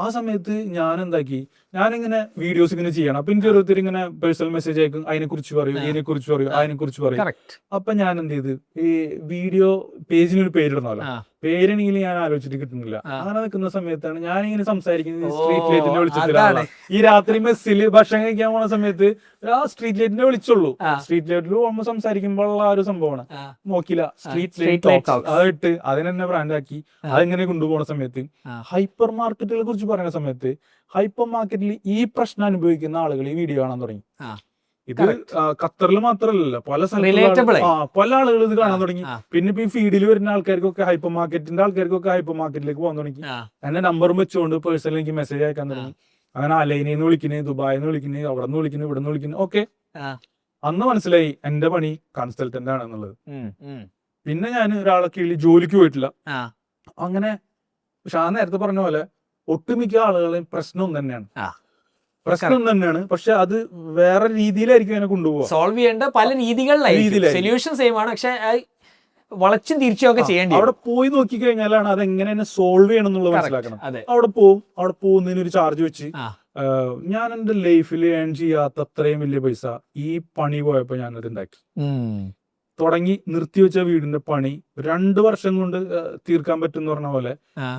Speaker 1: ആ സമയത്ത് ഞാൻ എന്താക്കി, ഞാനിങ്ങനെ വീഡിയോസ് ഇങ്ങനെ ചെയ്യണം. അപ്പൊ എനിക്ക് ഓരോരുത്തർ ഇങ്ങനെ പേഴ്സണൽ മെസ്സേജ് അയക്കും, അതിനെ കുറിച്ച് പറയൂ, ഇതിനെ കുറിച്ച് പറയൂ, അതിനെ കുറിച്ച് പറയും. അപ്പൊ ഞാൻ എന്ത് ചെയ്ത്, ഈ വീഡിയോ പേജിനൊരു പേരിടണമല്ലോ, പേരെണെങ്കിൽ ഞാൻ ആലോചിച്ചിട്ട് കിട്ടുന്നില്ല. അങ്ങനെ നിൽക്കുന്ന സമയത്താണ് ഞാനിങ്ങനെ സംസാരിക്കുന്നത് സ്ട്രീറ്റ് ലൈറ്റിന്റെ വെളിച്ചത്തിലാണ്. ഈ രാത്രി മെസ്സിൽ ഭക്ഷണം കഴിക്കാൻ പോണ സമയത്ത് ആ സ്ട്രീറ്റ് ലൈറ്റിന്റെ വിളിച്ചുള്ളൂ. സ്ട്രീറ്റ് ലൈറ്റിൽ പോകുമ്പോൾ സംസാരിക്കുമ്പോഴുള്ള ആ ഒരു സംഭവമാണ്. നോക്കില്ല, സ്ട്രീറ്റ് ലൈറ്റ് അതിട്ട് അതിനെന്നെ ബ്രാൻഡാക്കി അതെങ്ങനെ കൊണ്ടുപോകുന്ന സമയത്ത്, ഹൈപ്പർ മാർക്കറ്റുകളെ കുറിച്ച് പറയുന്ന സമയത്ത്, ഹൈപ്പർ മാർക്കറ്റിൽ ഈ പ്രശ്നം അനുഭവിക്കുന്ന ആളുകൾ ഈ വീഡിയോ കാണാൻ തുടങ്ങി. ഇത് ഖത്തറിൽ മാത്രമല്ലല്ലോ, പല സ്ഥലത്തും പല ആളുകൾ ഇത് കാണാൻ തുടങ്ങി. പിന്നെ ഇപ്പൊ ഈ ഫീഡിൽ വരുന്ന ആൾക്കാർക്കൊക്കെ, ഹൈപ്പർ മാർക്കറ്റിന്റെ ആൾക്കാർക്കൊക്കെ ഹൈപ്പർ മാർക്കറ്റിലേക്ക് പോകാൻ തുടങ്ങി. എന്റെ നമ്പറും വെച്ചുകൊണ്ട് പേഴ്സണൽ എനിക്ക് മെസ്സേജ് അയക്കാൻ തുടങ്ങി. അങ്ങനെ അലൈനിന്ന് വിളിക്കുന്നത്, ദുബായിന്ന് വിളിക്കുന്നത്, അവിടെ നിന്ന് വിളിക്കുന്നത്, ഇവിടെ നിന്ന് വിളിക്കുന്നത്. ഓക്കെ, അന്ന് മനസ്സിലായി എന്റെ പണി കൺസൾട്ടന്റ് ആണെന്നുള്ളത്. പിന്നെ ഞാൻ ഒരാളെ കീഴിൽ ജോലിക്ക് പോയിട്ടില്ല. അങ്ങനെ ഷാൻ നേരത്തെ പറഞ്ഞ പോലെ ഒട്ടുമിക്ക ആളുകളെയും പ്രശ്നം തന്നെയാണ്, പ്രശ്നം തന്നെയാണ്. പക്ഷെ അത് വേറെ രീതിയിലായിരിക്കും അതിനെ കൊണ്ടുപോകുക,
Speaker 2: സോൾവ് ചെയ്യേണ്ട പല രീതികളിലായിരിക്കും. സൊല്യൂഷൻ സെയിം ആണ്, പക്ഷെ വളച്ചും തിരിച്ചും ഒക്കെ ചെയ്യേണ്ടി.
Speaker 1: അവിടെ പോയി നോക്കി കഴിഞ്ഞാലാണ് അത് എങ്ങനെ തന്നെ സോൾവ് ചെയ്യണം എന്നുള്ളത് മനസ്സിലാക്കണം. അവിടെ പോകുന്നതിന് ഒരു ചാർജ് വെച്ച് ഞാൻ എന്റെ ലൈഫിൽ ഏൺ ചെയ്യാത്ത അത്രയും വലിയ പൈസ ഈ പണി പോയപ്പോ ഞാനത് ഉണ്ടാക്കി. തുടങ്ങി നിർത്തിവെച്ച വീടിന്റെ പണി 2 വർഷം കൊണ്ട് തീർക്കാൻ പറ്റും പറഞ്ഞ പോലെ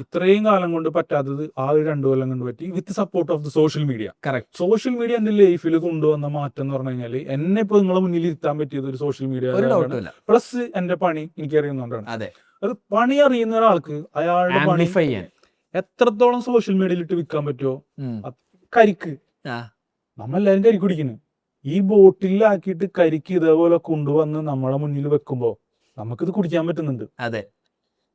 Speaker 1: ഇത്രയും കാലം കൊണ്ട് പറ്റാത്തത് ആ ഒരു 2 കൊല്ലം കൊണ്ട് പറ്റി, വിത്ത് support of the social media. Social media എന്റെ ലൈഫിൽ കൊണ്ടുവന്ന മാറ്റം എന്ന് പറഞ്ഞു കഴിഞ്ഞാൽ, എന്നെ ഇപ്പൊ നിങ്ങളെ മുന്നിൽ ഇരുത്താൻ പറ്റിയത് ഒരു സോഷ്യൽ മീഡിയ പ്ലസ് എന്റെ പണി എനിക്കറിയുന്നതുകൊണ്ടാണ്. അത് പണി അറിയുന്ന ഒരാൾക്ക് അയാളുടെ പണി എത്രത്തോളം സോഷ്യൽ മീഡിയയിൽ ഇട്ട് വിൽക്കാൻ പറ്റുമോ, കരിക്ക് നമ്മളെല്ലാരും കരിക്ക് കുടിക്കുന്നു. ഈ ബോട്ടിലാക്കിയിട്ട് കരിക്ക് ഇതേപോലെ കൊണ്ടുവന്ന് നമ്മളെ മുന്നിൽ വെക്കുമ്പോ നമുക്കിത് കുടിക്കാൻ പറ്റുന്നുണ്ട്.
Speaker 2: അതെ,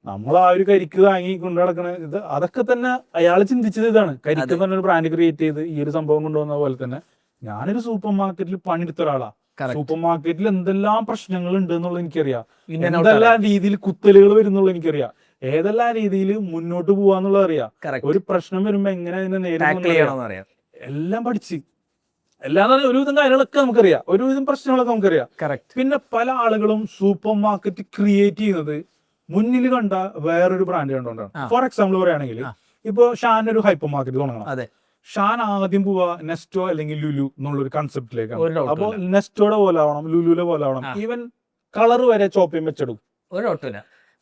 Speaker 1: നമ്മൾ ആ ഒരു കരിക്ക് വാങ്ങി കൊണ്ടു നടക്കണ ഇത്, അതൊക്കെ തന്നെ അയാൾ ചിന്തിച്ചത് ഇതാണ്. കരിക്ക് എന്ന് പറഞ്ഞൊരു ബ്രാൻഡ് ക്രിയേറ്റ് ചെയ്ത് ഈ ഒരു സംഭവം കൊണ്ടുവന്ന പോലെ തന്നെ ഞാനൊരു സൂപ്പർ മാർക്കറ്റിൽ പണിയെടുത്ത ഒരാളാ. സൂപ്പർ മാർക്കറ്റിൽ എന്തെല്ലാം പ്രശ്നങ്ങൾ ഉണ്ട് എന്നുള്ളത് എനിക്കറിയാം, എന്തെല്ലാം രീതിയിൽ കുത്തലുകൾ വരുന്നുള്ളത് എനിക്കറിയാം, ഏതെല്ലാം രീതിയിൽ മുന്നോട്ട് പോവാന്നുള്ളത് അറിയാം. ഒരു പ്രശ്നം വരുമ്പോ എങ്ങനെ അതിനെ നേരിടണം എല്ലാം പഠിച്ച്, എല്ലാം ഒരുവിധം കാര്യങ്ങളൊക്കെ നമുക്കറിയാം, ഒരുവിധം പ്രശ്നങ്ങളൊക്കെ നമുക്കറിയാം. പിന്നെ പല ആളുകളും സൂപ്പർ മാർക്കറ്റ് ക്രിയേറ്റ് ചെയ്യുന്നത് മുന്നിൽ കണ്ട വേറൊരു ബ്രാൻഡ് കണ്ടുകൊണ്ടാണ്. ഫോർ എക്സാമ്പിൾ പറയുകയാണെങ്കിൽ, ഇപ്പൊ ഷാൻ ഒരു ഹൈപ്പർ മാർക്കറ്റ് തുടങ്ങണം. ഷാൻ ആദ്യം പോവാ നെസ്റ്റോ അല്ലെങ്കിൽ ലുലു എന്നുള്ളൊരു കൺസെപ്റ്റിലേക്കാണ്. അപ്പൊ നെസ്റ്റോയുടെ പോലെ ആവണം, ലുലുവിലെ പോലെ ആവണം, ഈവൻ കളർ വരെ ചോപ്പയും വെച്ചെടുക്കും.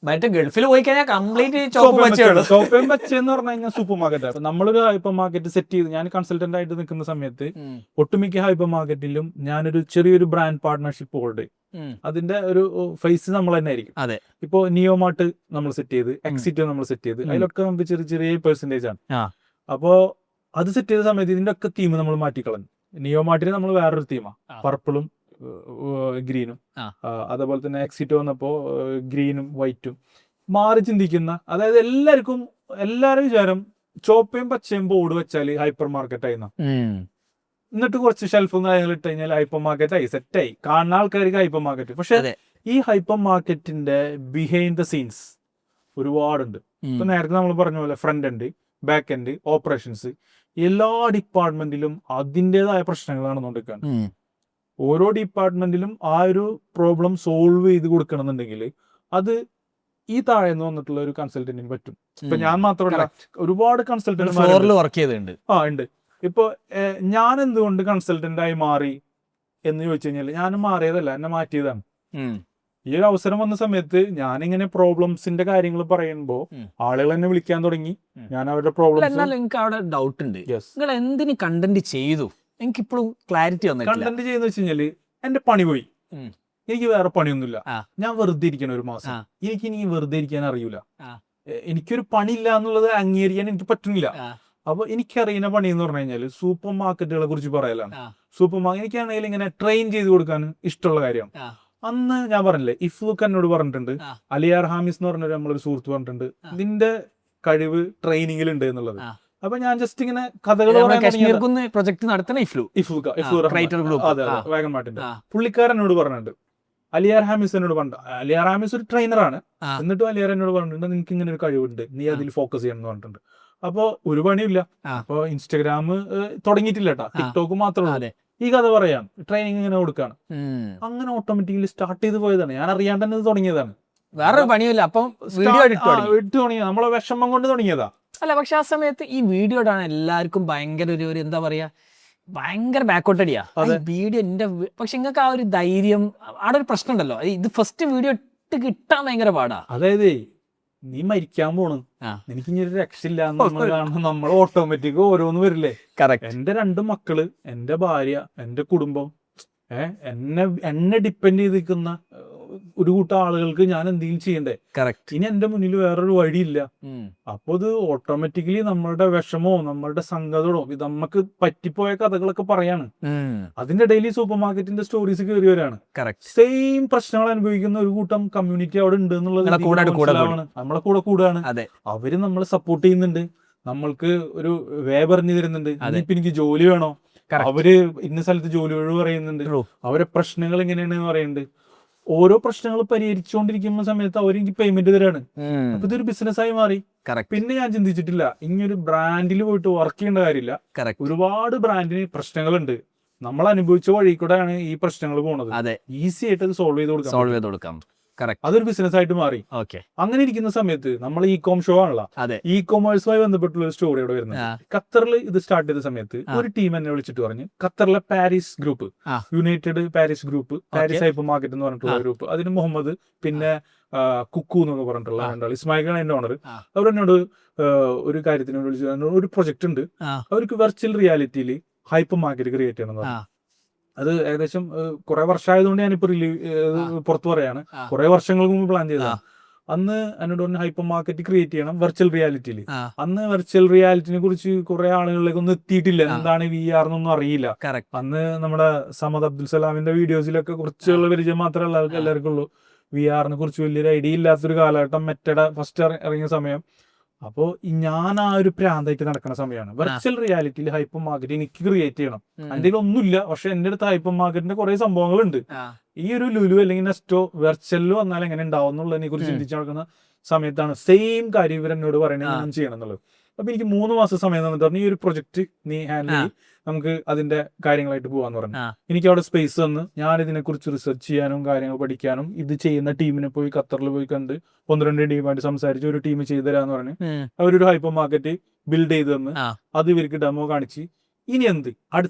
Speaker 2: മറ്റേ ഗൾഫിൽ പോയി കഴിഞ്ഞാൽ കംപ്ലീറ്റ്
Speaker 1: ചോപ്പയും വെച്ചെന്ന് പറഞ്ഞു കഴിഞ്ഞാൽ സൂപ്പർ മാർക്കറ്റ്. നമ്മളൊരു ഹൈപ്പർ മാർക്കറ്റ് സെറ്റ് ചെയ്ത്, ഞാൻ കൺസൾട്ടന്റ് ആയിട്ട് നിൽക്കുന്ന സമയത്ത് ഒട്ടുമിക്ക ഹൈപ്പർ മാർക്കറ്റിലും ഞാനൊരു ചെറിയൊരു ബ്രാൻഡ് പാർട്ട്ണർഷിപ്പ് ഹോൾഡ് ചെയ്യും. അതിന്റെ ഒരു ഫേസ് നമ്മൾ തന്നെ ആയിരിക്കും. ഇപ്പോ നിയോമാർട്ട് നമ്മൾ സെറ്റ് ചെയ്ത്, എക്സിറ്റ് നമ്മൾ സെറ്റ് ചെയ്ത്, അതിലൊക്കെ നമുക്ക് ചെറിയ ചെറിയ പെർസെന്റേജ് ആണ്. അപ്പോ അത് സെറ്റ് ചെയ്ത സമയത്ത് ഇതിന്റെ ഒക്കെ തീം നമ്മൾ മാറ്റിക്കളഞ്ഞു. നിയോമാർട്ടിന് നമ്മൾ വേറൊരു തീമാ, പർപ്പിളും ഗ്രീനും. അതേപോലെ തന്നെ എക്സിറ്റ് വന്നപ്പോ ഗ്രീനും വൈറ്റും മാറി ചിന്തിക്കുന്ന, അതായത് എല്ലാരും വിചാരം ചോപ്പയും പച്ചയും ബോർഡ് വെച്ചാല് ഹൈപ്പർ മാർക്കറ്റ് ആയി. എന്നിട്ട് കുറച്ച് ഷെൽഫും കാര്യങ്ങൾ ഇട്ട് കഴിഞ്ഞാൽ ഹൈപ്പർ മാർക്കറ്റ് ആയി, സെറ്റായി, കാണുന്ന ആൾക്കാർക്ക് ഹൈപ്പർ മാർക്കറ്റ്. പക്ഷെ ഈ ഹൈപ്പർ മാർക്കറ്റിന്റെ ബിഹൈൻഡ് ദ സീൻസ് ഒരുപാടുണ്ട്. ഇപ്പൊ നേരത്തെ നമ്മൾ പറഞ്ഞ പോലെ front end, back end, operations, എല്ലാ ഡിപ്പാർട്ട്മെന്റിലും അതിൻ്റെതായ പ്രശ്നങ്ങൾ നടന്നുകൊണ്ടിരിക്കുകയാണ്. ഓരോ ഡിപ്പാർട്ട്മെന്റിലും ആ ഒരു പ്രോബ്ലം സോൾവ് ചെയ്ത് കൊടുക്കണമെന്നുണ്ടെങ്കിൽ അത് ഈ താഴെന്ന് വന്നിട്ടുള്ള ഒരു കൺസൾട്ടന്റിന് പറ്റും. ഇപ്പൊ ഞാൻ മാത്രമല്ല, ഒരുപാട് കൺസൾട്ടന്റ്
Speaker 2: വർക്ക് ചെയ്തിട്ടുണ്ട്.
Speaker 1: ഉണ്ട്. ഇപ്പൊ ഞാൻ എന്തുകൊണ്ട് കൺസൾട്ടന്റ് ആയി മാറി എന്ന് ചോദിച്ചു കഴിഞ്ഞാൽ ഞാൻ മാറിയതല്ല, എന്നെ മാറ്റിയതാണ്. ഈ ഒരു അവസരം വന്ന സമയത്ത് ഞാനിങ്ങനെ പ്രോബ്ലംസിന്റെ കാര്യങ്ങൾ പറയുമ്പോൾ ആളുകൾ എന്നെ വിളിക്കാൻ തുടങ്ങി. ഞാൻ അവരുടെ പ്രോബ്ലംസ്.
Speaker 2: എനിക്ക് അവിടെ ഡൗട്ട് ഉണ്ട്, നിങ്ങൾ എന്തിന് കണ്ടന്റ് ചെയ്തു? എനിക്ക് ഇപ്പോഴും ക്ലാരിറ്റി വന്നിട്ടില്ല.
Speaker 1: കണ്ടന്റ് ചെയ്യുന്ന വെച്ച് കഴിഞ്ഞാല് എന്റെ പണി പോയി, എനിക്ക് വേറെ പണിയൊന്നുമില്ല, ഞാൻ വെറുതെ ഇരിക്കണം ഒരു മാസം. എനിക്ക് വെറുതെ ഇരിക്കാൻ അറിയൂല, എനിക്കൊരു പണിയില്ല എന്നുള്ളത് അംഗീകരിക്കാൻ എനിക്ക് പറ്റുന്നില്ല. അപ്പൊ എനിക്കറിയുന്ന പണി എന്ന് പറഞ്ഞു കഴിഞ്ഞാൽ സൂപ്പർ മാർക്കറ്റുകളെ കുറിച്ച് പറയലാണ്. സൂപ്പർ മാർക്കറ്റ് എനിക്കാണെങ്കിൽ ഇങ്ങനെ ട്രെയിൻ ചെയ്ത് കൊടുക്കാൻ ഇഷ്ടമുള്ള കാര്യമാണ്. അന്ന് ഞാൻ പറഞ്ഞില്ലേ, ഇഫ്ലൂക്ക് എന്നോട് പറഞ്ഞിട്ടുണ്ട്, അലിയാർ ഹാമിസ് എന്ന് പറഞ്ഞൊരു നമ്മളൊരു സുഹൃത്ത് പറഞ്ഞിട്ടുണ്ട്, ഇതിന്റെ കഴിവ് ട്രെയിനിങ്ങിൽ ഉണ്ട് എന്നുള്ളത്. അപ്പൊ ഞാൻ ജസ്റ്റ് ഇങ്ങനെ കഥകൾ
Speaker 2: പ്രൊജക്ട് നടത്തുന്ന
Speaker 1: വാഗൺ മാർട്ടിന്റെ പുള്ളിക്കാരൻ എന്നോട് പറഞ്ഞിട്ടുണ്ട്, അലിയാർ ഹാമിസ് എന്നോട് പറഞ്ഞു. അലിയാർ ഹാമിസ് ഒരു ട്രെയിനറാണ്, എന്നിട്ടും അലിയാർ എന്നോട് പറഞ്ഞിട്ടുണ്ട് നിനക്ക് ഇങ്ങനെ ഒരു കഴിവുണ്ട്, നീ അതിൽ ഫോക്കസ് ചെയ്യണം എന്ന് പറഞ്ഞിട്ടുണ്ട്. അപ്പൊ ഒരു പണിയില്ല, അപ്പൊ ഇൻസ്റ്റാഗ്രാം തുടങ്ങിയിട്ടില്ല കേട്ടോ, ടിക്ടോക്ക് മാത്രമേ ഉള്ളൂ. ഈ കഥ പറയാം, ട്രെയിനിങ് ഇങ്ങനെ കൊടുക്കാണ്. അങ്ങനെ ഓട്ടോമാറ്റിക്കലി സ്റ്റാർട്ട് ചെയ്ത് പോയതാണ്, ഞാൻ അറിയാണ്ട് തന്നെ തുടങ്ങിയതാണ്.
Speaker 2: വേറെ പണിയില്ല, അപ്പം
Speaker 1: ഇട്ട് തുടങ്ങിയത് നമ്മളെ വിഷമം കൊണ്ട് തുടങ്ങിയതാ.
Speaker 2: അല്ല, പക്ഷെ ആ സമയത്ത് ഈ വീഡിയോ ഇടാൻ എല്ലാവർക്കും ഭയങ്കര ഒരു എന്താ പറയാ, ഭയങ്കര ബാക്കോട്ടടിയാ വീഡിയോ. എന്റെ പക്ഷെ നിങ്ങൾക്ക് ആ ഒരു ധൈര്യം, അവിടെ ഒരു പ്രശ്നം ഉണ്ടല്ലോ, ഇത് ഫസ്റ്റ് വീഡിയോ ഇട്ട് കിട്ടാൻ ഭയങ്കര പാടാ.
Speaker 1: അതായത് നീ മരിക്കാൻ പോണ്, എനിക്ക് ഇനി ഒരു രക്ഷയില്ല നമ്മൾ ഓട്ടോമാറ്റിക് ഓരോന്ന് വരില്ലേ. എന്റെ 2 മക്കള്, എന്റെ ഭാര്യ, എന്റെ കുടുംബം, എന്നെ ഡിപ്പെൻഡ് ചെയ്ത് നിൽക്കുന്ന ഒരു കൂട്ടം ആളുകൾക്ക് ഞാൻ എന്തെങ്കിലും ചെയ്യണ്ടേ. ഇനി എന്റെ മുന്നിൽ വേറൊരു വഴിയില്ല. അപ്പൊ ഇത് ഓട്ടോമാറ്റിക്കലി നമ്മളുടെ വിഷമോ നമ്മളുടെ സങ്കടമോ ഇത് നമുക്ക് പറ്റിപ്പോയ കഥകളൊക്കെ പറയാണ്. അതിന്റെ ഇടയിൽ സൂപ്പർ മാർക്കറ്റിന്റെ സ്റ്റോറീസ് കയറി വരാണ്. സെയിം പ്രശ്നങ്ങൾ അനുഭവിക്കുന്ന ഒരു കൂട്ടം കമ്മ്യൂണിറ്റി അവിടെ ഉണ്ട് എന്നുള്ളത് നമ്മളെ കൂടെ കൂടുകയാണ്. അവര് നമ്മളെ സപ്പോർട്ട് ചെയ്യുന്നുണ്ട്, നമ്മൾക്ക് ഒരു വേ പറഞ്ഞു തരുന്നുണ്ട്. ഇനിയിപ്പൊ എനിക്ക് ജോലി വേണോ, അവര് ഇന്ന സ്ഥലത്ത് ജോലി ഒഴിവ് പറയുന്നുണ്ട്, അവരെ പ്രശ്നങ്ങൾ എങ്ങനെയാണെന്ന് പറയുന്നുണ്ട്. ഓരോ പ്രശ്നങ്ങൾ പരിഹരിച്ചുകൊണ്ടിരിക്കുന്ന സമയത്ത് അവരെനിക്ക് പേയ്മെന്റ് തരാണ്. അപ്പൊ ഇതൊരു ബിസിനസ്സായി മാറി. പിന്നെ ഞാൻ ചിന്തിച്ചിട്ടില്ല ഇങ്ങനൊരു ബ്രാൻഡിൽ പോയിട്ട് വർക്ക് ചെയ്യേണ്ട കാര്യമില്ല. ഒരുപാട് ബ്രാൻഡിന് പ്രശ്നങ്ങളുണ്ട്, നമ്മൾ അനുഭവിച്ച വഴി കൂടെയാണ് ഈ പ്രശ്നങ്ങൾ പോണത്. ഈസി ആയിട്ട് അത് സോൾവ് ചെയ്ത് കൊടുക്കാം. അതൊരു ബിസിനസ് ആയിട്ട് മാറി. അങ്ങനെ ഇരിക്കുന്ന സമയത്ത് നമ്മൾ ഇ-കോം ഷോ ആണല്ലോ, ഇ കൊമേഴ്സുമായി ബന്ധപ്പെട്ടുള്ള ഒരു സ്റ്റോറി ഇവിടെ വരുന്നത്. ഖത്തറിൽ ഇത് സ്റ്റാർട്ട് ചെയ്ത സമയത്ത് ഒരു ടീം എന്നെ വിളിച്ചിട്ട് പറഞ്ഞു, ഖത്തറിലെ Paris group, United Paris group, Paris hyper market എന്ന് പറഞ്ഞിട്ടുള്ള ഗ്രൂപ്പ്, അതിന് മുഹമ്മദ് പിന്നെ കുക്കു എന്നൊക്കെ പറഞ്ഞിട്ടുള്ള 2 ആൾ, ഇസ്മായിലാണ് എന്റെ ഓണർ. അവരെന്നോട് ഒരു കാര്യത്തിന് വിളിച്ചു, ഒരു പ്രൊജക്ട് ഉണ്ട്, അവർക്ക് വെർച്വൽ റിയാലിറ്റിയിൽ ഹൈപ്പർ മാർക്കറ്റ് ക്രിയേറ്റ് ചെയ്യണം. അത് ഏകദേശം കുറെ വർഷമായതുകൊണ്ട് ഞാനിപ്പോ പുറത്തു പറയാണ്, കുറെ വർഷങ്ങൾക്ക് മുമ്പ് പ്ലാൻ ചെയ്തതാണ്. അന്ന് എന്നോട് പറഞ്ഞ ഹൈപ്പർ മാർക്കറ്റ് ക്രിയേറ്റ് ചെയ്യണം വെർച്വൽ റിയാലിറ്റിയിൽ. അന്ന് വെർച്വൽ റിയാലിറ്റിനെ കുറിച്ച് കുറെ ആളുകളിലേക്ക് ഒന്നും എത്തിയിട്ടില്ല, എന്താണ് VR എന്നൊന്നും അറിയില്ല. അന്ന് നമ്മുടെ സമദ് അബ്ദുൽ സലാമിന്റെ വീഡിയോസിലൊക്കെ കുറിച്ചുള്ള പരിചയം മാത്രമല്ല എല്ലാവർക്കും ഉള്ളൂ. VR കുറിച്ച് വലിയൊരു ഐഡിയ ഇല്ലാത്തൊരു കാലഘട്ടം, മെറ്റയുടെ ഫസ്റ്റ് ഇറങ്ങിയ സമയം. അപ്പോ ഞാൻ ആ ഒരു പ്രാന്തായിട്ട് നടക്കുന്ന സമയമാണ്. വെർച്വൽ റിയാലിറ്റിയിൽ ഹൈപ്പർ മാർക്കറ്റ് എനിക്ക് ക്രിയേറ്റ് ചെയ്യണം. അതിന്റെ ഒന്നുമില്ല, പക്ഷെ എന്റെ അടുത്ത് ഹൈപ്പർ മാർക്കറ്റിന്റെ കുറെ സംഭവങ്ങളുണ്ട്. ഈ ഒരു ലുലു അല്ലെങ്കിൽ നെസ്റ്റോ വെർച്വലിൽ വന്നാൽ എങ്ങനെ ഉണ്ടാവും എന്നുള്ളതിനെ കുറിച്ച് ചിന്തിച്ചു നടക്കുന്ന സമയത്താണ് സെയിം കാര്യം ഇവരെന്നോട് പറയണത് ഞാൻ ചെയ്യണം എന്നുള്ളത്. അപ്പൊ എനിക്ക് 3 മാസം സമയം തന്നിട്ട് പറഞ്ഞു, ഈ ഒരു പ്രൊജക്ട് നീ ഹാൻഡിൽ ചെയ്യും, നമുക്ക് അതിന്റെ കാര്യങ്ങളായിട്ട് പോവാന്ന് പറഞ്ഞു. എനിക്ക് അവിടെ സ്പേസ് തന്ന് ഞാൻ ഇതിനെ കുറിച്ച് റിസർച്ച് ചെയ്യാനും കാര്യങ്ങൾ പഠിക്കാനും, ഇത് ചെയ്യുന്ന ടീമിനെ പോയി ഖത്തറിൽ പോയി കണ്ട് 1-2 ടീമായിട്ട് സംസാരിച്ച് ഒരു ടീം ചെയ്തു തരാന്ന് പറഞ്ഞ് അവരൊരു ഹൈപ്പർ മാർക്കറ്റ് ബിൽഡ് ചെയ്ത് തന്ന് അത് ഇവർക്ക് ഡെമോ കാണിച്ച് ഇനി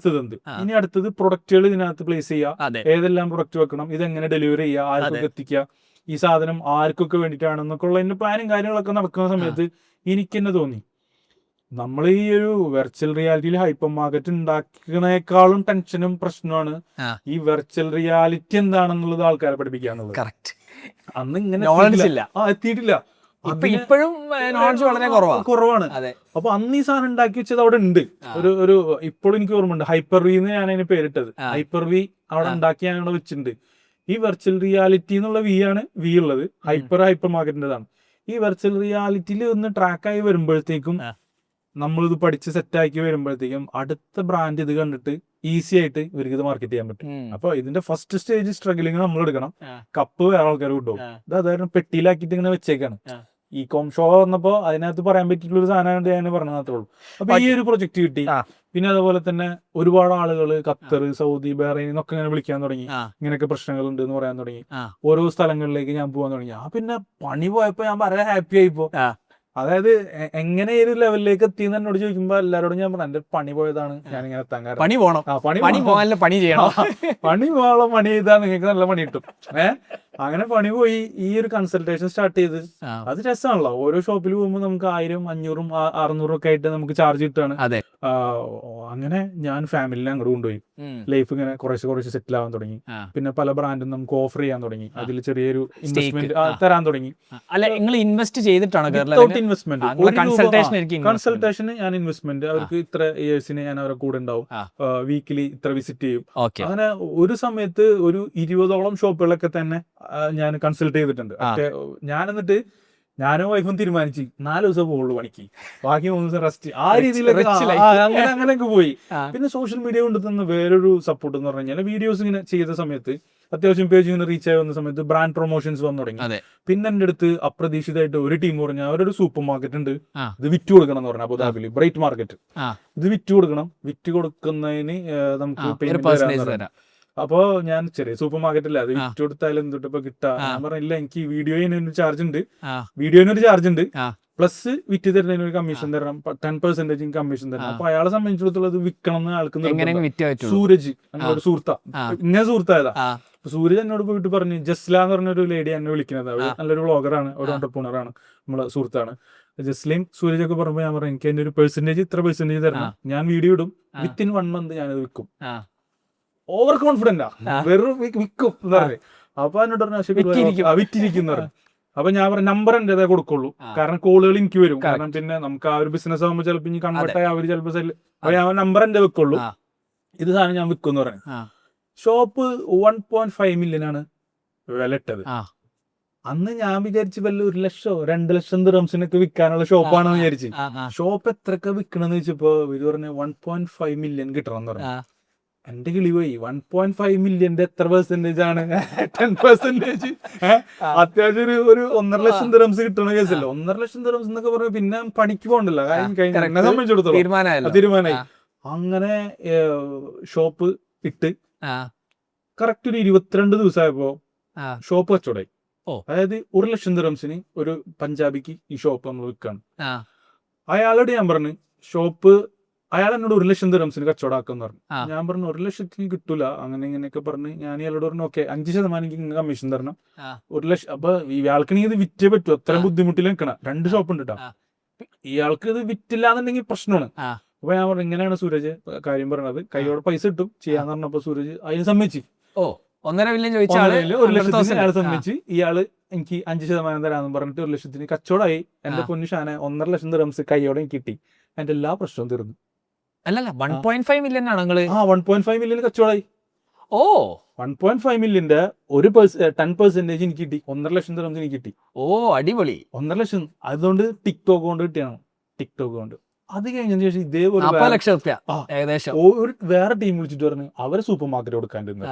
Speaker 1: ഇനി അടുത്തത് പ്രൊഡക്റ്റുകൾ ഇതിനകത്ത് പ്ലേസ് ചെയ്യുക, ഏതെല്ലാം പ്രൊഡക്റ്റ് വെക്കണം, ഇതെങ്ങനെ ഡെലിവറി ചെയ്യുക, ആർക്കൊക്കെ എത്തിക്കുക, ഈ സാധനം ആർക്കൊക്കെ വേണ്ടിയിട്ടാണെന്നൊക്കെ ഉള്ള അതിന്റെ പ്ലാനും കാര്യങ്ങളൊക്കെ നടക്കുന്ന സമയത്ത് എനിക്ക് തന്നെ തോന്നി, നമ്മൾ ഈ ഒരു വെർച്വൽ റിയാലിറ്റിയിൽ ഹൈപ്പർ മാർക്കറ്റ് ഉണ്ടാക്കുന്നേക്കാളും ടെൻഷനും പ്രശ്നമാണ് ഈ വെർച്വൽ റിയാലിറ്റി എന്താണെന്നുള്ളത് ആൾക്കാരെ പഠിപ്പിക്കാന്നുള്ളത്. അന്ന് ഇങ്ങനെ എത്തിയിട്ടില്ല,
Speaker 2: ഇപ്പോഴും നോളജ് വളരെ
Speaker 1: കുറവാണ്. അപ്പൊ അന്ന് ഈ സാധനം ഉണ്ടാക്കി വെച്ചത് അവിടെ ഉണ്ട്. ഒരു ഇപ്പോഴും എനിക്ക് ഓർമ്മയുണ്ട്, ഹൈപ്പർ വി എന്ന് ഞാൻ അതിന് പേരിട്ടത്. ഹൈപ്പർ വി അവിടെ ഉണ്ടാക്കി ഞാൻ അവിടെ വെച്ചിട്ടുണ്ട്. ഈ വെർച്വൽ റിയാലിറ്റി എന്നുള്ള ആണ് വി ഉള്ളത്, ഹൈപ്പർ മാർക്കറ്റിൻ്റെതാണ്. ഈ വെർച്വൽ റിയാലിറ്റിയിൽ ഒന്ന് ട്രാക്കായി വരുമ്പോഴത്തേക്കും, നമ്മളിത് പഠിച്ച് സെറ്റാക്കി വരുമ്പോഴത്തേക്കും അടുത്ത ബ്രാൻഡ് ഇത് കണ്ടിട്ട് ഈസി ആയിട്ട് ഇവർക്ക് ഇത് മാർക്കറ്റ് ചെയ്യാൻ പറ്റും. അപ്പൊ ഇതിന്റെ ഫസ്റ്റ് സ്റ്റേജ് സ്ട്രഗിളിങ് നമ്മൾ എടുക്കണം, കപ്പ് വേറെ ആൾക്കാർ കിട്ടും. ഇത് അതായത് പെട്ടിയിലാക്കിയിട്ട് ഇങ്ങനെ വെച്ചേക്കാണ്. ഇ-കോം ഷോ വന്നപ്പോ അതിനകത്ത് പറയാൻ പറ്റിയിട്ടുള്ള ഒരു സാധനം ഞാൻ പറഞ്ഞത് മാത്രമേ ഉള്ളൂ. അപ്പൊ ഈ ഒരു പ്രൊജക്ട് കിട്ടി. പിന്നെ അതുപോലെ തന്നെ ഒരുപാട് ആളുകൾ ഖത്തർ, സൗദി, ബഹ്റൈൻ എന്നൊക്കെ ഇങ്ങനെ വിളിക്കാൻ തുടങ്ങി, ഇങ്ങനെയൊക്കെ പ്രശ്നങ്ങൾ ഉണ്ട് എന്ന് പറയാൻ തുടങ്ങി. ഓരോ സ്ഥലങ്ങളിലേക്ക് ഞാൻ പോകാൻ തുടങ്ങി. പിന്നെ പണി പോയപ്പോ ഞാൻ വളരെ ഹാപ്പി ആയിപ്പോ, അതായത് എങ്ങനെ ഈ ഒരു ലെവലിലേക്ക് എത്തിയെന്ന് എന്നോട് ചോദിക്കുമ്പോ എല്ലാരോടും ഞാൻ പറഞ്ഞു എന്റെ പണി പോയതാണ് ഞാൻ ഇങ്ങനെ എത്താൻ കാരണം.
Speaker 2: പണി പോണം, പണി പോകാനല്ല പണി ചെയ്യണം.
Speaker 1: പണി പോകാനുള്ള പണി ചെയ്താൽ നിങ്ങൾക്ക് നല്ല പണി കിട്ടും. അങ്ങനെ പണി പോയി ഈ ഒരു കൺസൾട്ടേഷൻ സ്റ്റാർട്ട് ചെയ്ത് അത് രസമാണല്ലോ. ഓരോ ഷോപ്പിൽ പോകുമ്പോൾ നമുക്ക് 1000, 500, 600 ഒക്കെ ആയിട്ട് നമുക്ക് ചാർജ് കിട്ടുകയാണ്. അങ്ങനെ ഞാൻ ഫാമിലിനെ അങ്ങോട്ട് കൊണ്ടുപോയി. ലൈഫ് ഇങ്ങനെ കുറച്ച് സെറ്റിൽ ആവാൻ തുടങ്ങി. പിന്നെ പല ബ്രാൻഡും നമുക്ക് ഓഫർ ചെയ്യാൻ തുടങ്ങി. അതിൽ ചെറിയൊരു ഇൻവെസ്റ്റ്മെന്റ് തരാൻ തുടങ്ങി.
Speaker 2: അല്ല, നിങ്ങൾ ഇൻവെസ്റ്റ് ചെയ്തിട്ടാണ്
Speaker 1: കൺസൾട്ടേഷന് ഞാൻ ഇൻവെസ്റ്റ്മെന്റ് അവർക്ക് ഇത്ര ഇയേഴ്സിന് ഞാൻ അവരെ കൂടെ ഉണ്ടാവും. വീക്കിലി ഇത്ര വിസിറ്റ് ചെയ്യും. അങ്ങനെ ഒരു സമയത്ത് ഒരു 20ഓളം ഷോപ്പുകളൊക്കെ തന്നെ ഞാൻ കൺസൾട്ട് ചെയ്തിട്ടുണ്ട്. ഞാൻ എന്നിട്ട് ഞാനും വൈഫും തീരുമാനിച്ച് 4 ദിവസം പോകുള്ളൂ പണിക്ക്, ബാക്കി 3 ദിവസം റെസ്റ്റ്. ആ രീതിയിലൊക്കെ അങ്ങനെയൊക്കെ പോയി. പിന്നെ സോഷ്യൽ മീഡിയ കൊണ്ട് തന്ന വേറൊരു സപ്പോർട്ട് എന്ന് പറഞ്ഞു കഴിഞ്ഞാൽ വീഡിയോസ് ഇങ്ങനെ ചെയ്ത സമയത്ത് അത്യാവശ്യം പേജ് ഇങ്ങനെ റീച്ച് ആയി വന്ന സമയത്ത് ബ്രാൻഡ് പ്രൊമോഷൻസ് വന്നു തുടങ്ങി. പിന്നെ എന്റെ അടുത്ത് അപ്രതീക്ഷിതമായിട്ട് ഒരു ടീം പറഞ്ഞാൽ അവരൊരു സൂപ്പർ മാർക്കറ്റ് ഉണ്ട്, ഇത് വിറ്റ് കൊടുക്കണം എന്ന് പറഞ്ഞു. അബുദാബിയിൽ ബ്രൈറ്റ് മാർക്കറ്റ്, ഇത് വിറ്റ് കൊടുക്കണം, വിറ്റ് കൊടുക്കുന്നതിന് നമുക്ക് പേയ്മെന്റ് തരാം. അപ്പൊ ഞാൻ ചെറിയ സൂപ്പർ മാർക്കറ്റില്ല, അത് വിറ്റ് കൊടുത്താലും എന്തിട്ടിപ്പോ കിട്ടാ. ഞാൻ പറഞ്ഞില്ല, എനിക്ക് വീഡിയോയിന് ചാർജ് ഉണ്ട്, വീഡിയോയിനൊരു ചാർജ് ഉണ്ട്, പ്ലസ് വിറ്റ് തരുന്നതിന് ഒരു കമ്മീഷൻ തരണം, 10% കമ്മീഷൻ തരണം. അപ്പൊ അയാളെ സംബന്ധിച്ചിടത്തോളം അത് വിൽക്കണം എന്ന് ആൾക്ക്. സൂരജ് എന്നോട് സുഹൃത്താ, ഇങ്ങനെ സുഹൃത്തായതാ. സൂരജ് എന്നോട് പോയിട്ട് പറഞ്ഞു, ജസ്ല എന്ന് പറഞ്ഞൊരു ലേഡി എന്നെ വിളിക്കുന്നത്, അവര് നല്ലൊരു വ്ളോഗറാണ്, ഒരു എന്റർപ്രണറാണ്, നമ്മളെ സുഹൃത്താണ്. ജസ്ലയും സൂരജ് ഒക്കെ പറയുമ്പോൾ ഞാൻ പറഞ്ഞു, എനിക്ക് അതിന്റെ ഒരു ഇത്ര പെർസെന്റേജ് തരണം, ഞാൻ വീഡിയോ ഇടും, വിത്തിൻ 1 month ഞാനത് വിൽക്കും. ഓവർ കോൺഫിഡന്റ് വെറും വിൽക്കും എന്ന് പറഞ്ഞു. അപ്പൊ എന്നോട് പറഞ്ഞു വിറ്റിരിക്കുന്ന. അപ്പൊ ഞാൻ പറഞ്ഞു നമ്പർ എന്റേതേ കൊടുക്കുള്ളൂ, കാരണം കോളുകൾ എനിക്ക് വരും. കാരണം പിന്നെ നമുക്ക് ആ ഒരു ബിസിനസ് ആകുമ്പോൾ ചിലപ്പോൾ ഇനി കൺവേർട്ട് ആയി അവര് ചിലപ്പോൾ അപ്പൊ ഞാൻ നമ്പർ എന്റെ വെക്കുള്ളൂ, ഇത് സാധനം ഞാൻ വിൽക്കും എന്ന് പറഞ്ഞു. ഷോപ്പ് 1.5 million ആണ് വില ഇട്ടത്. അന്ന് ഞാൻ വിചാരിച്ചു വല്ല 1 ലക്ഷമോ 2 ലക്ഷം ദിർഹംസിനൊക്കെ വിൽക്കാനുള്ള ഷോപ്പാണെന്ന് വിചാരിച്ചു. ഷോപ്പ് എത്രയൊക്കെ വിൽക്കണമെന്ന് വെച്ചപ്പോ ഇവര് പറഞ്ഞു 1.5 million കിട്ടണം എന്ന് പറഞ്ഞു. എന്റെ കിളി പോയി. 1.5 million എത്ര പെർസെന്റേജ് ആണ്? 10%. അത്യാവശ്യം ഒരു 1.5 ലക്ഷം ദിർഹംസ് കിട്ടുന്ന കേസല്ലോ. 1.5 ലക്ഷം ദിർഹംസ് എന്നൊക്കെ പറഞ്ഞു പിന്നെ പണിക്ക് പോകണ്ടല്ലോ, എന്നെ സംബന്ധിച്ചിടത്തോളം തീരുമാനമായി. അങ്ങനെ ഷോപ്പ് ഇട്ട് കറക്റ്റ് ഒരു 22 ദിവസമായപ്പോ ഷോപ്പ് കച്ചവടമായി. അതായത് 1 ലക്ഷം ദിർഹംസിന് ഒരു പഞ്ചാബിക്ക് ഈ ഷോപ്പ് നമ്മൾ വിൽക്കാണ്. അയാളോട് ഞാൻ പറഞ്ഞു ഷോപ്പ്, അയാൾ എന്നോട് 1 ലക്ഷം ദിർഹംസിന് കച്ചവടമാക്കെന്ന് പറഞ്ഞു. ഞാൻ പറഞ്ഞു 1 ലക്ഷത്തിന് കിട്ടൂല, അങ്ങനെ ഇങ്ങനെയൊക്കെ പറഞ്ഞ് ഞാൻ ഇയാളോട് പറഞ്ഞു ഓക്കെ 5% കമ്മീഷൻ തരണം, 1 ലക്ഷം. അപ്പൊ ഇയാൾക്കാണെങ്കിൽ ഇത് വിറ്റേ പറ്റൂ, അത്രയും ബുദ്ധിമുട്ടിൽ നിൽക്കണം. 2 ഷോപ്പ് ഉണ്ട് കേട്ടോ, ഇയാൾക്ക് ഇത് വിറ്റില്ല എന്നുണ്ടെങ്കിൽ പ്രശ്നമാണ്. അപ്പൊ ഞാൻ പറഞ്ഞു ഇങ്ങനെയാണ് സൂരജ് കാര്യം പറഞ്ഞത്, കൈയോടെ പൈസ കിട്ടും ചെയ്യാന്ന് പറഞ്ഞപ്പോ സൂരജ് അതിന് സമ്മതിച്ചു.
Speaker 2: 1.5 million
Speaker 1: 1 ലക്ഷത്തിന് അയാൾ സമ്മതിച്ച്. ഇയാള് എനിക്ക് 5% തരാന്ന് പറഞ്ഞിട്ട് 1 ലക്ഷത്തിന് കച്ചവടമായി. എന്റെ പൊന്നു ഷാനെ 1.5 ലക്ഷം ദിർഹംസ് കൈയോടെ എനിക്ക് കിട്ടി. എന്റെ എല്ലാ പ്രശ്നവും തീർന്നു.
Speaker 2: അല്ലല്ല 1.5 million ആണ് നിങ്ങള്
Speaker 1: 1.5 million കച്ചവടമായി. 1.5 million ഒരു 10% എനിക്ക് കിട്ടി. 1.5 ലക്ഷം ദിർഹംസ് എനിക്ക് കിട്ടി.
Speaker 2: അടിപൊളി.
Speaker 1: 1.5 ലക്ഷം. അതുകൊണ്ട് ടിക്ടോക്ക് കൊണ്ട് കിട്ടിയാണ്. ടിക്ടോക്ക് കൊണ്ട് അത് കഴിഞ്ഞതിന് ശേഷം ഇതേപോലെ
Speaker 2: 40 ലക്ഷം രൂപ ഏകദേശം
Speaker 1: ഒരു വേറെ ടീം വിളിച്ചിട്ട് പറഞ്ഞു അവരെ സൂപ്പർ മാർക്കറ്റ് കൊടുക്കാണ്ടിരുന്നത്.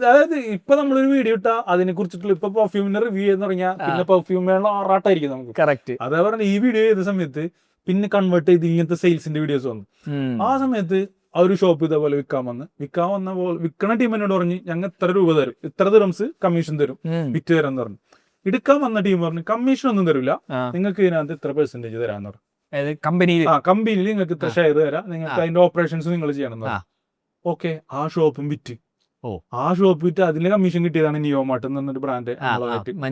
Speaker 1: അതായത് ഇപ്പൊ നമ്മളൊരു വീഡിയോ ഇട്ടാ അതിനെ കുറിച്ചിട്ടുള്ള ഇപ്പൊ പെർഫ്യൂമിന്റെ റിവ്യൂ എന്ന് പറഞ്ഞാൽ പിന്നെ പെർഫ്യൂമിനുള്ള ആറാട്ടായിരിക്കും നമുക്ക്. കറക്റ്റ്. അതേ പറഞ്ഞ ഈ വീഡിയോ ചെയ്ത സമയത്ത് പിന്നെ കൺവേർട്ട് ചെയ്ത് ഇങ്ങനത്തെ സെയിൽസിന്റെ വീഡിയോസ് വന്നു. ആ സമയത്ത് ആ ഒരു ഷോപ്പ് ഇതേപോലെ വിൽക്കണ ടീം എന്നോട് പറഞ്ഞു ഞങ്ങൾ ഇത്ര രൂപ തരും, ഇത്ര ദിർഹംസ് കമ്മീഷൻ തരും, വിറ്റ് തരാന്ന് പറഞ്ഞു. എടുക്കാൻ വന്ന ടീം പറഞ്ഞു കമ്മീഷൻ ഒന്നും തരില്ല, നിങ്ങൾക്ക് ഇതിനകത്ത് ഇത്ര പെർസെന്റേജ് തരാന്ന് പറഞ്ഞു. കമ്പനിയിൽ നിങ്ങൾക്ക് ഇത്ര ഷെയർ തരാം, നിങ്ങൾക്ക് അതിന്റെ ഓപ്പറേഷൻസ് നിങ്ങൾ ചെയ്യണം എന്ന് പറഞ്ഞു. ഓക്കെ, ആ ഷോപ്പും വിറ്റ്. ആ ഷോപ്പ് വിറ്റ് അതിന്റെ കമ്മീഷൻ കിട്ടിയതാണ് നിയോമാർട്ട് എന്നൊരു ബ്രാൻഡ്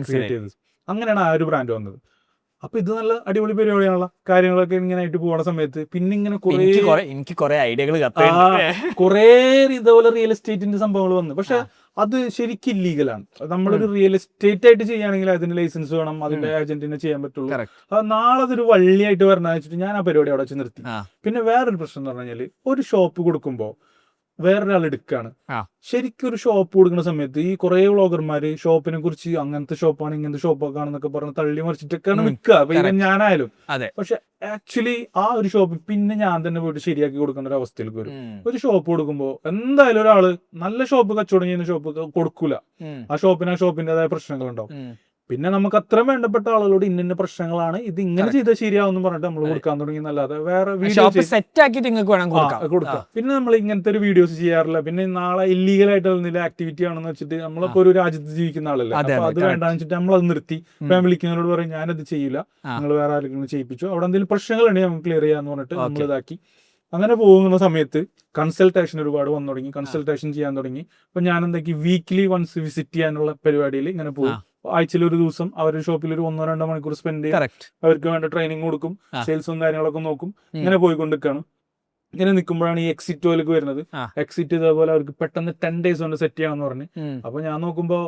Speaker 1: ക്രിയേറ്റ് ചെയ്തത്. അങ്ങനെയാണ് ആ ഒരു ബ്രാൻഡ് വന്നത്. അപ്പൊ ഇത് നല്ല അടിപൊളി പരിപാടിയാണുള്ള കാര്യങ്ങളൊക്കെ ഇങ്ങനെ ആയിട്ട് പോകുന്ന സമയത്ത് പിന്നെ ഇങ്ങനെ
Speaker 2: എനിക്ക് കുറെ ഐഡിയകൾ
Speaker 1: കുറെ ഇതേപോലെ റിയൽ എസ്റ്റേറ്റിന്റെ സംഭവങ്ങൾ വന്നു. പക്ഷെ അത് ശരിക്കും ഇല്ലീഗലാണ്. നമ്മളൊരു റിയൽ എസ്റ്റേറ്റ് ആയിട്ട് ചെയ്യുകയാണെങ്കിൽ അതിന്റെ ലൈസൻസ് വേണം, അതിന്റെ ഏജന്റിനെ ചെയ്യാൻ പറ്റുള്ളൂ. നാളെ അതൊരു വള്ളിയായിട്ട് വരണം വെച്ചിട്ട് ഞാൻ ആ പരിപാടി അവിടെ വെച്ച് നിർത്തി. പിന്നെ വേറൊരു പ്രശ്നം എന്ന് പറഞ്ഞു കഴിഞ്ഞാല് ഒരു ഷോപ്പ് കൊടുക്കുമ്പോ വേറൊരാൾ എടുക്കുകയാണ്. ശരിക്കും ഒരു ഷോപ്പ് കൊടുക്കുന്ന സമയത്ത് ഈ കുറെ വ്ളോഗർമാര് ഷോപ്പിനെ കുറിച്ച് അങ്ങനത്തെ ഷോപ്പാണ് ഇങ്ങനത്തെ ഷോപ്പൊക്കെ ആണെന്നൊക്കെ പറഞ്ഞ് തള്ളി മറിച്ചിട്ടൊക്കെയാണ് വിൽക്കുക, ഞാനായാലും. പക്ഷെ ആക്ച്വലി ആ ഒരു ഷോപ്പ് പിന്നെ ഞാൻ തന്നെ പോയിട്ട് ശരിയാക്കി കൊടുക്കേണ്ട ഒരു അവസ്ഥയിലേക്ക് വരും. ഒരു ഷോപ്പ് കൊടുക്കുമ്പോ എന്തായാലും ഒരാള് നല്ല ഷോപ്പ് കച്ചവടം ചെയ്യുന്ന ഷോപ്പ് കൊടുക്കൂല. ആ ഷോപ്പിൻ്റെതായ പ്രശ്നങ്ങളുണ്ടാവും. പിന്നെ നമുക്ക് അത്രയും വേണ്ടപ്പെട്ട ആളുകളോട് ഇന്ന പ്രശ്നങ്ങളാണ്, ഇത് ഇങ്ങനെ ചെയ്താൽ ശരിയാവും പറഞ്ഞിട്ട് നമ്മൾ കൊടുക്കാൻ തുടങ്ങി എന്നല്ലാതെ വേറെ വീഡിയോ
Speaker 2: സെറ്റ് ആക്കിയിട്ട് നിങ്ങൾക്ക് വേണം
Speaker 1: കൊടുക്കാം. പിന്നെ നമ്മൾ ഇങ്ങനത്തെ ഒരു വീഡിയോസ് ചെയ്യാറില്ല. പിന്നെ നാളെ ഇല്ലീഗൽ ആയിട്ടുള്ള ആക്ടിവിറ്റി ആണെന്ന് വെച്ചിട്ട് നമ്മളിപ്പോ ഒരു രാജ്യത്ത് ജീവിക്കുന്ന ആളല്ലേ, അപ്പൊ അത് വേണ്ടാന്ന് വെച്ചിട്ട് നമ്മളത് നിർത്തി. ഇപ്പൊ ഞാൻ വിളിക്കുന്നവരോട് പറയും ഞാനത് ചെയ്യില്ല, നിങ്ങൾ വേറെ ആരെങ്കിലും ചെയ്യിപ്പിച്ചു, അവിടെ എന്തെങ്കിലും പ്രശ്നങ്ങളുണ്ടെങ്കിൽ നമുക്ക് ക്ലിയർ ചെയ്യാന്ന് പറഞ്ഞിട്ട് നമ്മൾ ഇതാക്കി. അങ്ങനെ പോകുന്ന സമയത്ത് കൺസൾട്ടേഷൻ ഒരുപാട് വന്നു തുടങ്ങി, കൺസൾട്ടേഷൻ ചെയ്യാൻ തുടങ്ങി. അപ്പൊ ഞാൻ എന്താക്കി വീക്ക്ലി വൺസ് വിസിറ്റ് ചെയ്യാനുള്ള പരിപാടിയിൽ ഇങ്ങനെ പോകും. ആഴ്ചയിൽ ഒരു ദിവസം അവരുടെ ഷോപ്പിൽ ഒരു 1-2 മണിക്കൂർ സ്പെൻഡ് ചെയ്യും, അവർക്ക് വേണ്ട ട്രെയിനിങ് കൊടുക്കും, സെയിൽസും കാര്യങ്ങളൊക്കെ നോക്കും. ഇങ്ങനെ പോയിക്കൊണ്ടിരിക്കുകയാണ്. ഇങ്ങനെ നിൽക്കുമ്പോഴാണ് ഈ എക്സിറ്റോയിലേക്ക് വരുന്നത്. എക്സിറ്റ് ഇതേപോലെ അവർക്ക് പെട്ടെന്ന് 10 days കൊണ്ട് സെറ്റ് ചെയ്യാന്ന് പറഞ്ഞു. അപ്പൊ ഞാൻ നോക്കുമ്പോ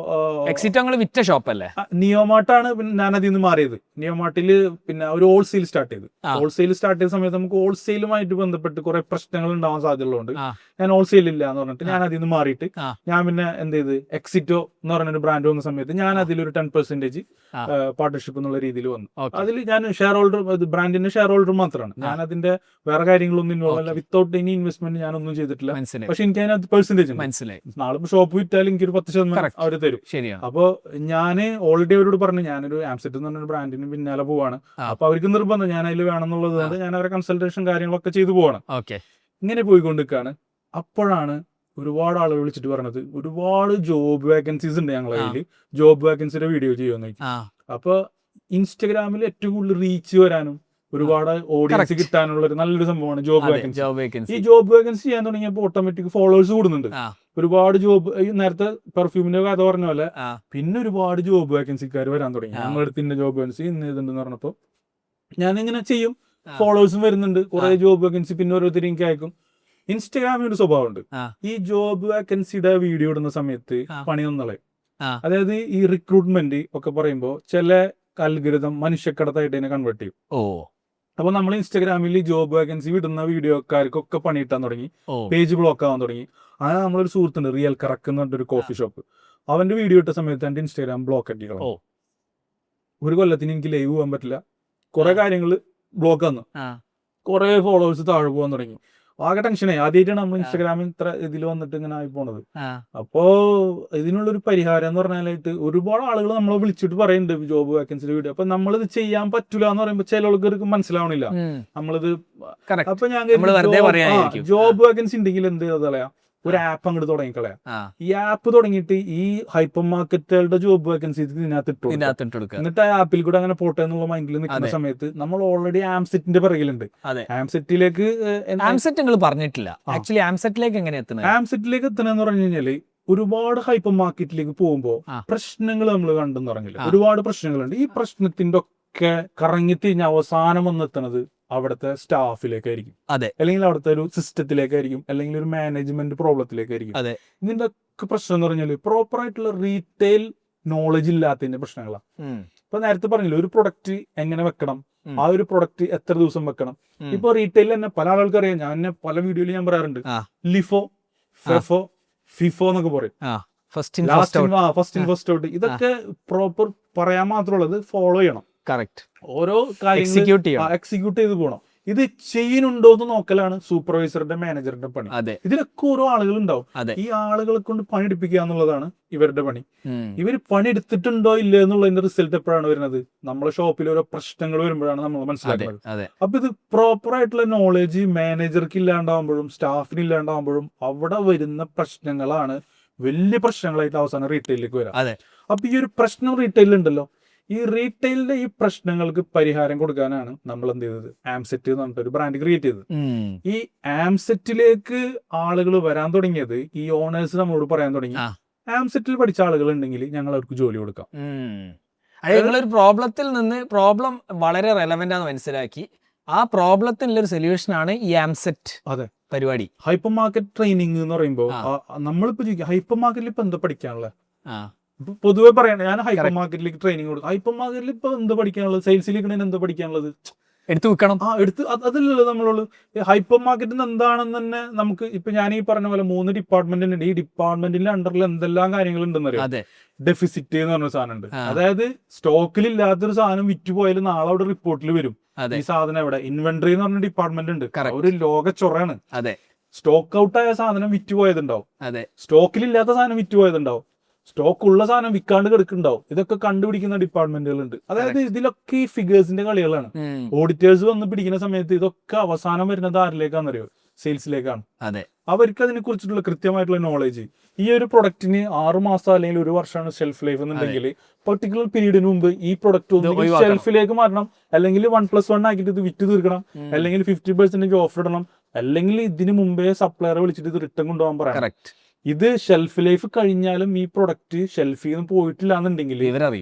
Speaker 2: എക്സിറ്റ് വിറ്റ ഷോപ്പല്ലേ,
Speaker 1: നിയോമാർട്ടാണ്. പിന്നെ ഞാൻ അതിൽ നിന്ന് മാറിയത്. നിയോമാർട്ടില് പിന്നെ ഒരു ഹോൾസെയിൽ സ്റ്റാർട്ട് ചെയ്തു. ഹോൾസെയിൽ സ്റ്റാർട്ട് ചെയ്ത സമയത്ത് നമുക്ക് ഹോൾസെയിലുമായിട്ട് ബന്ധപ്പെട്ട് കുറെ പ്രശ്നങ്ങൾ ഉണ്ടാവാൻ സാധ്യതയുള്ളതുകൊണ്ട് ഞാൻ ഹോൾസെയിൽ ഇല്ല എന്ന് പറഞ്ഞിട്ട് ഞാൻ അതിൽ നിന്ന് മാറിയിട്ട് ഞാൻ പിന്നെ എന്ത് ചെയ്ത് എക്സിറ്റോ എന്ന് പറഞ്ഞൊരു ബ്രാൻഡ് വന്ന സമയത്ത് ഞാൻ അതിലൊരു 10% പാർട്ണർഷിപ്പ് എന്നുള്ള രീതിയിൽ വന്നു. അതിൽ ഞാൻ ഷെയർ ഹോൾഡർ, ബ്രാൻഡിന്റെ ഷെയർ ഹോൾഡർ മാത്രമാണ്. ഞാൻ അതിന്റെ വേറെ കാര്യങ്ങളൊന്നും ഇൻവോൾവ് അല്ല. വിത്തൗട്ട് എനി ഇൻവെസ്റ്റ്മെന്റ് ഞാനൊന്നും ചെയ്തിട്ടില്ല. പക്ഷെ എനിക്ക് അതിനകത്ത് പെർസെന്റേജ് മനസ്സിലായി. നാളെ ഷോപ്പ് വിറ്റാൽ എനിക്ക് ഒരു 10% അവർ തരും. അപ്പൊ ഞാൻ ഓൾറെഡി അവരോട് പറഞ്ഞു ഞാനൊരു ആംസെറ്റ് എന്ന് പറഞ്ഞൊരു ബ്രാൻഡിന് പിന്നാലെ പോവാണ്. അപ്പൊ അവർക്ക് നിർബന്ധം ഞാൻ അതിൽ വേണമെന്നുള്ളത് കൊണ്ട് ഞാൻ അവരെ കൺസൾട്ടേഷൻ കാര്യങ്ങളൊക്കെ ചെയ്തു പോവാണ്. ഇങ്ങനെ പോയിക്കൊണ്ടിരിക്കുകയാണ്. അപ്പോഴാണ് ഒരുപാട് ആളുകൾ വിളിച്ചിട്ട് പറഞ്ഞത് ഒരുപാട് ജോബ് വേക്കൻസീസ് ഉണ്ട് ഞങ്ങളുടെ കയ്യിൽ, ജോബ് വേക്കൻസിയുടെ വീഡിയോ ചെയ്യുമെന്ന്. അപ്പൊ ഇൻസ്റ്റഗ്രാമിൽ ഏറ്റവും കൂടുതൽ റീച്ച് വരാനും ഒരുപാട് ഓഡിയൻസ് കിട്ടാനുള്ള ഒരു നല്ലൊരു സംഭവമാണ് ജോബ് വേക്കൻസി. ഈ ജോബ് വേക്കൻസി ചെയ്യാൻ തുടങ്ങിയപ്പോൾ ഓട്ടോമാറ്റിക് ഫോളോവേഴ്സ് കൂടുന്നുണ്ട്. ഒരുപാട് ജോബ്, നേരത്തെ പെർഫ്യൂമിന്റെ കഥ പറഞ്ഞ പോലെ പിന്നെ ഒരുപാട് ജോബ് വേക്കൻസിക്കാർ വരാൻ തുടങ്ങി. ഞങ്ങളടുത്തിന്റെ ജോബ് വേക്കൻസി ഇന്ന് ഇതുണ്ടെന്ന് പറഞ്ഞപ്പോ ഞാൻ ഇങ്ങനെ ചെയ്യും, ഫോളോവേഴ്സും വരുന്നുണ്ട്, കുറെ ജോബ് വേക്കൻസി പിന്നെ ഓരോരുത്തരും എനിക്ക് അയക്കും. ഇൻസ്റ്റഗ്രാമിൽ ഒരു സ്വഭാവമുണ്ട്, ഈ ജോബ് വേക്കൻസിയുടെ വീഡിയോ ഇടുന്ന സമയത്ത് പണിയൊന്നളെ. അതായത് ഈ റിക്രൂട്ട്മെന്റ് ഒക്കെ പറയുമ്പോൾ ചില അൽഗോരിതം മനുഷ്യക്കടത്തായിട്ട് തന്നെ കൺവേർട്ട് ചെയ്യും. അപ്പൊ നമ്മൾ ഇൻസ്റ്റാഗ്രാമിൽ ജോബ് വേക്കൻസി വിടുന്ന വീഡിയോക്കാർക്കൊക്കെ പണി കിട്ടാൻ തുടങ്ങി, പേജ് ബ്ലോക്ക് ആവാൻ തുടങ്ങി. അങ്ങനെ നമ്മളൊരു സുഹൃത്തുണ്ട്, റിയൽ കറക്ക് എന്ന് പറഞ്ഞൊരു കോഫി ഷോപ്പ്. അവന്റെ വീഡിയോ ഇട്ട സമയത്ത് എന്റെ ഇൻസ്റ്റാഗ്രാം ബ്ലോക്ക് ആക്കിക്കളോ. ഒരു കൊല്ലത്തിന് എനിക്ക് ലൈവ് പോകാൻ പറ്റില്ല, കുറെ കാര്യങ്ങൾ ബ്ലോക്ക് വന്നു, കുറെ ഫോളോവേഴ്സ് താഴെ പോകാൻ തുടങ്ങി. ആകെ ടെൻഷനായി. ആദ്യമായിട്ടാണ് നമ്മൾ ഇൻസ്റ്റാഗ്രാമിൽ ഇത്ര ഇതിൽ വന്നിട്ട് ഇങ്ങനെ ആയി പോണത്. അപ്പോ ഇതിനുള്ളൊരു പരിഹാരം എന്ന് പറഞ്ഞാലായിട്ട് ഒരുപാട് ആളുകൾ നമ്മളെ വിളിച്ചിട്ട് പറയുന്നുണ്ട് ജോബ് വേക്കൻസിയുടെ വീഡിയോ. അപ്പൊ നമ്മളിത് ചെയ്യാൻ പറ്റൂല എന്ന് പറയുമ്പോൾ ചില ആൾക്കാർക്ക് മനസ്സിലാവണില്ല നമ്മളിത്. അപ്പൊ ഞാൻ ജോബ് വേക്കൻസി ഉണ്ടെങ്കിൽ എന്ത് കളയാം, ഒരു ആപ്പ് അങ്ങോട്ട് തുടങ്ങിക്കളയാം. ഈ ആപ്പ് തുടങ്ങിയിട്ട് ഈ ഹൈപ്പർ മാർക്കറ്റുകളുടെ ജോബ് വേക്കൻസി ഇതിനകത്ത് ഇട്ടു, എന്നിട്ട് ആ ആപ്പിൽ കൂടെ അങ്ങനെ പോട്ടെ എന്നുള്ള മൈൻഡിൽ നിൽക്കുന്ന സമയത്ത് നമ്മൾ ഓൾറെഡി ആംസെറ്റിന്റെ പിറകിലുണ്ട്. ആംസെറ്റിലേക്ക്
Speaker 2: പറഞ്ഞിട്ടില്ല. ആക്ച്വലി ആംസെറ്റിലേക്ക് എങ്ങനെ എത്തുന്നത്?
Speaker 1: ആംസെറ്റിലേക്ക് എത്തണെന്ന് പറഞ്ഞു കഴിഞ്ഞാല് ഒരുപാട് ഹൈപ്പർ മാർക്കറ്റിലേക്ക് പോകുമ്പോൾ പ്രശ്നങ്ങൾ നമ്മൾ കണ്ടെന്ന് പറഞ്ഞില്ല, ഒരുപാട് പ്രശ്നങ്ങളുണ്ട്. ഈ പ്രശ്നത്തിന്റെ ഒക്കെ കറങ്ങി തിരിഞ്ഞ് അവസാനം വന്നെത്തണത് അവിടുത്തെ സ്റ്റാഫിലേക്കായിരിക്കും, അല്ലെങ്കിൽ അവിടുത്തെ ഒരു സിസ്റ്റത്തിലേക്കായിരിക്കും, അല്ലെങ്കിൽ ഒരു മാനേജ്മെന്റ് പ്രോബ്ലത്തിലേക്കായിരിക്കും. ഇതിന്റെ ഒക്കെ പ്രശ്നം എന്ന് പറഞ്ഞാല് പ്രോപ്പർ ആയിട്ടുള്ള റീറ്റെയിൽ നോളജ് ഇല്ലാത്തതിന്റെ പ്രശ്നങ്ങളാണ്. ഇപ്പൊ നേരത്തെ പറഞ്ഞില്ല, ഒരു പ്രൊഡക്റ്റ് എങ്ങനെ വെക്കണം, ആ ഒരു പ്രൊഡക്റ്റ് എത്ര ദിവസം വെക്കണം. ഇപ്പൊ റീറ്റെയിൽ തന്നെ പല ആളുകൾക്ക് അറിയാം, ഞാൻ പല വീഡിയോയിൽ ഞാൻ പറയാറുണ്ട്, ലിഫോ, ഫെഫോ, ഫിഫോ എന്നൊക്കെ പറയും, ഫസ്റ്റ് ഇൻ ഫസ്റ്റ് ഔട്ട്. ഇതൊക്കെ പ്രോപ്പർ പറയാൻ മാത്രമുള്ളത് ഫോളോ ചെയ്യണം. ഓരോ കാര്യങ്ങൾ എക്സിക്യൂട്ട് ചെയ്ത് പോകണം. ഇത് ചെയ്യുന്നുണ്ടോ എന്ന് നോക്കലാണ് സൂപ്പർവൈസറുടെ മാനേജറിന്റെ പണി. ഇതിലൊക്കെ ഓരോ ആളുകൾ ഉണ്ടാവും. ഈ ആളുകളെ കൊണ്ട് പണിയെടുപ്പിക്കുക എന്നുള്ളതാണ് ഇവരുടെ പണി. ഇവർ പണിയെടുത്തിട്ടുണ്ടോ ഇല്ല എന്നുള്ളതിന്റെ റിസൾട്ട് എപ്പോഴാണ് വരുന്നത്? നമ്മളെ ഷോപ്പിൽ ഓരോ പ്രശ്നങ്ങൾ വരുമ്പോഴാണ് നമ്മൾ മനസ്സിലാക്കുന്നത്. അപ്പൊ ഇത് പ്രോപ്പർ ആയിട്ടുള്ള നോളജ് മാനേജർക്ക് ഇല്ലാണ്ടാവുമ്പോഴും സ്റ്റാഫിന് ഇല്ലാണ്ടാവുമ്പോഴും അവിടെ വരുന്ന പ്രശ്നങ്ങളാണ് വലിയ പ്രശ്നങ്ങളായിട്ട് അവസാനം റീറ്റെയിലേക്ക് വരാം. അപ്പൊ ഈ ഒരു പ്രശ്നം റീറ്റെയിലുണ്ടല്ലോ, ഉണ്ടല്ലോ, ഈ റീറ്റെയിലിന്റെ ഈ പ്രശ്നങ്ങൾക്ക് പരിഹാരം കൊടുക്കാനാണ് നമ്മൾ എന്ത് ചെയ്തത്, ആംസെറ്റ് എന്ന് പറഞ്ഞിട്ട് ഒരു ബ്രാൻഡ് ക്രിയേറ്റ് ചെയ്തത്. ഈ ആംസെറ്റിലേക്ക് ആളുകൾ വരാൻ തുടങ്ങിയത് ഈ ഓണേഴ്സ് നമ്മളോട് പറയാൻ തുടങ്ങി, ആംസെറ്റിൽ പഠിച്ച ആളുകൾ ഉണ്ടെങ്കിൽ ഞങ്ങൾ അവർക്ക് ജോലി കൊടുക്കാം.
Speaker 2: ഒരു പ്രോബ്ലത്തിൽ നിന്ന് പ്രോബ്ലം വളരെ റെലവെന്റ് ആണെന്ന് മനസ്സിലാക്കി ആ പ്രോബ്ലത്തിനുള്ളൊരു സൊല്യൂഷൻ ആണ് ഈ ആംസെറ്റ് പരിപാടി.
Speaker 1: ഹൈപ്പർ മാർക്കറ്റ് ട്രെയിനിങ് എന്ന് പറയുമ്പോൾ നമ്മളിപ്പോ ഹൈപ്പർ മാർക്കറ്റിൽ ഇപ്പൊ എന്താ പഠിക്കാനുള്ളത്? പൊതുവെ പറയണ, ഞാൻ ഹൈപ്പർ മാർക്കറ്റിലേക്ക് ട്രെയിനിങ് കൊടുക്കും. ഹൈപ്പർ മാർക്കറ്റിൽ ഇപ്പൊ എന്താ പഠിക്കാനുള്ളത്? സെയിൽസിലേക്ക് എന്താ പഠിക്കാനുള്ളത്?
Speaker 2: എടുത്തു വെക്കണം.
Speaker 1: അതല്ലല്ലോ നമ്മളുള്ളൂ. ഹൈപ്പർ മാർക്കറ്റിന് എന്താണെന്ന് തന്നെ നമുക്ക് ഇപ്പൊ ഞാൻ ഈ പറഞ്ഞ പോലെ 3 ഡിപ്പാർട്ട്മെന്റ് ഉണ്ട്. ഈ ഡിപ്പാർട്ട്മെന്റിന്റെ അണ്ടറിൽ എന്തെല്ലാം കാര്യങ്ങൾ ഉണ്ടെന്ന് അറിയാം. ഡെഫിസിറ്റ് എന്ന് പറഞ്ഞ സാധനം ഉണ്ട്. അതായത് സ്റ്റോക്കിൽ ഇല്ലാത്തൊരു സാധനം വിറ്റുപോയാലും നാളെ അവിടെ റിപ്പോർട്ടിൽ വരും ഈ സാധനം എവിടെ. ഇൻവെന്ററി എന്ന് പറഞ്ഞ ഡിപ്പാർട്ട്മെന്റ് ഉണ്ട്. ഒരു ലോക ചൊറയാണ്. സ്റ്റോക്ക് ഔട്ട് ആയ സാധനം വിറ്റുപോയതുണ്ടാവും, സ്റ്റോക്കിൽ ഇല്ലാത്ത സാധനം വിറ്റുപോയതുണ്ടാവും. സ്റ്റോക്ക് ഉള്ള സാധനം വിൽക്കാണ്ട് കിടക്കുന്നുണ്ടാവും. ഇതൊക്കെ കണ്ടുപിടിക്കുന്ന ഡിപ്പാർട്ട്മെന്റുകളുണ്ട്. അതായത് ഇതിലൊക്കെ ഈ ഫിഗേഴ്സിന്റെ കളികളാണ്. ഓഡിറ്റേഴ്സ് വന്ന് പിടിക്കുന്ന സമയത്ത് ഇതൊക്കെ അവസാനം വരുന്നത് ആരിലേക്കാണെന്നറിയോ? സെയിൽസിലേക്കാണ്.
Speaker 2: അതെ,
Speaker 1: അവർക്ക് അതിനെ കുറിച്ചിട്ടുള്ള കൃത്യമായിട്ടുള്ള നോളേജ്. ഈ ഒരു പ്രൊഡക്റ്റിന് 6 മാസം അല്ലെങ്കിൽ 1 വർഷമാണ് ഷെൽഫ് ലൈഫ് എന്നുണ്ടെങ്കിൽ പെർട്ടിക്കുലർ പീരീഡിന് മുമ്പ് ഈ പ്രൊഡക്റ്റ് ഒന്ന് ഷെൽഫിലേക്ക് മാറണം, അല്ലെങ്കിൽ 1+1 ആക്കിയിട്ട് ഇത് വിറ്റ് തീർക്കണം, അല്ലെങ്കിൽ 50% ഓഫർ ഇടണം, അല്ലെങ്കിൽ ഇതിന് മുമ്പേ സപ്ലയറെ വിളിച്ചിട്ട് ഇത് റിട്ടേൺ കൊണ്ടുപോകാൻ പറയാം. ഇത് ഷെൽഫ് ലൈഫ് കഴിഞ്ഞാലും ഈ പ്രൊഡക്റ്റ് ഷെൽഫിൽ നിന്ന് പോയിട്ടില്ല എന്നുണ്ടെങ്കിൽ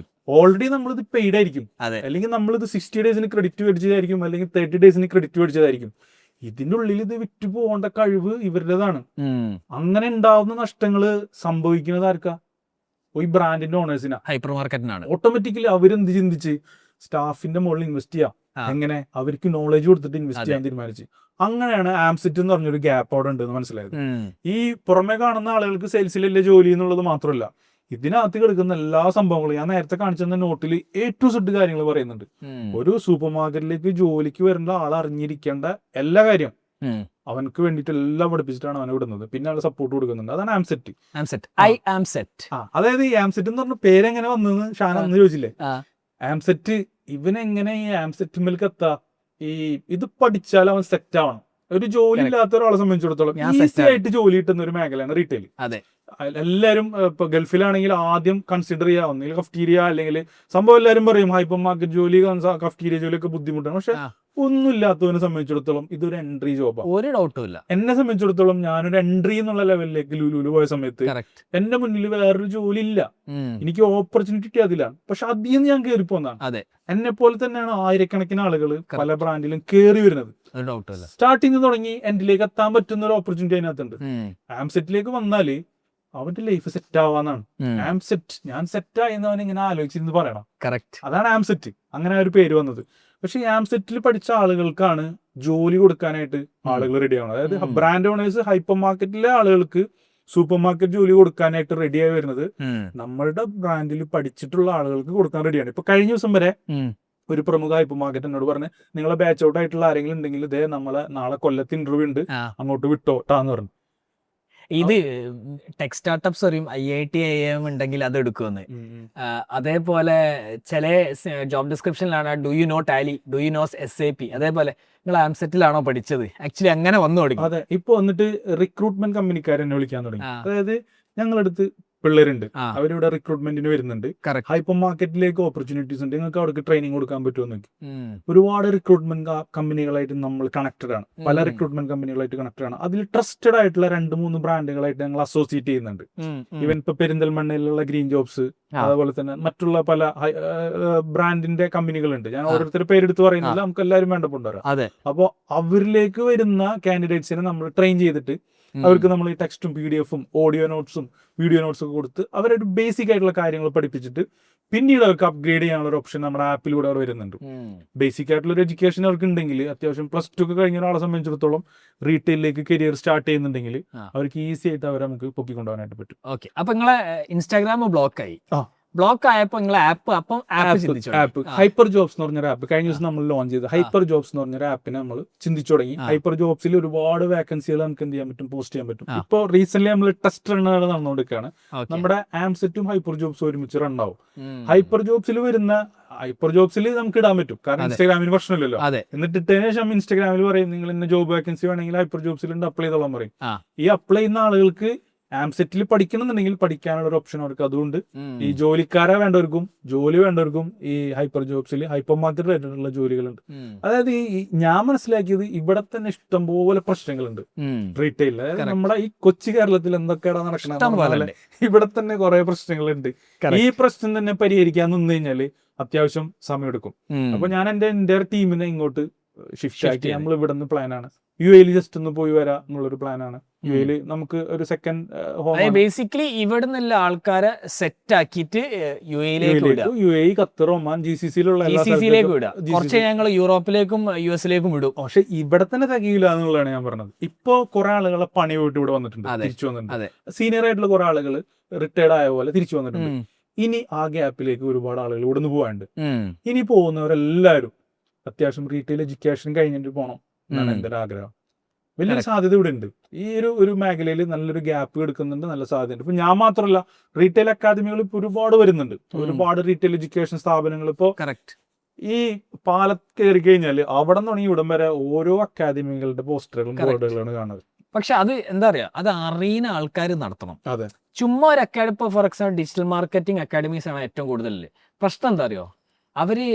Speaker 1: ഓൾറെഡി നമ്മളിത് പെയ്ഡ് ആയിരിക്കും. അല്ലെങ്കിൽ നമ്മളിത് 60 ഡേയ്സിന് ക്രെഡിറ്റ് മേടിച്ചതായിരിക്കും, അല്ലെങ്കിൽ 30 ഡേയ്സിന് ക്രെഡിറ്റ് മേടിച്ചതായിരിക്കും. ഇതിന്റെ ഉള്ളിൽ ഇത് വിറ്റ് പോകേണ്ട കഴിവ് ഇവരുടേതാണ്. അങ്ങനെ ഉണ്ടാവുന്ന നഷ്ടങ്ങള് സംഭവിക്കുന്നത് ആർക്കാ? ഈ ബ്രാൻഡിന്റെ ഓണേഴ്സിനാ,
Speaker 2: ഹൈപ്പർ മാർക്കറ്റിനാണ്.
Speaker 1: ഓട്ടോമാറ്റിക്കലി അവരെന്ത് ചിന്തിച്ച് സ്റ്റാഫിന്റെ മുകളിൽ ഇൻവെസ്റ്റ് ചെയ്യാം, എങ്ങനെ അവർക്ക് നോളജ് കൊടുത്തിട്ട് ഇൻവെസ്റ്റ് ചെയ്യാൻ തീരുമാനിച്ചു. അങ്ങനെയാണ് ആംസെറ്റ് എന്ന് പറഞ്ഞൊരു ഗ്യാപ്പ് അവിടെ ഉണ്ടെന്ന് മനസ്സിലായത്. ഈ പുറമെ കാണുന്ന ആളുകൾക്ക് സെയിൽസിലല്ലേ ജോലി എന്നുള്ളത് മാത്രമല്ല, ഇതിനകത്ത് കിടക്കുന്ന എല്ലാ സംഭവങ്ങളും ഞാൻ നേരത്തെ കാണിച്ചെന്ന നോട്ടിൽ A to Z കാര്യങ്ങൾ പറയുന്നുണ്ട്. ഒരു സൂപ്പർ മാർക്കറ്റിലേക്ക് ജോലിക്ക് വരുന്ന ആൾ അറിഞ്ഞിരിക്കേണ്ട എല്ലാ കാര്യം അവനക്ക് വേണ്ടിയിട്ട് എല്ലാം പഠിപ്പിച്ചിട്ടാണ് അവനെ വിടുന്നത്. പിന്നെ ആൾ സപ്പോർട്ട് കൊടുക്കുന്നുണ്ട്. അതാണ് ആംസെറ്റ്. അതായത് ഈ ആംസെറ്റ് എന്ന് പറഞ്ഞ പേരെങ്ങനെ വന്നെന്ന് ഷാന അന്ന് ചോദിച്ചില്ലേ? ആംസെറ്റ് ഇവനെങ്ങനെ ഈ ആംസെറ്റിലേക്ക് എത്താ? ഇത് പഠിച്ചാൽ അവൻ സെറ്റ് ആവണം. ഒരു ജോലി ഇല്ലാത്ത ഒരാളെ സംബന്ധിച്ചിടത്തോളം ഈസി ആയിട്ട് ജോലി കിട്ടുന്ന ഒരു മേഖലയാണ് റീറ്റെയിൽ. എല്ലാവരും ഇപ്പൊ ഗൾഫിലാണെങ്കിൽ ആദ്യം കൺസിഡർ ചെയ്യാവുന്ന കഫ്റ്റീരിയ, അല്ലെങ്കിൽ സംഭവം എല്ലാവരും പറയും ഹൈപ്പർ മാർക്കറ്റ് ജോലി, കഫ്റ്റീരിയ ജോലിയൊക്കെ ബുദ്ധിമുട്ടാണ്. പക്ഷെ ഒന്നുമില്ലാത്തവനെ സംബന്ധിച്ചിടത്തോളം ഇതൊരു എൻട്രി ജോബാണ്.
Speaker 2: ഒരു ഡൗട്ടും ഇല്ല.
Speaker 1: എന്നെ സംബന്ധിച്ചിടത്തോളം ഞാനൊരു എൻട്രി എന്നുള്ള ലെവലിലേക്ക് ലുലുവിൽ പോയ സമയത്ത് എന്റെ മുന്നിൽ വേറൊരു ജോലി ഇല്ല, എനിക്ക് ഓപ്പർച്യൂണിറ്റി അതിലാണ്. പക്ഷെ അതിൽ നിന്ന് ഞാൻ കയറി പോന്നതാണ്. എന്നെ പോലെ തന്നെയാണ് ആയിരക്കണക്കിന് ആളുകൾ പല ബ്രാൻഡിലും കയറി വരുന്നത്. സ്റ്റാർട്ടിങ് തുടങ്ങി എൻഡിലേക്ക് എത്താൻ പറ്റുന്ന ഒരു ഓപ്പർച്യൂണിറ്റി അതിനകത്തുണ്ട്. ആംസെറ്റിലേക്ക് വന്നാല് അവന്റെ ലൈഫ് സെറ്റ് ആവാന്നാണ്. ആംസെറ്റ് ഞാൻ സെറ്റായി എന്നവൻ ഇങ്ങനെ ആലോചിച്ചിരുന്ന് പറയണം. അതാണ് ആംസെറ്റ്, അങ്ങനെ ഒരു പേര് വന്നത്. പക്ഷെ ഈ ആംസെറ്റിൽ പഠിച്ച ആളുകൾക്കാണ് ജോലി കൊടുക്കാനായിട്ട് ആളുകൾ റെഡി ആവുന്നത്. അതായത് ബ്രാൻഡ് ഓണേഴ്സ് ഹൈപ്പർ മാർക്കറ്റിലെ ആളുകൾക്ക് സൂപ്പർ മാർക്കറ്റ് ജോലി കൊടുക്കാനായിട്ട് റെഡിയായി വരുന്നത് നമ്മളുടെ ബ്രാൻഡിൽ പഠിച്ചിട്ടുള്ള ആളുകൾക്ക് കൊടുക്കാൻ റെഡിയാണ്. ഇപ്പൊ കഴിഞ്ഞ ദിവസം വരെ ഒരു പ്രമുഖ ഹൈപ്പർ മാർക്കറ്റ് എന്നോട് പറഞ്ഞ് നിങ്ങളെ ബാച്ച് ഔട്ട് ആയിട്ടുള്ള ആരെങ്കിലും ഉണ്ടെങ്കിൽ ഇതേ നമ്മളെ നാളെ കൊല്ലത്ത് ഇന്റർവ്യൂ ഉണ്ട്, അങ്ങോട്ട് വിട്ടോട്ടാന്ന് പറഞ്ഞു.
Speaker 2: ഇത് ടെക് സ്റ്റാർട്ടപ്സ് പറയും IIT IIM ഉണ്ടെങ്കിൽ അത് എടുക്കുമെന്ന്. അതേപോലെ ചില ജോബ് ഡിസ്ക്രിപ്ഷനിലാണ് do you know Tally, do you knows SAP. അതേപോലെ നിങ്ങൾ ആംസെറ്റിലാണോ പഠിച്ചത്? ആക്ച്വലി അങ്ങനെ വന്നു തുടങ്ങി.
Speaker 1: അതെ, ഇപ്പൊ വന്നിട്ട് റിക്രൂട്ട്മെന്റ് കമ്പനിക്കാർ എന്നെ വിളിക്കാൻ തുടങ്ങി. അതായത് ഞങ്ങളടുത്ത് പിള്ളേരുണ്ട്, അവരിവിടെ റിക്രൂട്ട്മെന്റിന് വരുന്നുണ്ട്. ഹൈപ്പർ മാർക്കറ്റിലേക്ക് ഓപ്പർച്യൂണിറ്റീസ് ഉണ്ട്, നിങ്ങൾക്ക് അവർക്ക് ട്രെയിനിങ് കൊടുക്കാൻ പറ്റുമെന്ന്. ഒരുപാട് റിക്രൂട്ട്മെന്റ് കമ്പനികളായിട്ട് നമ്മൾ കണക്റ്റഡ് ആണ്, പല റിക്രൂട്ട്മെന്റ് കമ്പനികളായിട്ട് കണക്റ്റഡ് ആണ്. അതിൽ ട്രസ്റ്റഡ് ആയിട്ടുള്ള 2-3 ബ്രാൻഡുകളായിട്ട് ഞങ്ങൾ അസോസിയേറ്റ് ചെയ്യുന്നുണ്ട്. ഈവൻ ഇപ്പൊ പെരിന്തൽമണ്ണയിലുള്ള ഗ്രീൻ ജോബ്സ്, അതുപോലെ തന്നെ മറ്റുള്ള പല ബ്രാൻഡിന്റെ കമ്പനികളുണ്ട്. ഞാൻ ഓരോരുത്തരുടെ പേരെടുത്ത് പറയുന്നില്ല, നമുക്ക് എല്ലാവരും വേണ്ടപ്പെട്ടവരാണ്. അപ്പൊ അവരിലേക്ക് വരുന്ന കാൻഡിഡേറ്റ്സിനെ നമ്മൾ ട്രെയിൻ ചെയ്തിട്ട് അവർക്ക് നമ്മൾ ഈ ടെക്സ്റ്റും PDF-ഉം ഓഡിയോ നോട്ട്സും വീഡിയോ നോട്ട്സും ഒക്കെ കൊടുത്ത് അവരൊരു ബേസിക് ആയിട്ടുള്ള കാര്യങ്ങൾ പഠിപ്പിച്ചിട്ട് പിന്നീട് അവർക്ക് അപ്ഗ്രേഡ് ചെയ്യാനുള്ള ഒരു ഓപ്ഷൻ നമ്മുടെ ആപ്പിലൂടെ അവർ വരുന്നുണ്ട്. ബേസിക് ആയിട്ടുള്ള ഒരു എഡ്യൂക്കേഷൻ അവർക്ക് ഉണ്ടെങ്കിൽ, അത്യാവശ്യം +2 ഒക്കെ കഴിഞ്ഞ ഒരാളെ സംബന്ധിച്ചിടത്തോളം റീറ്റെയിലേക്ക് കരിയർ സ്റ്റാർട്ട് ചെയ്യുന്നുണ്ടെങ്കിൽ അവർക്ക് ഈസി ആയിട്ട് അവരെ നമുക്ക് പൊക്കിക്കൊണ്ടുപോകാനായിട്ട് പറ്റും.
Speaker 2: ഓക്കെ, അപ്പൊ നിങ്ങളെ ഇൻസ്റ്റാഗ്രാം ബ്ലോക്കായി. ബ്ലോക്ക് ആയപ്പോ നിങ്ങൾ ആപ്പ്
Speaker 1: ഹൈപ്പർ ജോബ്സ് എന്ന് പറഞ്ഞൊരു ആപ്പ് കഴിഞ്ഞ ദിവസം നമ്മൾ ലോഞ്ച് ചെയ്ത് ഹൈപ്പർ ജോബ്സ് എന്ന് പറഞ്ഞൊരു ആപ്പിനെ നമ്മൾ ചിന്തിച്ചു തുടങ്ങി. ഹൈപ്പർ ജോബ്സിൽ ഒരുപാട് വേക്കൻസികൾ നമുക്ക് എന്ത് ചെയ്യാൻ പറ്റും, പോസ്റ്റ് ചെയ്യാൻ പറ്റും. ഇപ്പൊ റീസെന്റ് നമ്മൾ ടെസ്റ്റ് റണ്ണുകൾ നടന്നുകൊണ്ടിരിക്കുകയാണ്. നമ്മുടെ ആംസെറ്റും ഹൈപ്പർ ജോബ്സും ഒരുമിച്ച് റണ്ണാവും. ഹൈപ്പർ ജോബ്സിൽ നമുക്ക് ഇടാൻ പറ്റും, കാരണം ഇൻസ്റ്റാഗ്രാമിന് പ്രശ്നമില്ലല്ലോ. എന്നിട്ട് ഇട്ടതിന് ശേഷം ഇൻസ്റ്റാഗ്രാമിൽ പറയും നിങ്ങൾ ഇന്ന ജോബ് വേക്കൻസി വേണമെങ്കിൽ ഹൈപ്പർ ജോബ്സിൽ അപ്ലൈ ചെയ്തോളാൻ പറയും. ഈ അപ്ലൈ ചെയ്യുന്ന ആളുകൾക്ക് ആംസെറ്റിൽ പഠിക്കണമെന്നുണ്ടെങ്കിൽ പഠിക്കാനുള്ള ഒരു ഓപ്ഷൻ അവർക്ക് അതുകൊണ്ട് ഈ ജോലിക്കാരെ വേണ്ടവർക്കും ജോലി വേണ്ടവർക്കും ഈ ഹൈപ്പർ ജോബ്സിൽ ഹൈപ്പർ മാർക്കറ്റ് റിലേറ്റഡുള്ള ജോലികളുണ്ട്. അതായത് ഈ ഞാൻ മനസ്സിലാക്കിയത് ഇവിടെ തന്നെ ഇഷ്ടംപോലെ പ്രശ്നങ്ങളുണ്ട് റീറ്റെയിൽ. അതായത് നമ്മുടെ ഈ കൊച്ചു കേരളത്തിൽ എന്തൊക്കെയാണ് നടക്കുന്നത്, ഇവിടെ തന്നെ കുറെ പ്രശ്നങ്ങളുണ്ട്. ഈ പ്രശ്നം തന്നെ പരിഹരിക്കാൻ നിന്ന് കഴിഞ്ഞാല് അത്യാവശ്യം സമയമെടുക്കും. അപ്പൊ ഞാൻ എന്റെ ടീമിനെ ഇങ്ങോട്ട് ഷിഫ്റ്റ് ആക്കി നമ്മൾ ഇവിടെ നിന്ന് പ്ലാനാണ് UAE ജസ്റ്റ് ഒന്ന് പോയി വരാം എന്നുള്ളൊരു പ്ലാനാണ്. UAE നമുക്ക് ഒരു സെക്കൻഡ് ഹോം.
Speaker 2: ബേസിക്കലി ഇവിടെ നിന്നുള്ള ആൾക്കാരെ സെറ്റ് ആക്കിയിട്ട്
Speaker 1: UAE, ഖത്തർ, ഒമാൻ, GCC-യിലുള്ള
Speaker 2: കുറച്ച് ഞങ്ങൾ യൂറോപ്പിലേക്കും US-ലേക്കും വിടും.
Speaker 1: പക്ഷെ ഇവിടെ തന്നെ തികയില്ല എന്നുള്ളതാണ് ഞാൻ പറഞ്ഞത്. ഇപ്പൊ കുറെ ആളുകളെ പണി പോയിട്ട് ഇവിടെ വന്നിട്ടുണ്ട്, തിരിച്ചു വന്നിട്ടുണ്ട്. സീനിയർ ആയിട്ടുള്ള കുറെ ആളുകൾ റിട്ടയർഡ് ആയ പോലെ തിരിച്ചു വന്നിട്ടുണ്ട്. ഇനി ആ ഗ്യാപ്പിലേക്ക് ഒരുപാട് ആളുകൾ ഇവിടെ നിന്ന് പോകാനുണ്ട്. ഇനി പോകുന്നവരെല്ലാവരും അത്യാവശ്യം റീറ്റെയിൽ എഡ്യൂക്കേഷൻ കഴിഞ്ഞിട്ട് പോകണം എന്നാണ് എന്റെ ഒരു ആഗ്രഹം. വലിയൊരു സാധ്യത ഇവിടെ ഉണ്ട്. ഈ ഒരു മേഖലയിൽ നല്ലൊരു ഗ്യാപ്പ് എടുക്കുന്നുണ്ട്, നല്ല സാധ്യതയുണ്ട്. ഇപ്പൊ ഞാൻ മാത്രമല്ല, റീറ്റെയിൽ അക്കാദമികൾ ഇപ്പൊ ഒരുപാട് വരുന്നുണ്ട്. ഒരുപാട് റീറ്റെയിൽ എഡ്യൂക്കേഷൻ സ്ഥാപനങ്ങൾ ഇപ്പോ ഈ പാലത്ത് കയറി കഴിഞ്ഞാൽ അവിടെ നിന്ന് തുടങ്ങി ഇവിടം വരെ ഓരോ അക്കാദമികളുടെ പോസ്റ്ററുകളും ബോർഡുകളാണ് കാണുന്നത്.
Speaker 2: പക്ഷെ അത് എന്താ പറയാ, അത് അറിയുന്ന ആൾക്കാർ നടത്തണം.
Speaker 1: അതെ,
Speaker 2: ചുമ്മാ ഒരു അക്കാഡമി, ഇപ്പോൾ for example digital marketing academies ആണ് ഏറ്റവും കൂടുതൽ പ്രശ്നം. എന്താ അറിയോ, അവര്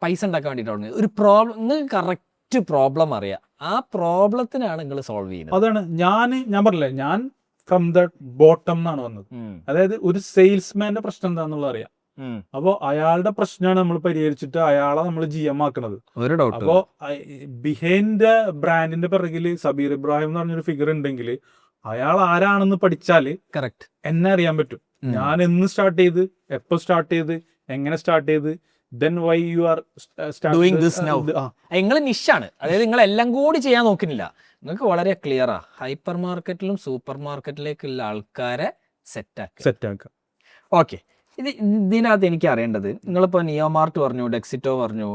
Speaker 2: പൈസ ഉണ്ടാക്കാൻ വേണ്ടിയിട്ടാണ്. ഒരു പ്രോബ്ലം, നിങ്ങൾക്ക് കറക്റ്റ് പ്രോബ്ലം അറിയാം, ആ പ്രോബ്ലത്തിനാണ് നിങ്ങൾ സോൾവ് ചെയ്യുന്നത്.
Speaker 1: അതാണ് ഞാൻ പറഞ്ഞില്ലേ, ഞാൻ ഫ്രം ദ ബോട്ടം എന്നാണ് വന്നത്. അതായത് ഒരു സെയിൽസ്മാന്റെ പ്രശ്നം എന്താണെന്നുള്ളത് അറിയാം. അപ്പോ അയാളുടെ പ്രശ്നമാണ് നമ്മൾ പരിഹരിച്ചിട്ട് അയാളെ നമ്മൾ GM ആക്കണത്. അപ്പോ ബിഹൈൻഡ് ബ്രാൻഡിന്റെ പിറകില് സബീർ ഇബ്രാഹിം എന്ന് പറഞ്ഞൊരു ഫിഗർ ഉണ്ടെങ്കിൽ അയാൾ ആരാണെന്ന് പഠിച്ചാല്
Speaker 2: കറക്റ്റ്
Speaker 1: എന്നെ അറിയാൻ പറ്റും. ഞാൻ എന്ന് സ്റ്റാർട്ട് ചെയ്ത്, എപ്പോ സ്റ്റാർട്ട് ചെയ്ത്, എങ്ങനെ സ്റ്റാർട്ട് ചെയ്ത്, then why you are
Speaker 2: doing this now. നിങ്ങൾ നിഷാണ്, അതായത് നിങ്ങൾ എല്ലാം കൂടി ചെയ്യാൻ നോക്കുന്നില്ല. നിങ്ങൾക്ക് വളരെ ക്ലിയറാ, ഹൈപ്പർ മാർക്കറ്റിലും സൂപ്പർ മാർക്കറ്റിലേക്കുള്ള ആൾക്കാരെ സെറ്റാക്കുക. ഓക്കെ, ഇതിനകത്ത് എനിക്ക് അറിയേണ്ടത്, നിങ്ങളിപ്പോൾ നിയോമാർട്ട് പറഞ്ഞു, ഡെക്സിറ്റോ പറഞ്ഞു,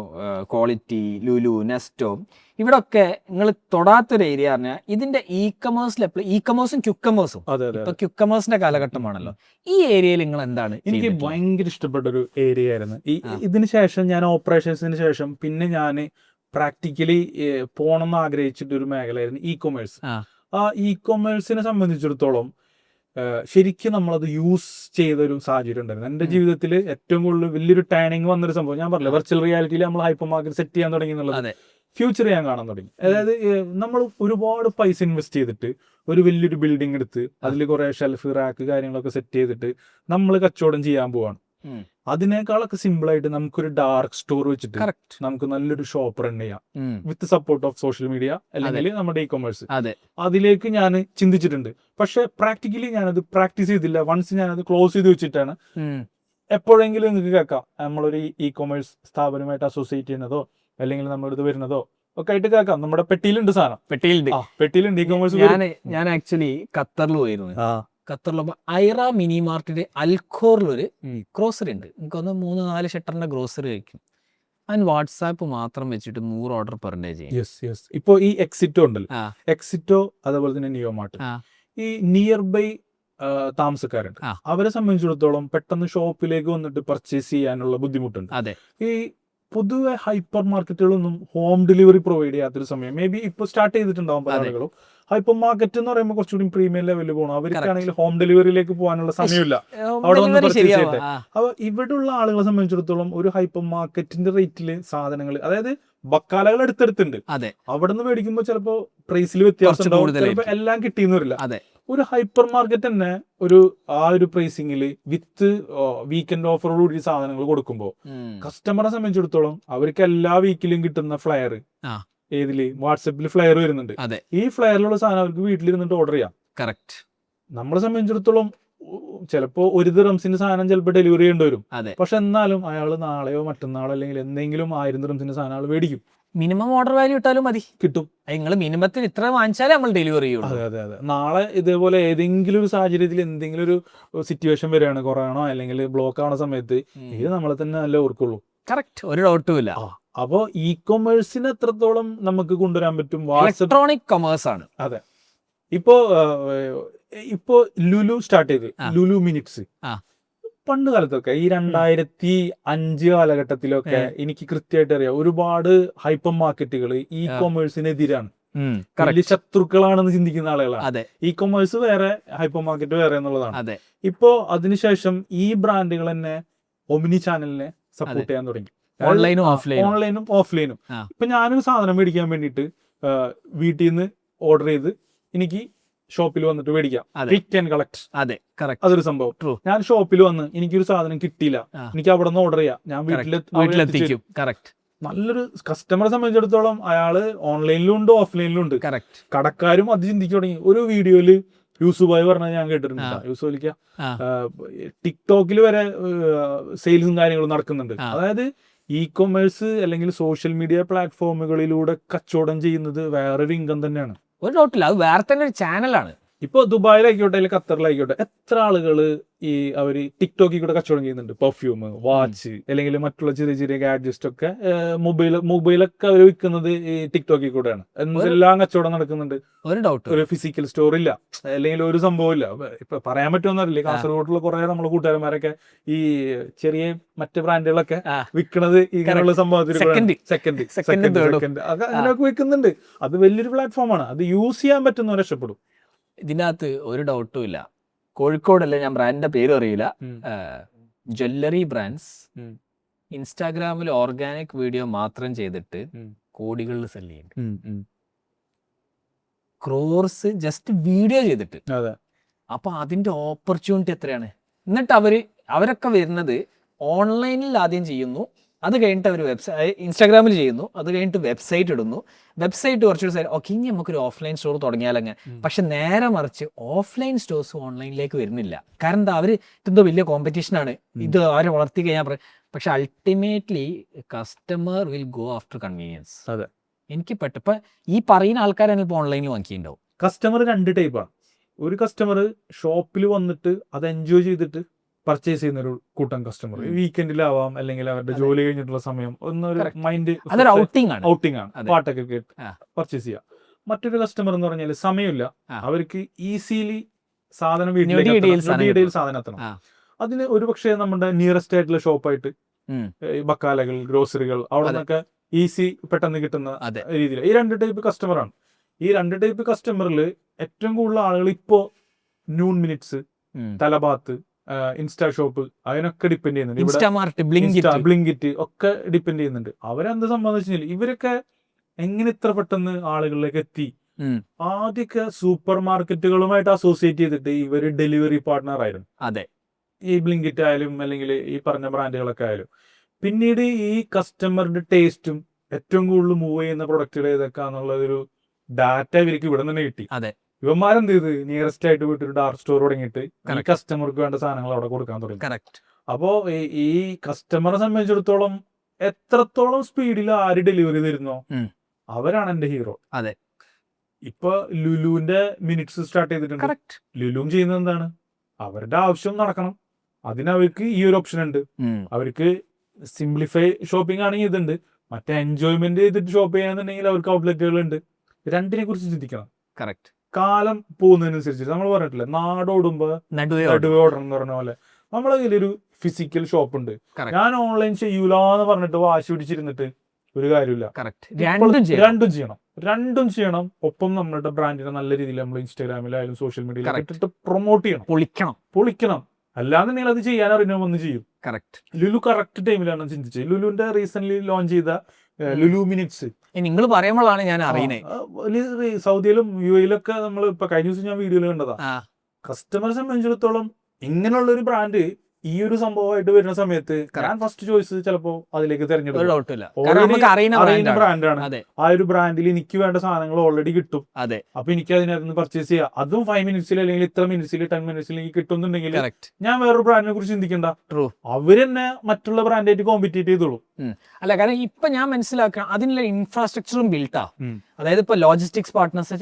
Speaker 2: ക്വാളിറ്റി, ലുലു, നെസ്റ്റോ, ഇവിടെ ഒക്കെ നിങ്ങൾ തൊടാത്തൊരു ഏരിയ പറഞ്ഞാൽ ഇതിന്റെ ഇ-കൊമേഴ്സും ക്യുക്കമേഴ്സും. ഇപ്പൊ ക്യുക്കമേഴ്സിന്റെ കാലഘട്ടമാണല്ലോ. ഈ ഏരിയയിൽ നിങ്ങൾ എന്താണ്?
Speaker 1: എനിക്ക് ഭയങ്കര ഇഷ്ടപ്പെട്ട ഒരു ഏരിയ ആയിരുന്നു. ഇതിന് ശേഷം ഞാൻ ഓപ്പറേഷൻസിന് ശേഷം പിന്നെ ഞാൻ പ്രാക്ടിക്കലി പോകണമെന്ന് ആഗ്രഹിച്ചിട്ട് ഒരു മേഖലയായിരുന്നു ഇ-കൊമേഴ്സ്. ആ ഇ-കൊമേഴ്സിനെ സംബന്ധിച്ചിടത്തോളം ശരിക്കും നമ്മളത് യൂസ് ചെയ്തൊരു സാഹചര്യം ഉണ്ടായിരുന്നു. എൻ്റെ ജീവിതത്തിൽ ഏറ്റവും കൂടുതൽ വലിയൊരു ടേണിങ് വന്നൊരു സംഭവം ഞാൻ പറഞ്ഞില്ല, വെർച്വൽ റിയാലിറ്റിയിൽ നമ്മൾ ഹൈപ്പർ മാർക്കറ്റ് സെറ്റ് ചെയ്യാൻ തുടങ്ങി എന്നുള്ളത് ഫ്യൂച്ചർ ഞാൻ കാണാൻ തുടങ്ങി. അതായത് നമ്മൾ ഒരുപാട് പൈസ ഇൻവെസ്റ്റ് ചെയ്തിട്ട് ഒരു വലിയൊരു ബിൽഡിംഗ് എടുത്ത് അതിൽ കുറെ ഷെൽഫ്, റാക്ക് കാര്യങ്ങളൊക്കെ സെറ്റ് ചെയ്തിട്ട് നമ്മൾ കച്ചവടം ചെയ്യാൻ പോവാണ്. അതിനേക്കാളൊക്കെ സിമ്പിൾ ആയിട്ട് നമുക്കൊരു ഡാർക്ക് സ്റ്റോർ വെച്ചിട്ട് നമുക്ക് നല്ലൊരു ഷോപ്പ് റൺ ചെയ്യാം വിത്ത് സപ്പോർട്ട് ഓഫ് സോഷ്യൽ മീഡിയ അല്ലെങ്കിൽ നമ്മുടെ ഇ-കൊമേഴ്സ്. അതിലേക്ക് ഞാൻ ചിന്തിച്ചിട്ടുണ്ട്. പക്ഷെ പ്രാക്ടിക്കലി ഞാനത് പ്രാക്ടീസ് ചെയ്തില്ല. വൺസ് ഞാനത് ക്ലോസ് ചെയ്ത് വെച്ചിട്ടാണ്. എപ്പോഴെങ്കിലും നിങ്ങൾക്ക് കേൾക്കാം നമ്മളൊരു ഇ-കൊമേഴ്സ് സ്ഥാപനമായിട്ട് അസോസിയേറ്റ് ചെയ്യുന്നതോ അല്ലെങ്കിൽ നമ്മുടെ ഇത് വരുന്നതോ ഒക്കെ ആയിട്ട് കേൾക്കാം. നമ്മുടെ പെട്ടിയിലുണ്ട് സാധനം, പെട്ടിയിലുണ്ട് ഇ-കൊമേഴ്സ്.
Speaker 2: ഞാൻ ആക്ച്വലി ഖത്തറിൽ പോയിരുന്നു. ഖത്തറിൽ ഐറ മിനി മാർട്ടിന്റെ അൽഖോറിലൊരു ഗ്രോസറി ഉണ്ട്. എനിക്കൊന്ന് 3-4 ഷട്ടറിന്റെ ഗ്രോസറി കഴിക്കും. അതിന് വാട്സാപ്പ് മാത്രം വെച്ചിട്ട് 100 ഓർഡർ പെർ ഡേ ചെയ്യും.
Speaker 1: ഇപ്പൊ ഈ എക്സിറ്റോ ഉണ്ടല്ലോ, എക്സിറ്റോ അതേപോലെ തന്നെ നിയോമാർട്ട്, ഈ നിയർ ബൈ താമസക്കാരുണ്ട്. അവരെ സംബന്ധിച്ചിടത്തോളം പെട്ടെന്ന് ഷോപ്പിലേക്ക് വന്നിട്ട് പർച്ചേസ് ചെയ്യാനുള്ള ബുദ്ധിമുട്ടുണ്ട്. ഈ പൊതുവെ ഹൈപ്പർ മാർക്കറ്റുകളൊന്നും ഹോം ഡെലിവറി പ്രൊവൈഡ് ചെയ്യാത്തൊരു സമയം മേ ബി ഇപ്പൊ സ്റ്റാർട്ട് ചെയ്തിട്ടുണ്ടാവും പല ആളുകളും. ഹൈപ്പർ മാർക്കറ്റ് എന്ന് പറയുമ്പോൾ കുറച്ചുകൂടി പ്രീമിയം ലെവലിൽ പോകണം. അവർക്കാണെങ്കിൽ ഹോം ഡെലിവറിയിലേക്ക് പോകാനുള്ള സമയമില്ല, അവിടെ വന്ന് പർച്ചേസ് ചെയ്യട്ടെ. അപ്പൊ ഇവിടെയുള്ള ആളുകളെ സംബന്ധിച്ചിടത്തോളം ഒരു ഹൈപ്പർ മാർക്കറ്റിന്റെ റേറ്റില് സാധനങ്ങൾ, അതായത് ബക്കാലകൾ എടുത്തെടുത്തുണ്ട്, അവിടെ നിന്ന് മേടിക്കുമ്പോൾ ചിലപ്പോൾ പ്രൈസിൽ വ്യത്യാസം ഉണ്ടാവും, ചിലപ്പോൾ എല്ലാം കിട്ടിയെന്ന് വരില്ല. ഒരു ഹൈപ്പർ മാർക്കറ്റ് തന്നെ ആ ഒരു പ്രൈസിങ്ങില് വിത്ത് വീക്കെൻഡ് ഓഫറോടുകൂടി സാധനങ്ങൾ കൊടുക്കുമ്പോൾ കസ്റ്റമറെ സംബന്ധിച്ചിടത്തോളം അവർക്ക് എല്ലാ വീക്കിലും കിട്ടുന്ന ഫ്ലയർ, ഏതില് വാട്സപ്പിൽ ഫ്ലയർ വരുന്നുണ്ട്, ഈ ഫ്ലയറിലുള്ള സാധനം അവർക്ക് വീട്ടിലിരുന്നിട്ട് ഓർഡർ ചെയ്യാം. കറക്റ്റ്. നമ്മളെ സംബന്ധിച്ചിടത്തോളം ചിലപ്പോ 1 ദിർഹംസിന്റെ സാധനം ചിലപ്പോൾ ഡെലിവറി ചെയ്യേണ്ടി വരും. പക്ഷെ എന്നാലും അയാൾ നാളെയോ മറ്റന്നാളോ അല്ലെങ്കിൽ എന്തെങ്കിലും 1000 ദിർഹംസിന്റെ സാധനം ആൾ മേടിക്കും.
Speaker 2: മിനിമം ഓർഡർ വാല്യൂ ഇട്ടാലും മതി, കിട്ടും. നിങ്ങൾ മിനിമത്തിൽ ഇത്ര വാങ്ങിച്ചാലേ നമ്മൾ ഡെലിവറി ചെയ്യുള്ളൂ.
Speaker 1: അതെ. നാളെ ഇതേപോലെ ഏതെങ്കിലും ഒരു സാഹചര്യത്തിൽ എന്തെങ്കിലും ഒരു സിറ്റുവേഷൻ വരികയാണ്, കൊറോണ അല്ലെങ്കിൽ ബ്ലോക്ക് ആവുന്ന സമയത്ത് ഇത് നമ്മളെ തന്നെ നല്ല ഓർക്കുള്ളൂ.
Speaker 2: കറക്റ്റ്, ഒരു ഡൗട്ടും ഇല്ല.
Speaker 1: അപ്പോ ഇ-കൊമേഴ്സിന് എത്രത്തോളം നമുക്ക് കൊണ്ടുവരാൻ പറ്റും?
Speaker 2: ഇലക്ട്രോണിക് കൊമേഴ്സ് ആണ്.
Speaker 1: അതെ. ഇപ്പോ ലുലു സ്റ്റാർട്ട് ചെയ്ത്, ലുലു മിനിറ്റ്സ് പണ്ട് കാലത്തൊക്കെ ഈ 2005 കാലഘട്ടത്തിലൊക്കെ എനിക്ക് കൃത്യമായിട്ട് അറിയാം ഒരുപാട് ഹൈപ്പർ മാർക്കറ്റുകൾ ഇ-കൊമേഴ്സിനെതിരാണ്, വലിയ ശത്രുക്കളാണെന്ന് ചിന്തിക്കുന്ന ആളുകളാണ്. ഇ-കൊമേഴ്സ് വേറെ, ഹൈപ്പർ മാർക്കറ്റ് വേറെ എന്നുള്ളതാണ്. ഇപ്പോ അതിനുശേഷം ഈ ബ്രാൻഡുകൾ തന്നെ ഒമിനി ചാനലിനെ സപ്പോർട്ട് ചെയ്യാൻ തുടങ്ങി, ഓൺലൈനും ഓഫ്ലൈനും. ഇപ്പൊ ഞാനൊരു സാധനം മേടിക്കാൻ വേണ്ടിയിട്ട് വീട്ടിൽ നിന്ന് ഓർഡർ ചെയ്ത് എനിക്ക് ഷോപ്പിൽ വന്നിട്ട് മേടിക്കാം, ക്ലിക്ക് ആൻഡ് കളക്ട്. അതൊരു സംഭവം. ഞാൻ ഷോപ്പിൽ വന്ന് എനിക്കൊരു സാധനം കിട്ടിയില്ല, എനിക്ക് അവിടെ നിന്ന് ഓർഡർ ചെയ്യാം, ഞാൻ വീട്ടിലെത്തിക്കും. നല്ലൊരു കസ്റ്റമറെ സംബന്ധിച്ചിടത്തോളം അയാള് ഓൺലൈനിലും ഉണ്ട് ഓഫ്ലൈനിലും ഉണ്ട്. കടക്കാരും അത് ചിന്തിച്ചു തുടങ്ങി. ഒരു വീഡിയോയില് യൂസുഫായി പറഞ്ഞത് ഞാൻ കേട്ടിട്ടുണ്ട്. യൂസുഫലിക്ക ടിക്ടോക്കിൽ വരെ സെയിൽസും കാര്യങ്ങളും നടക്കുന്നുണ്ട്. അതായത് ഇ-കൊമേഴ്സ് അല്ലെങ്കിൽ സോഷ്യൽ മീഡിയ പ്ലാറ്റ്ഫോമുകളിലൂടെ കച്ചവടം ചെയ്യുന്നത് വേറൊരു ഇൻകം തന്നെയാണ്.
Speaker 2: ഒരു ഡൗട്ടില്ല, അത് വേറെ തന്നെ ഒരു ചാനലാണ്.
Speaker 1: ഇപ്പൊ ദുബായിലായിക്കോട്ടെ അല്ലെങ്കിൽ ഖത്തറിലായിക്കോട്ടെ എത്ര ആളുകള് ഈ അവര് ടിക്ടോക്കിൽ കൂടെ കച്ചവടം ചെയ്യുന്നുണ്ട്. പെർഫ്യൂം, വാച്ച് അല്ലെങ്കിൽ മറ്റുള്ള ചെറിയ ചെറിയ ഗാഡ്ജറ്റ് ഒക്കെ മൊബൈലൊക്കെ അവർ വിൽക്കുന്നത് ഈ ടിക്ടോക്കിൽ കൂടെയാണ്. എന്തെല്ലാം കച്ചവടം നടക്കുന്നുണ്ട്.
Speaker 2: ഒരു ഡൗട്ട്,
Speaker 1: ഒരു ഫിസിക്കൽ സ്റ്റോർ ഇല്ല, അല്ലെങ്കിൽ ഒരു സംഭവം ഇല്ല. ഇപ്പൊ പറയാൻ പറ്റുമെന്നറിയില്ല, കാസർഗോഡുള്ള കുറെ നമ്മളെ കൂട്ടുകാരന്മാരൊക്കെ ഈ ചെറിയ മറ്റ് ബ്രാൻഡുകളൊക്കെ വിൽക്കുന്നത് ഇങ്ങനെയുള്ള സംഭവത്തിൽ സെക്കൻഡ് അങ്ങനെയൊക്കെ വിൽക്കുന്നുണ്ട്. അത് വലിയൊരു പ്ലാറ്റ്ഫോമാണ്. അത് യൂസ് ചെയ്യാൻ പറ്റുന്നവർ രക്ഷപ്പെടും.
Speaker 2: ഇതിനകത്ത് ഒരു ഡൗട്ടും ഇല്ല. കോഴിക്കോടല്ലേ, ഞാൻ ബ്രാൻഡിന്റെ പേര് അറിയില്ല, ജ്വല്ലറി ബ്രാൻഡ്സ് ഇൻസ്റ്റാഗ്രാമിൽ ഓർഗാനിക് വീഡിയോ മാത്രം ചെയ്തിട്ട് കോടികളിൽ സെല് ചെയ്യുന്നുണ്ട്. ക്രോർസ് ജസ്റ്റ് വീഡിയോ ചെയ്തിട്ട്. അപ്പൊ അതിന്റെ ഓപ്പർച്യൂണിറ്റി എത്രയാണ്? എന്നിട്ട് അവരൊക്കെ വരുന്നത് ഓൺലൈനിൽ ആദ്യം ചെയ്യുന്നു, അത് കഴിഞ്ഞിട്ട് അവർ ഇൻസ്റ്റാഗ്രാമിൽ ചെയ്യുന്നു, അത് കഴിഞ്ഞിട്ട് വെബ്സൈറ്റ് ഇടുന്നു. വെബ്സൈറ്റ് കുറച്ചുകൂടി ഓക്കെ, ഇനി നമുക്കൊരു ഓഫ്ലൈൻ സ്റ്റോർ തുടങ്ങിയാലങ്ങനെ. പക്ഷെ നേരെ മറിച്ച് ഓഫ്ലൈൻ സ്റ്റോഴ്സ് ഓൺലൈനിലേക്ക് വരുന്നില്ല. കാരണം എന്താ, അവർ ഇതെന്തോ വലിയ കോമ്പറ്റീഷനാണ്, ഇത് അവരെ വളർത്തി കഴിഞ്ഞാൽ. പക്ഷെ ultimately customer will go after convenience.
Speaker 1: അതെ,
Speaker 2: എനിക്ക് ഇപ്പൊ ഈ പറയുന്ന ആൾക്കാരാണ് ഇപ്പോൾ ഓൺലൈനിൽ വാങ്ങിയിട്ടുണ്ടാവും.
Speaker 1: കസ്റ്റമർ 2 ടൈപ്പാണ്. ഒരു കസ്റ്റമർ ഷോപ്പിൽ വന്നിട്ട് അത് എൻജോയ് ചെയ്തിട്ട് പർച്ചേസ് ചെയ്യുന്ന ഒരു കൂട്ടം കസ്റ്റമർ. വീക്കെൻഡിലാവാം, അല്ലെങ്കിൽ അവരുടെ ജോലി കഴിഞ്ഞിട്ടുള്ള സമയം ഒന്നൊരു മൈൻഡ് ഔട്ടിംഗ് ആണ്, പാട്ടൊക്കെ കേട്ട് പർച്ചേസ് ചെയ്യാം. മറ്റൊരു കസ്റ്റമർ എന്ന് പറഞ്ഞാൽ സമയമില്ല, അവർക്ക് ഈസിലി സാധനം വീട്ടിലേക്ക് സാധനം എത്തണം. അതിന് ഒരുപക്ഷെ നമ്മുടെ നിയറസ്റ്റ് ആയിട്ടുള്ള ഷോപ്പായിട്ട് ബക്കാലകൾ, ഗ്രോസറികൾ, അവിടെ നിന്നൊക്കെ ഈസി പെട്ടെന്ന് കിട്ടുന്ന രീതിയിൽ ഈ 2 ടൈപ്പ് കസ്റ്റമറാണ്. ഈ 2 ടൈപ്പ് കസ്റ്റമറിൽ ഏറ്റവും കൂടുതൽ ആളുകൾ ഇപ്പോ noon minutes, Talabat, insta shop അതിനൊക്കെ ഡിപ്പെൻഡ് ചെയ്യുന്നുണ്ട്. ബ്ലിങ്കിറ്റ് ഒക്കെ ഡിപ്പെൻഡ് ചെയ്യുന്നുണ്ട്. അവരെന്ത് സംബന്ധിച്ചാൽ ഇവരൊക്കെ എങ്ങനെ ഇത്ര പെട്ടെന്ന് ആളുകളിലേക്ക് എത്തി? ആദ്യമൊക്കെ സൂപ്പർ മാർക്കറ്റുകളുമായിട്ട് അസോസിയേറ്റ് ചെയ്തിട്ട് ഇവര് ഡെലിവറി പാർട്ട്ണർ ആയിരുന്നു.
Speaker 2: അതെ,
Speaker 1: ഈ ബ്ലിങ്കിറ്റ് ആയാലും അല്ലെങ്കിൽ ഈ പറഞ്ഞ ബ്രാൻഡുകളൊക്കെ ആയാലും. പിന്നീട് ഈ കസ്റ്റമറുടെ ടേസ്റ്റും ഏറ്റവും കൂടുതൽ മൂവ് ചെയ്യുന്ന പ്രൊഡക്റ്റുകൾ ഏതൊക്കെയാന്നുള്ളതൊരു ഡാറ്റ ഇവർക്ക് ഇവിടെ തന്നെ കിട്ടി.
Speaker 2: അതെ,
Speaker 1: ഇവന്മാരെന്ത് ചെയ്ത് നിയറസ്റ്റ് ആയിട്ട് പോയിട്ട് ഒരു ഡാർക്ക് സ്റ്റോർ തുടങ്ങിയിട്ട് ഈ കസ്റ്റമർക്ക് വേണ്ട സാധനങ്ങൾ അവിടെ കൊടുക്കാൻ തുടങ്ങി. അപ്പോ ഈ കസ്റ്റമറെ സംബന്ധിച്ചിടത്തോളം എത്രത്തോളം സ്പീഡിൽ ആര് ഡെലിവറി തരുന്നോ അവരാണ് എന്റെ ഹീറോ.
Speaker 2: അതെ,
Speaker 1: ഇപ്പൊ ലുലുവിന്റെ മിനിറ്റ്സ് സ്റ്റാർട്ട് ചെയ്തിട്ടുണ്ട്. ലുലുവും ചെയ്യുന്നത് എന്താണ്, അവരുടെ ആവശ്യം നടക്കണം, അതിനവർക്ക് ഈ ഒരു ഓപ്ഷൻ ഉണ്ട്. അവർക്ക് സിംപ്ലിഫൈ ഷോപ്പിംഗ് ആണെങ്കിൽ ഇതുണ്ട്, മറ്റേ എൻജോയ്മെന്റ് ചെയ്തിട്ട് ഷോപ്പ് ചെയ്യാന്നുണ്ടെങ്കിൽ അവർക്ക് ഔട്ട്ലെറ്റുകൾ ഉണ്ട്. രണ്ടിനെ കുറിച്ച് ചിന്തിക്കണം.
Speaker 2: കറക്റ്റ്.
Speaker 1: കാലം പോകുന്നതിനനുസരിച്ച് നമ്മൾ പറഞ്ഞിട്ടില്ല, നാടോടുമ്പോ നടുവേ ഓടണം എന്ന് പറഞ്ഞ പോലെ നമ്മളെ കയ്യിലൊരു ഫിസിക്കൽ ഷോപ്പ് ഉണ്ട്. ഞാൻ ഓൺലൈൻ ചെയ്യൂലെന്ന് പറഞ്ഞിട്ട് വാശി പിടിച്ചിരുന്നിട്ട് ഒരു കാര്യമില്ല. രണ്ടും ചെയ്യണം. ഒപ്പം നമ്മുടെ ബ്രാൻഡിനെ നല്ല രീതിയിൽ നമ്മൾ ഇൻസ്റ്റാഗ്രാമിലായാലും സോഷ്യൽ മീഡിയയിലും ഇട്ടിട്ട് പ്രൊമോട്ട് ചെയ്യണം, പൊളിക്കണം. അല്ലാതെ നിങ്ങൾ അത് ചെയ്യാൻ അറിയാൻ വന്ന് ചെയ്യും. ലുലു കറക്റ്റ് ടൈമിലാണ് ചിന്തിച്ചത്. ലുലുവിന്റെ റീസെന്റ് ലോഞ്ച് ചെയ്ത ലുലു മിനിറ്റ്സ്
Speaker 2: നിങ്ങൾ പറയുമ്പോഴാണ് ഞാൻ അറിയുന്നത്.
Speaker 1: സൗദിയിലും UAE-യിലൊക്കെ നമ്മൾ ഇപ്പൊ കഴിഞ്ഞ ദിവസം ഞാൻ വീഡിയോയിൽ കണ്ടതാ. കസ്റ്റമറെ സംബന്ധിച്ചിടത്തോളം ഇങ്ങനെയുള്ള ഒരു ബ്രാൻഡ് ഈ ഒരു സംഭവമായിട്ട് വരുന്ന സമയത്ത് ഞാൻ ഫസ്റ്റ് ചോയ്സ് ചിലപ്പോ അതിലേക്ക് തിരഞ്ഞെടുക്കും. ബ്രാൻഡാണ്. ആ ഒരു ബ്രാൻഡിൽ എനിക്ക് വേണ്ട സാധനങ്ങൾ ഓൾറെഡി കിട്ടും. അപ്പൊ എനിക്ക് അതിനകത്ത് പർച്ചേസ് ചെയ്യാം. അതും 5 മിനിറ്റ്സിൽ അല്ലെങ്കിൽ ഇത്ര മിനിറ്റ്സിൽ 10 മിനിറ്റ്സിൽ എനിക്ക് കിട്ടുന്നുണ്ടെങ്കിൽ ഞാൻ വേറൊരു ബ്രാൻഡിനെ കുറിച്ച് ചിന്തിക്കണ്ട. അവര് തന്നെ മറ്റുള്ള ബ്രാൻഡായിട്ട് കോമ്പറ്റീറ്റ് ചെയ്തോളൂ.
Speaker 2: അല്ല, കാരണം ഇപ്പൊ ഞാൻ മനസ്സിലാക്കണം അതിനുള്ള ഇൻഫ്രാസ്ട്രക്ചറും ബിൽട്ടാ. അതായത് ഇപ്പൊ ലോജിസ്റ്റിക്സ് പാർട്ട്നേഴ്സ്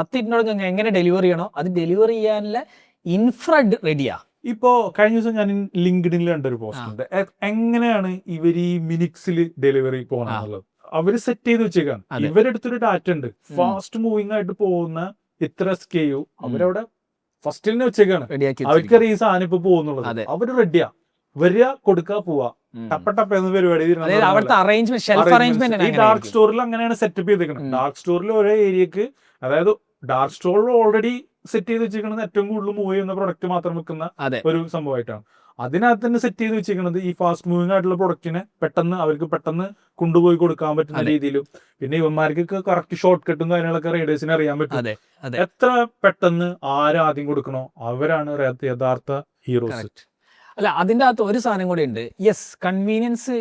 Speaker 2: 10 മിനിറ്റിനോട് എങ്ങനെ ഡെലിവറി ചെയ്യണോ അത് ഡെലിവറി ചെയ്യാനുള്ള ഇൻഫ്ര റെഡിയാ.
Speaker 1: ഇപ്പോ കഴിഞ്ഞ ദിവസം ഞാൻ ലിങ്ക്ഡിനിൽ കണ്ടൊരു പോസ്റ്റ് ഉണ്ട്, എങ്ങനെയാണ് ഇവർ ഈ മിനിറ്റ്സിൽ ഡെലിവറി പോകണമെന്നുള്ളത്. അവര് സെറ്റ് ചെയ്ത് വെച്ചേക്കാണ്. ഇവരെടുത്തൊരു ഡാറ്റ ഉണ്ട്, ഫാസ്റ്റ് മൂവിങ് ആയിട്ട് പോകുന്ന ഇത്ര SKU അവരവിടെ ഫസ്റ്റിൽ തന്നെ വെച്ചേക്കാണ്. അവർക്കറിയാം ഈ സാധനം ഇപ്പൊ പോകുന്നുള്ളത്. അവര് റെഡിയാ, വരിക, കൊടുക്കുക, പോവാ, ടപ്പ പരിപാടി. ഈ ഡാർക്ക് സ്റ്റോറിൽ അങ്ങനെയാണ് സെറ്റപ്പ് ചെയ്തേക്കുന്നത്. ഡാർക്ക് സ്റ്റോറിൽ ഓരോ ഏരിയക്ക്, അതായത് ഡാർക്ക് സ്റ്റോറിൽ ഓൾറെഡി സെറ്റ് ചെയ്ത് വെച്ചിരിക്കുന്നത് ഏറ്റവും കൂടുതൽ മൂവ് ചെയ്യുന്ന പ്രൊഡക്റ്റ് മാത്രം വെക്കുന്ന ഒരു സംഭവമായിട്ടാണ്. അതിനകത്ത് തന്നെ സെറ്റ് ചെയ്ത് വെച്ചിരിക്കുന്നത് ഈ ഫാസ്റ്റ് മൂവിങ് ആയിട്ടുള്ള പ്രൊഡക്റ്റിനെ അവർക്ക് പെട്ടെന്ന് കൊണ്ടുപോയി കൊടുക്കാൻ പറ്റുന്ന രീതിയിലും, പിന്നെ ഇവന്മാർക്ക് കറക്റ്റ് ഷോർട്ട് കട്ടും കാര്യങ്ങളൊക്കെ റൈഡേഴ്സിന് അറിയാൻ പറ്റും. എത്ര പെട്ടെന്ന് ആദ്യം കൊടുക്കണോ അവരാണ് യഥാർത്ഥ ഹീറോസ്.
Speaker 2: അല്ല, അതിൻ്റെ അകത്ത് ഒരു സാധനം കൂടി ഉണ്ട്. യെസ്, കൺവീനിയൻസ്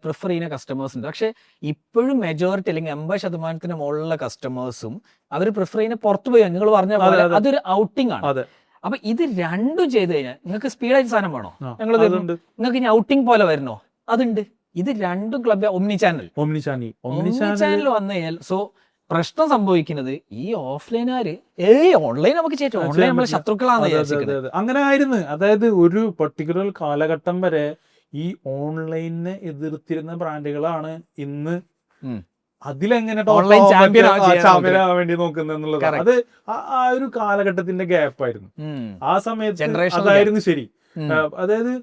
Speaker 2: പ്രിഫർ ചെയ്യുന്ന കസ്റ്റമേഴ്സ് ഉണ്ട്. പക്ഷെ ഇപ്പോഴും മെജോറിറ്റി അല്ലെങ്കിൽ 80% മുകളിലുള്ള കസ്റ്റമേഴ്സും അവർ പ്രിഫർ ചെയ്യുന്ന പുറത്തു പോയി. നിങ്ങൾ പറഞ്ഞ പോലെ അതൊരു ഔട്ടിംഗ് ആണ്. അപ്പൊ ഇത് രണ്ടും ചെയ്ത് കഴിഞ്ഞാൽ നിങ്ങൾക്ക് സ്പീഡായിട്ട് സാധനം വേണോ, ഞങ്ങൾ നിങ്ങൾക്ക് ഇനി ഔട്ടിംഗ് പോലെ വരണോ, അതുണ്ട്. ഇത് രണ്ടും ക്ലബ് ഒമ്നി ചാനൽ വന്നു കഴിഞ്ഞാൽ സോ പ്രശ്നം സംഭവിക്കുന്നത് ഈ ഓഫ്ലൈനുകാര് ഓൺലൈൻ നമുക്ക് ചേറ്റും, ഓൺലൈൻ നമ്മളെ ശത്രുക്കളാണ് വിചാരിച്ചിരിക്കുന്നത്.
Speaker 1: അങ്ങനെ ആയിരുന്നു. അതായത് ഒരു പർട്ടിക്കുലർ കാലഘട്ടം വരെ ഈ ഓൺലൈനിനെ എതിർത്തിരുന്ന ബ്രാൻഡുകളാണ് ഇന്ന് അതിലെങ്ങനെ
Speaker 2: Online champion
Speaker 1: ചാമ്പ്യൻ ആവാൻ വേണ്ടി നോക്കുന്നത് എന്നുള്ളത്. അത് ആ ഒരു കാലഘട്ടത്തിന്റെ ഗ്യാപ്പായിരുന്നു. ആ സമയത്ത് അതായിരുന്നു ശരി. അതായത്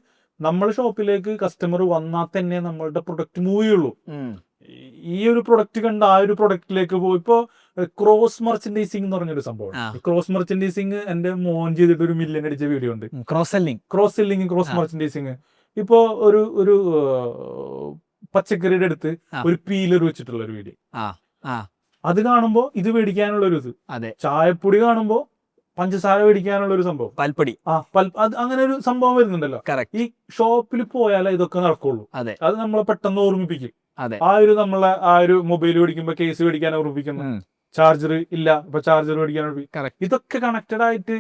Speaker 1: നമ്മുടെ ഷോപ്പിലേക്ക് കസ്റ്റമർ വന്നാൽ തന്നെ നമ്മളുടെ പ്രൊഡക്റ്റ് മൂവ് ചെയ്യുള്ളൂ. ഈ ഒരു പ്രൊഡക്റ്റ് കണ്ട് ആ ഒരു പ്രൊഡക്റ്റിലേക്ക് പോയി. ഇപ്പോ ക്രോസ് മെർച്ചൻഡൈസിംഗ് എന്ന് പറഞ്ഞൊരു സംഭവം. ക്രോസ് മെർച്ചൻഡൈസിംഗ് എന്റെ മോൻ ചെയ്തിട്ട് 1 മില്യൺ അടിച്ച വീഡിയോ ഉണ്ട്. Cross selling cross merchandising. ഇപ്പോ ഒരു പച്ചക്കറിയുടെ അടുത്ത് ഒരു പീലർ വെച്ചിട്ടുള്ള ഒരു വീഡിയോ. അത് കാണുമ്പോ ഇത് മേടിക്കാനുള്ള ഒരു ഇത്. ചായപ്പൊടി കാണുമ്പോ പഞ്ചസാര മേടിക്കാനുള്ള ഒരു സംഭവം, പൽപ്പൊടി. അങ്ങനെ ഒരു സംഭവം വരുന്നുണ്ടല്ലോ. ഈ ഷോപ്പിൽ പോയാലേ ഇതൊക്കെ നടക്കുള്ളൂ. അത് നമ്മളെ പെട്ടെന്ന് ഓർമ്മിപ്പിക്കും. നമ്മളെ ആ ഒരു മൊബൈൽ മേടിക്കുമ്പോ കേസ് മേടിക്കാൻ ഓർമ്മിപ്പിക്കുന്നു, ചാർജർ ഇല്ല ഇപ്പൊ ചാർജർ മേടിക്കാൻ ഓർമ്മിപ്പിക്കും. ഇതൊക്കെ കണക്റ്റഡ് ആയിട്ട്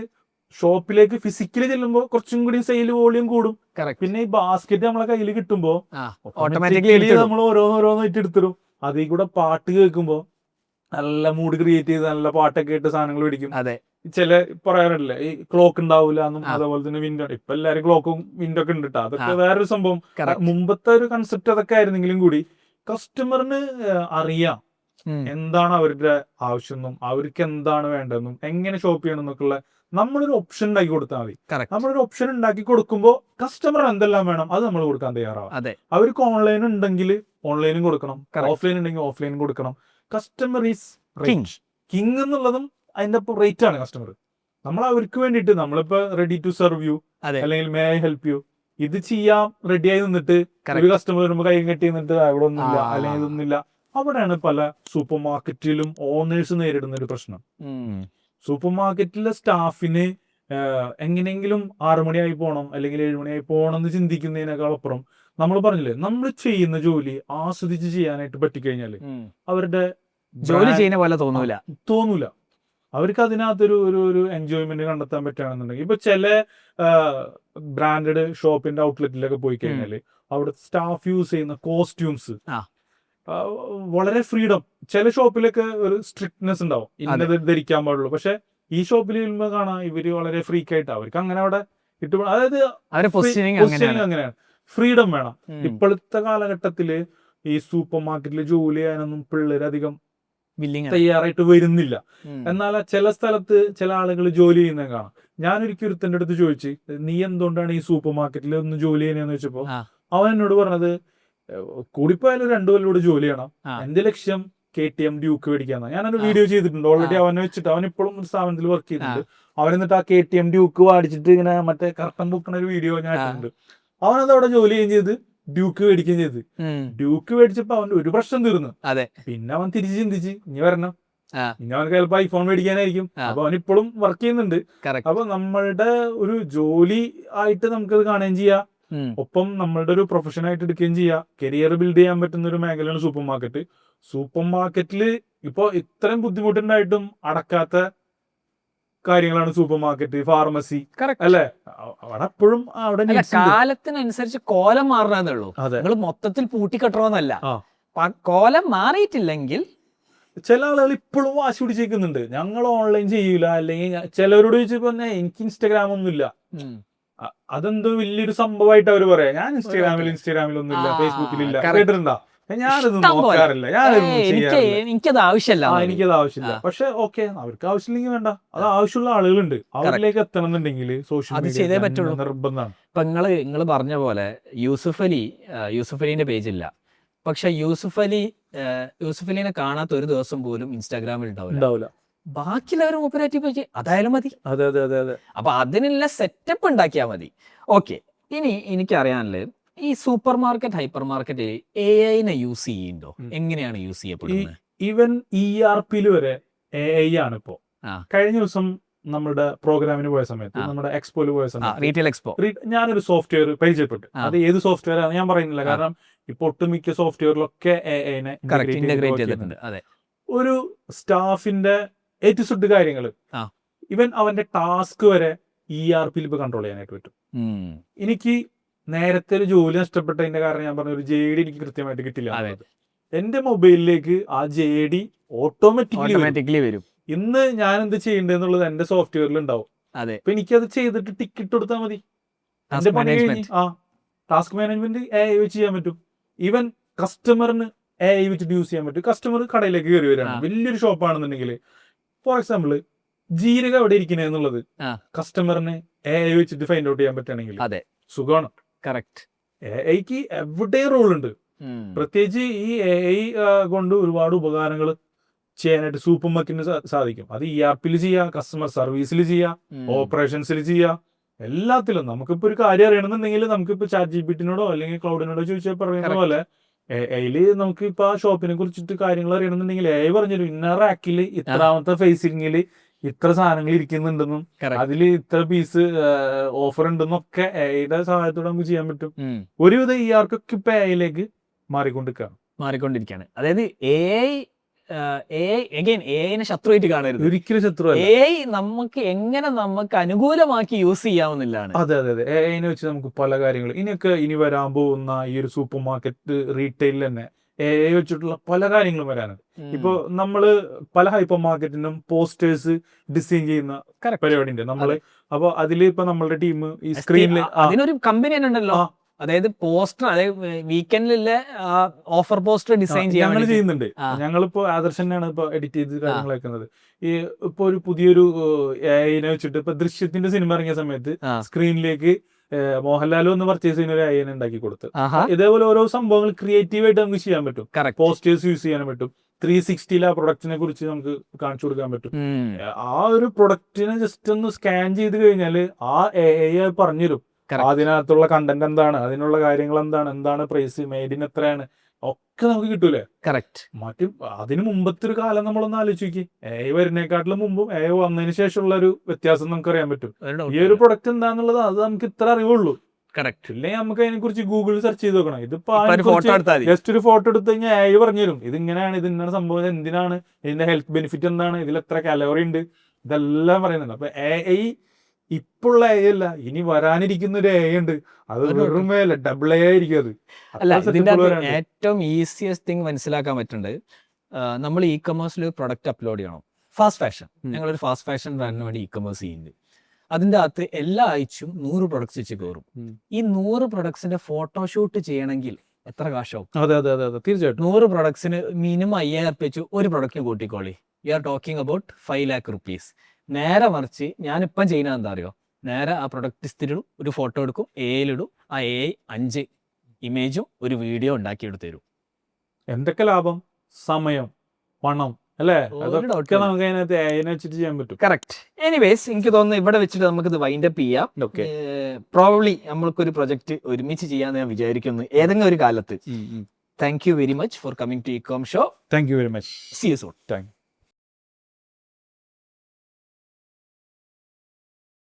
Speaker 1: ഷോപ്പിലേക്ക് ഫിസിക്കലി ചെല്ലുമ്പോ കുറച്ചും കൂടി സെയിൽ വോളിയം കൂടും. പിന്നെ ഈ ബാസ്കറ്റ് നമ്മളെ കയ്യിൽ കിട്ടുമ്പോ ഓട്ടോമാറ്റിക്കലി നമ്മൾ ഓരോന്നോരോന്നായിട്ട് എടുത്തിടും. അതിൽ കൂടെ പാട്ട് കേൾക്കുമ്പോ നല്ല മൂഡ് ക്രിയേറ്റ് ചെയ്ത് നല്ല പാട്ടൊക്കെ ഇട്ട് സാധനങ്ങൾ മേടിക്കും. ചില പറയാറില്ലേ ഈ ക്ലോക്ക് ഉണ്ടാവില്ല എന്നും, അതേപോലെ തന്നെ വിൻഡോ. ഇപ്പൊ എല്ലാരും ക്ലോക്കും വിൻഡോ ഒക്കെ ഉണ്ട് കേട്ടോ. അതൊക്കെ വേറൊരു സംഭവം. മുമ്പത്തെ ഒരു കൺസെപ്റ്റ് അതൊക്കെ ആയിരുന്നെങ്കിലും കൂടി കസ്റ്റമറിന് അറിയാം എന്താണ് അവരുടെ ആവശ്യമെന്നും അവർക്ക് എന്താണ് വേണ്ടതെന്നും എങ്ങനെ ഷോപ്പ് ചെയ്യണം എന്നൊക്കെയുള്ള നമ്മളൊരു ഓപ്ഷൻ ഉണ്ടാക്കി കൊടുത്താൽ മതി. നമ്മളൊരു ഓപ്ഷൻ ഉണ്ടാക്കി കൊടുക്കുമ്പോൾ കസ്റ്റമർ എന്തെല്ലാം വേണം അത് നമ്മൾ കൊടുക്കാൻ തയ്യാറാവും. അവർക്ക് ഓൺലൈൻ ഉണ്ടെങ്കിൽ ഓൺലൈനും കൊടുക്കണം, ഓഫ്ലൈൻ ഉണ്ടെങ്കിൽ ഓഫ്ലൈനും കൊടുക്കണം. കസ്റ്റമർ ഈസ് കിങ് എന്നുള്ളതും അതിന്റെ റേറ്റ് ആണ്. കസ്റ്റമർ നമ്മൾ അവർക്ക് വേണ്ടിയിട്ട് നമ്മളിപ്പോ റെഡി ടു സെർവ് യു അല്ലെങ്കിൽ മേ ഐ ഹെൽപ്പ് യു ഇത് ചെയ്യാൻ റെഡി ആയി നിന്നിട്ട് ഒരു കസ്റ്റമർ വരുമ്പോ കൈ കെട്ടി നിന്നിട്ട് അവിടെ ഒന്നുമില്ല അല്ലെങ്കിൽ ഇതൊന്നുമില്ല. അവിടെയാണ് പല സൂപ്പർ മാർക്കറ്റിലും ഓണേഴ്സ് നേരിടുന്ന ഒരു പ്രശ്നം. സൂപ്പർ മാർക്കറ്റിലെ സ്റ്റാഫിന് എങ്ങനെയെങ്കിലും 6 മണിയായി പോകണം അല്ലെങ്കിൽ 7 മണിയായി പോകണം എന്ന് ചിന്തിക്കുന്നതിനേക്കാൾ അപ്പുറം നമ്മൾ പറഞ്ഞില്ലേ നമ്മൾ ചെയ്യുന്ന ജോലി ആസ്വദിച്ച് ചെയ്യാനായിട്ട് പറ്റിക്കഴിഞ്ഞാല് അവരുടെ
Speaker 2: ജോലി ചെയ്യുന്ന പോലെ തോന്നൂല.
Speaker 1: അവർക്ക് അതിനകത്തൊരു ഒരു എൻജോയ്മെന്റ് കണ്ടെത്താൻ പറ്റുകയാണെന്നുണ്ടെങ്കിൽ ഇപ്പൊ ചില ബ്രാൻഡഡ് ഷോപ്പിന്റെ ഔട്ട്ലെറ്റിലൊക്കെ പോയി കഴിഞ്ഞാല് അവിടെ സ്റ്റാഫ് യൂസ് ചെയ്യുന്ന കോസ്റ്റ്യൂംസ് വളരെ ഫ്രീഡം. ചില ഷോപ്പിലൊക്കെ ഒരു സ്ട്രിക്ട്നെസ് ഉണ്ടാവും, ഇന്നത് ധരിക്കാൻ പാടുള്ളൂ. പക്ഷെ ഈ ഷോപ്പിൽ വരുമ്പോ കാണാം ഇവര് വളരെ ഫ്രീക്ക് ആയിട്ട് അവർക്ക് അങ്ങനെ അവിടെ കിട്ടും. അതായത് അങ്ങനെയാണ്, ഫ്രീഡം വേണം. ഇപ്പോഴത്തെ കാലഘട്ടത്തില് ഈ സൂപ്പർ മാർക്കറ്റിൽ ജോലി ചെയ്യാനൊന്നും പിള്ളേരധികം തയ്യാറായിട്ട് വരുന്നില്ല. എന്നാൽ ചില സ്ഥലത്ത് ചില ആളുകൾ ജോലി ചെയ്യുന്നത് കാണാം. ഞാനൊരിക്കൽ ഒരുത്തന്റെ അടുത്ത് ചോദിച്ചു, നീ എന്തുകൊണ്ടാണ് ഈ സൂപ്പർ മാർക്കറ്റിൽ ഒന്ന് ജോലി ചെയ്യുന്നതെന്ന് വെച്ചപ്പോ അവൻ എന്നോട് പറഞ്ഞത്, കൂടിപ്പോയാലും 2 കൊല്ലം ജോലി ചെയ്യണം, എന്റെ ലക്ഷ്യം KTM ഡ്യൂക്ക് മേടിക്കാന്നാ. ഞാനൊരു വീഡിയോ ചെയ്തിട്ടുണ്ട് ഓൾറെഡി. അവനെ വെച്ചിട്ട് അവൻ ഇപ്പോഴും ഒരു സ്ഥാപനത്തിൽ വർക്ക് ചെയ്തിട്ടുണ്ട്. അവൻ എന്നിട്ട് ആ KTM ഡ്യൂക്ക് വാടിച്ചിട്ട് ഇങ്ങനെ മറ്റേ കർട്ടൻ ബുക്കണ ഒരു വീഡിയോ ഞാൻ ഇട്ടിട്ടുണ്ട്. അവനത് അവിടെ ജോലി ചെയ്യുകയും ചെയ്ത് ഡ്യൂക്ക് മേടിക്കുകയും ചെയ്ത്. ഡ്യൂക്ക് മേടിച്ചപ്പോ അവന്റെ ഒരു പ്രശ്നം തീർന്നു. പിന്നെ അവൻ തിരിച്ച് ചിന്തിച്ച് ഇനി വരണം, ഇനി അവൻ ചിലപ്പോ ഐഫോൺ മേടിക്കാനായിരിക്കും. അപ്പൊ അവൻ ഇപ്പോഴും വർക്ക് ചെയ്യുന്നുണ്ട്. അപ്പൊ നമ്മളുടെ ഒരു ജോലി ആയിട്ട് നമുക്കത് കാണുകയും ചെയ്യാം, ഒപ്പം നമ്മളുടെ ഒരു പ്രൊഫഷൻ ആയിട്ട് എടുക്കുകയും ചെയ്യാം. കരിയർ ബിൽഡ് ചെയ്യാൻ പറ്റുന്ന ഒരു മേഖലയാണ് സൂപ്പർ മാർക്കറ്റ്. സൂപ്പർ മാർക്കറ്റില് ഇപ്പൊ ഇത്രയും ബുദ്ധിമുട്ടുണ്ടായിട്ടും അടക്കാത്ത കാര്യങ്ങളാണ് സൂപ്പർ മാർക്കറ്റ്, ഫാർമസി, അല്ലെ? അവിടെ എപ്പോഴും അവിടെ
Speaker 2: കാലത്തിനനുസരിച്ച് കോലം മാറണേ ഉള്ളൂ. നിങ്ങൾ മൊത്തത്തിൽ പൂട്ടിക്കെട്ടണമെന്നല്ല. കോലം മാറിയിട്ടില്ലെങ്കിൽ
Speaker 1: ചില ആളുകൾ ഇപ്പോഴും വാശി പിടിച്ചേക്കുന്നുണ്ട്, ഞങ്ങൾ ഓൺലൈൻ ചെയ്യൂല. അല്ലെങ്കിൽ ചിലവരോട് ചോദിച്ചപ്പോ എനിക്ക് ഇൻസ്റ്റാഗ്രാം ഒന്നുമില്ല. അതെന്തോ വലിയൊരു സംഭവമായിട്ട് അവര് പറയാം. ഞാൻ ഇൻസ്റ്റാഗ്രാമിലൊന്നും ഇല്ല, ഫേസ്ബുക്കിലില്ല. കേട്ടിട്ടുണ്ടോ? ഞാനതൊന്നും നോക്കാറില്ല,
Speaker 2: എനിക്കത്
Speaker 1: ആവശ്യമില്ല. പക്ഷെ ഓക്കെ, അവർക്ക് ആവശ്യമില്ലെങ്കിൽ വേണ്ട. അത് ആവശ്യമുള്ള ആളുകളുണ്ട്, അവരിലേക്ക് എത്തണം എന്നുണ്ടെങ്കിൽ സോഷ്യൽ മീഡിയ നിർബന്ധമാണ്.
Speaker 2: ഇപ്പൊ നിങ്ങൾ പറഞ്ഞ പോലെ യൂസുഫ് അലിന്റെ പേജില്ല. പക്ഷെ യൂസുഫ് അലിനെ കാണാത്ത ഒരു ദിവസം പോലും ഇൻസ്റ്റാഗ്രാമിൽ ഉണ്ടാവില്ല. ബാക്കിയുള്ളവർ ഓപ്പറേറ്റീവ് പേജ് അതായാലും മതി. അപ്പൊ അതിനുള്ള സെറ്റപ്പ് ഉണ്ടാക്കിയാൽ മതി. ഓക്കെ, ഇനി എനിക്കറിയാനുള്ളത് ഈ super market, hyper market AI use ചെയ്യുന്നുണ്ടോ? എങ്ങനെയാണ് യൂസ് ചെയ്യപ്പെടുന്നത്?
Speaker 1: ഈവൻ ERP വരെ AI ആണ് ഇപ്പോ. കഴിഞ്ഞ ദിവസം നമ്മുടെ പ്രോഗ്രാമിന് പോയ സമയത്ത്, നമ്മുടെ എക്സ്പോയിൽ പോയ സമയത്ത്,
Speaker 2: റീറ്റെയിൽ എക്സ്പോ,
Speaker 1: ഞാനൊരു സോഫ്റ്റ്വെയർ പരിചയപ്പെട്ടു. അത് ഏത് സോഫ്റ്റ്വെയർ ആണ് ഞാൻ പറയുന്നില്ല, കാരണം ഇപ്പൊ ഒട്ടുമിക്ക സോഫ്റ്റ്വെയറിലൊക്കെ AI-നെ
Speaker 2: ഇന്റഗ്രേറ്റ് ചെയ്തിട്ടുണ്ട്.
Speaker 1: ഒരു സ്റ്റാഫിന്റെ A to Z കാര്യങ്ങള്, ഇവൻ അവന്റെ ടാസ്ക് വരെ ERP ഇപ്പൊ കൺട്രോൾ ചെയ്യാനായിട്ട് പറ്റും. എനിക്ക് നേരത്തെ ഒരു ജോലി നഷ്ടപ്പെട്ടതിന്റെ കാരണം ഞാൻ പറഞ്ഞ ഒരു JD എനിക്ക് കൃത്യമായിട്ട് കിട്ടില്ല. എന്റെ മൊബൈലിലേക്ക് ആ JD
Speaker 2: ഓട്ടോമാറ്റിക്കലി വരും.
Speaker 1: ഇന്ന് ഞാൻ എന്ത് ചെയ്യേണ്ടതെന്നുള്ളത് എന്റെ സോഫ്റ്റ്വെയറിൽ ഉണ്ടാവും.
Speaker 2: അതെ,
Speaker 1: അപ്പൊ എനിക്കത് ചെയ്തിട്ട് ടിക്കറ്റ് കൊടുത്താൽ മതി. എന്റെ പണി കഴിഞ്ഞ് ടാസ്ക് മാനേജ്മെന്റ് AI വെച്ച് ചെയ്യാൻ പറ്റും. ഈവൻ കസ്റ്റമറിന് AI വെച്ചിട്ട് യൂസ് ചെയ്യാൻ പറ്റും. കസ്റ്റമർ കടയിലേക്ക് കയറി വരികയാണ്, വലിയൊരു ഷോപ്പാണെന്നുണ്ടെങ്കിൽ, ഫോർ എക്സാമ്പിൾ ജീരക എവിടെ ഇരിക്കണേ എന്നുള്ളത് കസ്റ്റമറിന് AI വെച്ചിട്ട് ഫൈൻഡ് ഔട്ട് ചെയ്യാൻ പറ്റുകയാണെങ്കിൽ
Speaker 2: അതെ,
Speaker 1: സുഖമാണ്.
Speaker 2: കറക്റ്റ്.
Speaker 1: AIക്ക് എവിടെ റോൾ ഉണ്ട്. പ്രത്യേകിച്ച് ഈ AI കൊണ്ട് ഒരുപാട് ഉപകാരങ്ങൾ ചെയ്യാനായിട്ട് സൂപ്പർ മാർക്കറ്റിന് സാധിക്കും. അത് ERP-ൽ ചെയ്യാം, കസ്റ്റമർ സർവീസിൽ ചെയ്യാം, ഓപ്പറേഷൻസിൽ ചെയ്യാം, എല്ലാത്തിലും. നമുക്കിപ്പോ ഒരു കാര്യം അറിയണമെന്നുണ്ടെങ്കിൽ നമുക്കിപ്പോ ChatGPT-നോടോ അല്ലെങ്കിൽ ക്ലൗഡിനോടോ ചോദിച്ചാൽ പറയുന്ന പോലെ AI-ല് നമുക്ക് ഇപ്പൊ ആ ഷോപ്പിനെ കുറിച്ചിട്ട് കാര്യങ്ങൾ അറിയണമെന്നുണ്ടെങ്കിൽ AI പറഞ്ഞുതരും. ഇന്ന റാക്കിൽ ഇത്രാമത്തെ ഫേസിംഗിൽ ഇത്ര സാധനങ്ങൾ ഇരിക്കുന്നുണ്ടെന്നും അതിൽ ഇത്ര പീസ് ഓഫർ ഉണ്ടെന്നൊക്കെ AI-യുടെ സഹായത്തോടെ നമുക്ക് ചെയ്യാൻ പറ്റും. ഒരുവിധം ERP-ഒക്കെ ഇപ്പൊ AI-ലേക്ക് മാറിക്കൊണ്ടിരിക്കുകയാണ്.
Speaker 2: അതായത് AI-നെ ശത്രുവായിട്ട് കാണരുത്,
Speaker 1: ഒരിക്കലും ശത്രുവല്ല.
Speaker 2: AI നമുക്ക് അനുകൂലമാക്കി യൂസ് ചെയ്യാവുന്നതാണ്.
Speaker 1: അതെ അതെ അതെ, AI-നെ വെച്ച് നമുക്ക് പല കാര്യങ്ങൾ ഇനി വരാൻ പോകുന്ന ഈ ഒരു സൂപ്പർ മാർക്കറ്റ് റീറ്റെയിൽ തന്നെ AI വെച്ചിട്ടുള്ള പല കാര്യങ്ങളും വരാനുണ്ട്. ഇപ്പൊ നമ്മള് പല ഹൈപ്പർ മാർക്കറ്റിനും പോസ്റ്റേഴ്സ് ഡിസൈൻ ചെയ്യുന്ന പരിപാടി ഉണ്ട് നമ്മള്. അപ്പൊ അതില് ഇപ്പൊ നമ്മളുടെ ടീം ഈ സ്ക്രീനിൽ
Speaker 2: അതിനൊരു കമ്പനി തന്നെ ഉണ്ടല്ലോ, അതായത് പോസ്റ്റർ, അതായത് വീക്കെൻഡിലെ ഓഫർ പോസ്റ്റർ ഡിസൈൻ
Speaker 1: ഞങ്ങൾ ചെയ്യുന്നുണ്ട്. ഞങ്ങളിപ്പോ ആദർശനാണ് ഇപ്പൊ എഡിറ്റ് ചെയ്ത് കാര്യങ്ങൾ വെക്കുന്നത്. ഈ ഇപ്പൊ ഒരു പുതിയൊരു AI-നെ വെച്ചിട്ട് ഇപ്പൊ ദൃശ്യത്തിന്റെ സിനിമ ഇറങ്ങിയ സമയത്ത് സ്ക്രീനിലേക്ക് മോഹൻലാലും ഒന്ന് പർച്ചേസ് ചെയ്യുന്ന ഒരു AI-നെ ഉണ്ടാക്കി കൊടുത്ത്, ഇതേപോലെ ഓരോ സംഭവങ്ങൾ ക്രിയേറ്റീവ് ആയിട്ട് നമുക്ക് ചെയ്യാൻ പറ്റും. പോസ്റ്റേഴ്സ് യൂസ് ചെയ്യാൻ പറ്റും. 360 ആ പ്രൊഡക്റ്റിനെ കുറിച്ച് നമുക്ക് കാണിച്ചു കൊടുക്കാൻ പറ്റും. ആ ഒരു പ്രൊഡക്റ്റിനെ ജസ്റ്റ് ഒന്ന് സ്കാൻ ചെയ്ത് കഴിഞ്ഞാല് ആ AI പറഞ്ഞുതരും അതിനകത്തുള്ള കണ്ടന്റ് എന്താണ്, അതിനുള്ള കാര്യങ്ങൾ എന്താണ് പ്രൈസ്, മെയ്ഡിന് എത്രയാണ്, ഒക്കെ നമുക്ക് കിട്ടൂലേ.
Speaker 2: കറക്റ്റ്.
Speaker 1: അതിന് മുമ്പത്തെ ഒരു കാലം നമ്മളൊന്ന് ആലോചിക്ക്. AI വരുന്നേക്കാട്ടിലും മുമ്പും AI വന്നതിന് ശേഷമുള്ള ഒരു വ്യത്യാസം നമുക്ക് അറിയാൻ പറ്റും. ഈ ഒരു പ്രൊഡക്റ്റ് എന്താന്നുള്ളത് അത് നമുക്ക് ഇത്ര അറിവുള്ളൂ.
Speaker 2: കറക്റ്റ്.
Speaker 1: ഇല്ലെങ്കിൽ നമുക്ക് അതിനെ കുറിച്ച് ഗൂഗിളിൽ സെർച്ച് ചെയ്ത് നോക്കണം. ഇതിപ്പോ ജസ്റ്റ് ഒരു ഫോട്ടോ എടുത്തു കഴിഞ്ഞാൽ AI പറഞ്ഞുതരും ഇത് ഇങ്ങനെയാണ്, ഇത് ഇങ്ങനെ സംഭവം, എന്തിനാണ്, ഇതിന്റെ ഹെൽത്ത് ബെനിഫിറ്റ് എന്താണ്, ഇതിൽ എത്ര കലോറി ഉണ്ട്, ഇതെല്ലാം പറയുന്നുണ്ട്. അപ്പൊ AI ഇപ്പോഴുള്ള AI അല്ല, ഇനി വരാനിരിക്കുന്ന ഒരു AI ഉണ്ട്. അത് വെറും ഡബിൾ AI ആയിരിക്കും. അത്
Speaker 2: അല്ല, ഇതിന്റെ ഏറ്റവും ഈസിയസ്റ്റ് തിങ് മനസ്സിലാക്കാൻ പറ്റുന്നത്, നമ്മൾ ഇ-കൊമേഴ്സിൽ പ്രൊഡക്റ്റ് അപ്ലോഡ് ചെയ്യണം. ഫാസ്റ്റ് ഫാഷൻ, ഞങ്ങളൊരു ഫാസ്റ്റ് ഫാഷൻ ബ്രാൻഡിന് വേണ്ടി ഇ-കൊമേഴ്സ് ചെയ്യുന്നുണ്ട്. അതിന്റെ അകത്ത് എല്ലാ ആഴ്ചയും 100 പ്രൊഡക്ട്സ് വെച്ച് കയറും. ഈ 100 പ്രൊഡക്ട്സിന്റെ ഫോട്ടോഷൂട്ട് ചെയ്യണമെങ്കിൽ എത്ര കാശാവും?
Speaker 1: അതെ അതെ അതെ അതെ, തീർച്ചയായിട്ടും.
Speaker 2: 100 പ്രൊഡക്ട്സിന് മിനിമം 5000 വെച്ച് ഒരു പ്രൊഡക്റ്റ് കൂട്ടിക്കോളി. You are talking about 5 lakh rupees. നേരെ മറിച്ച് ഞാനിപ്പം ചെയ്യുന്നത് എന്താ അറിയോ, നേരെ ആ പ്രൊഡക്റ്റ് ലിസ്റ്റിലിടും, ഒരു ഫോട്ടോ എടുക്കും, AI-ലിടും, ആ AI 5 ഇമേജും ഒരു വീഡിയോ ഉണ്ടാക്കി എടുത്തു തരും.
Speaker 1: എന്തൊക്കെ ലാഭം, സമയം, പണം, അല്ലേ? അതൊക്കെ നമുക്ക് അതിനകത്ത് AI-നെ വെച്ചിട്ട് ചെയ്യാൻ പറ്റും.
Speaker 2: കറക്റ്റ്. എനിവേസ്, എനിക്ക് തോന്നുന്നു ഇവിടെ വെച്ചിട്ട് നമുക്കിത് വൈൻഡ് അപ്പ് ചെയ്യാം. പ്രോബബ്ലി നമ്മൾക്കൊരു പ്രൊജക്ട് ഒരുമിച്ച് ചെയ്യാന്ന് ഞാൻ വിചാരിക്കുന്നു ഏതെങ്കിലും ഒരു കാലത്ത്. Thank you very much for coming to ecom show.
Speaker 1: Thank you very much.
Speaker 2: See you soon.
Speaker 1: Thank U.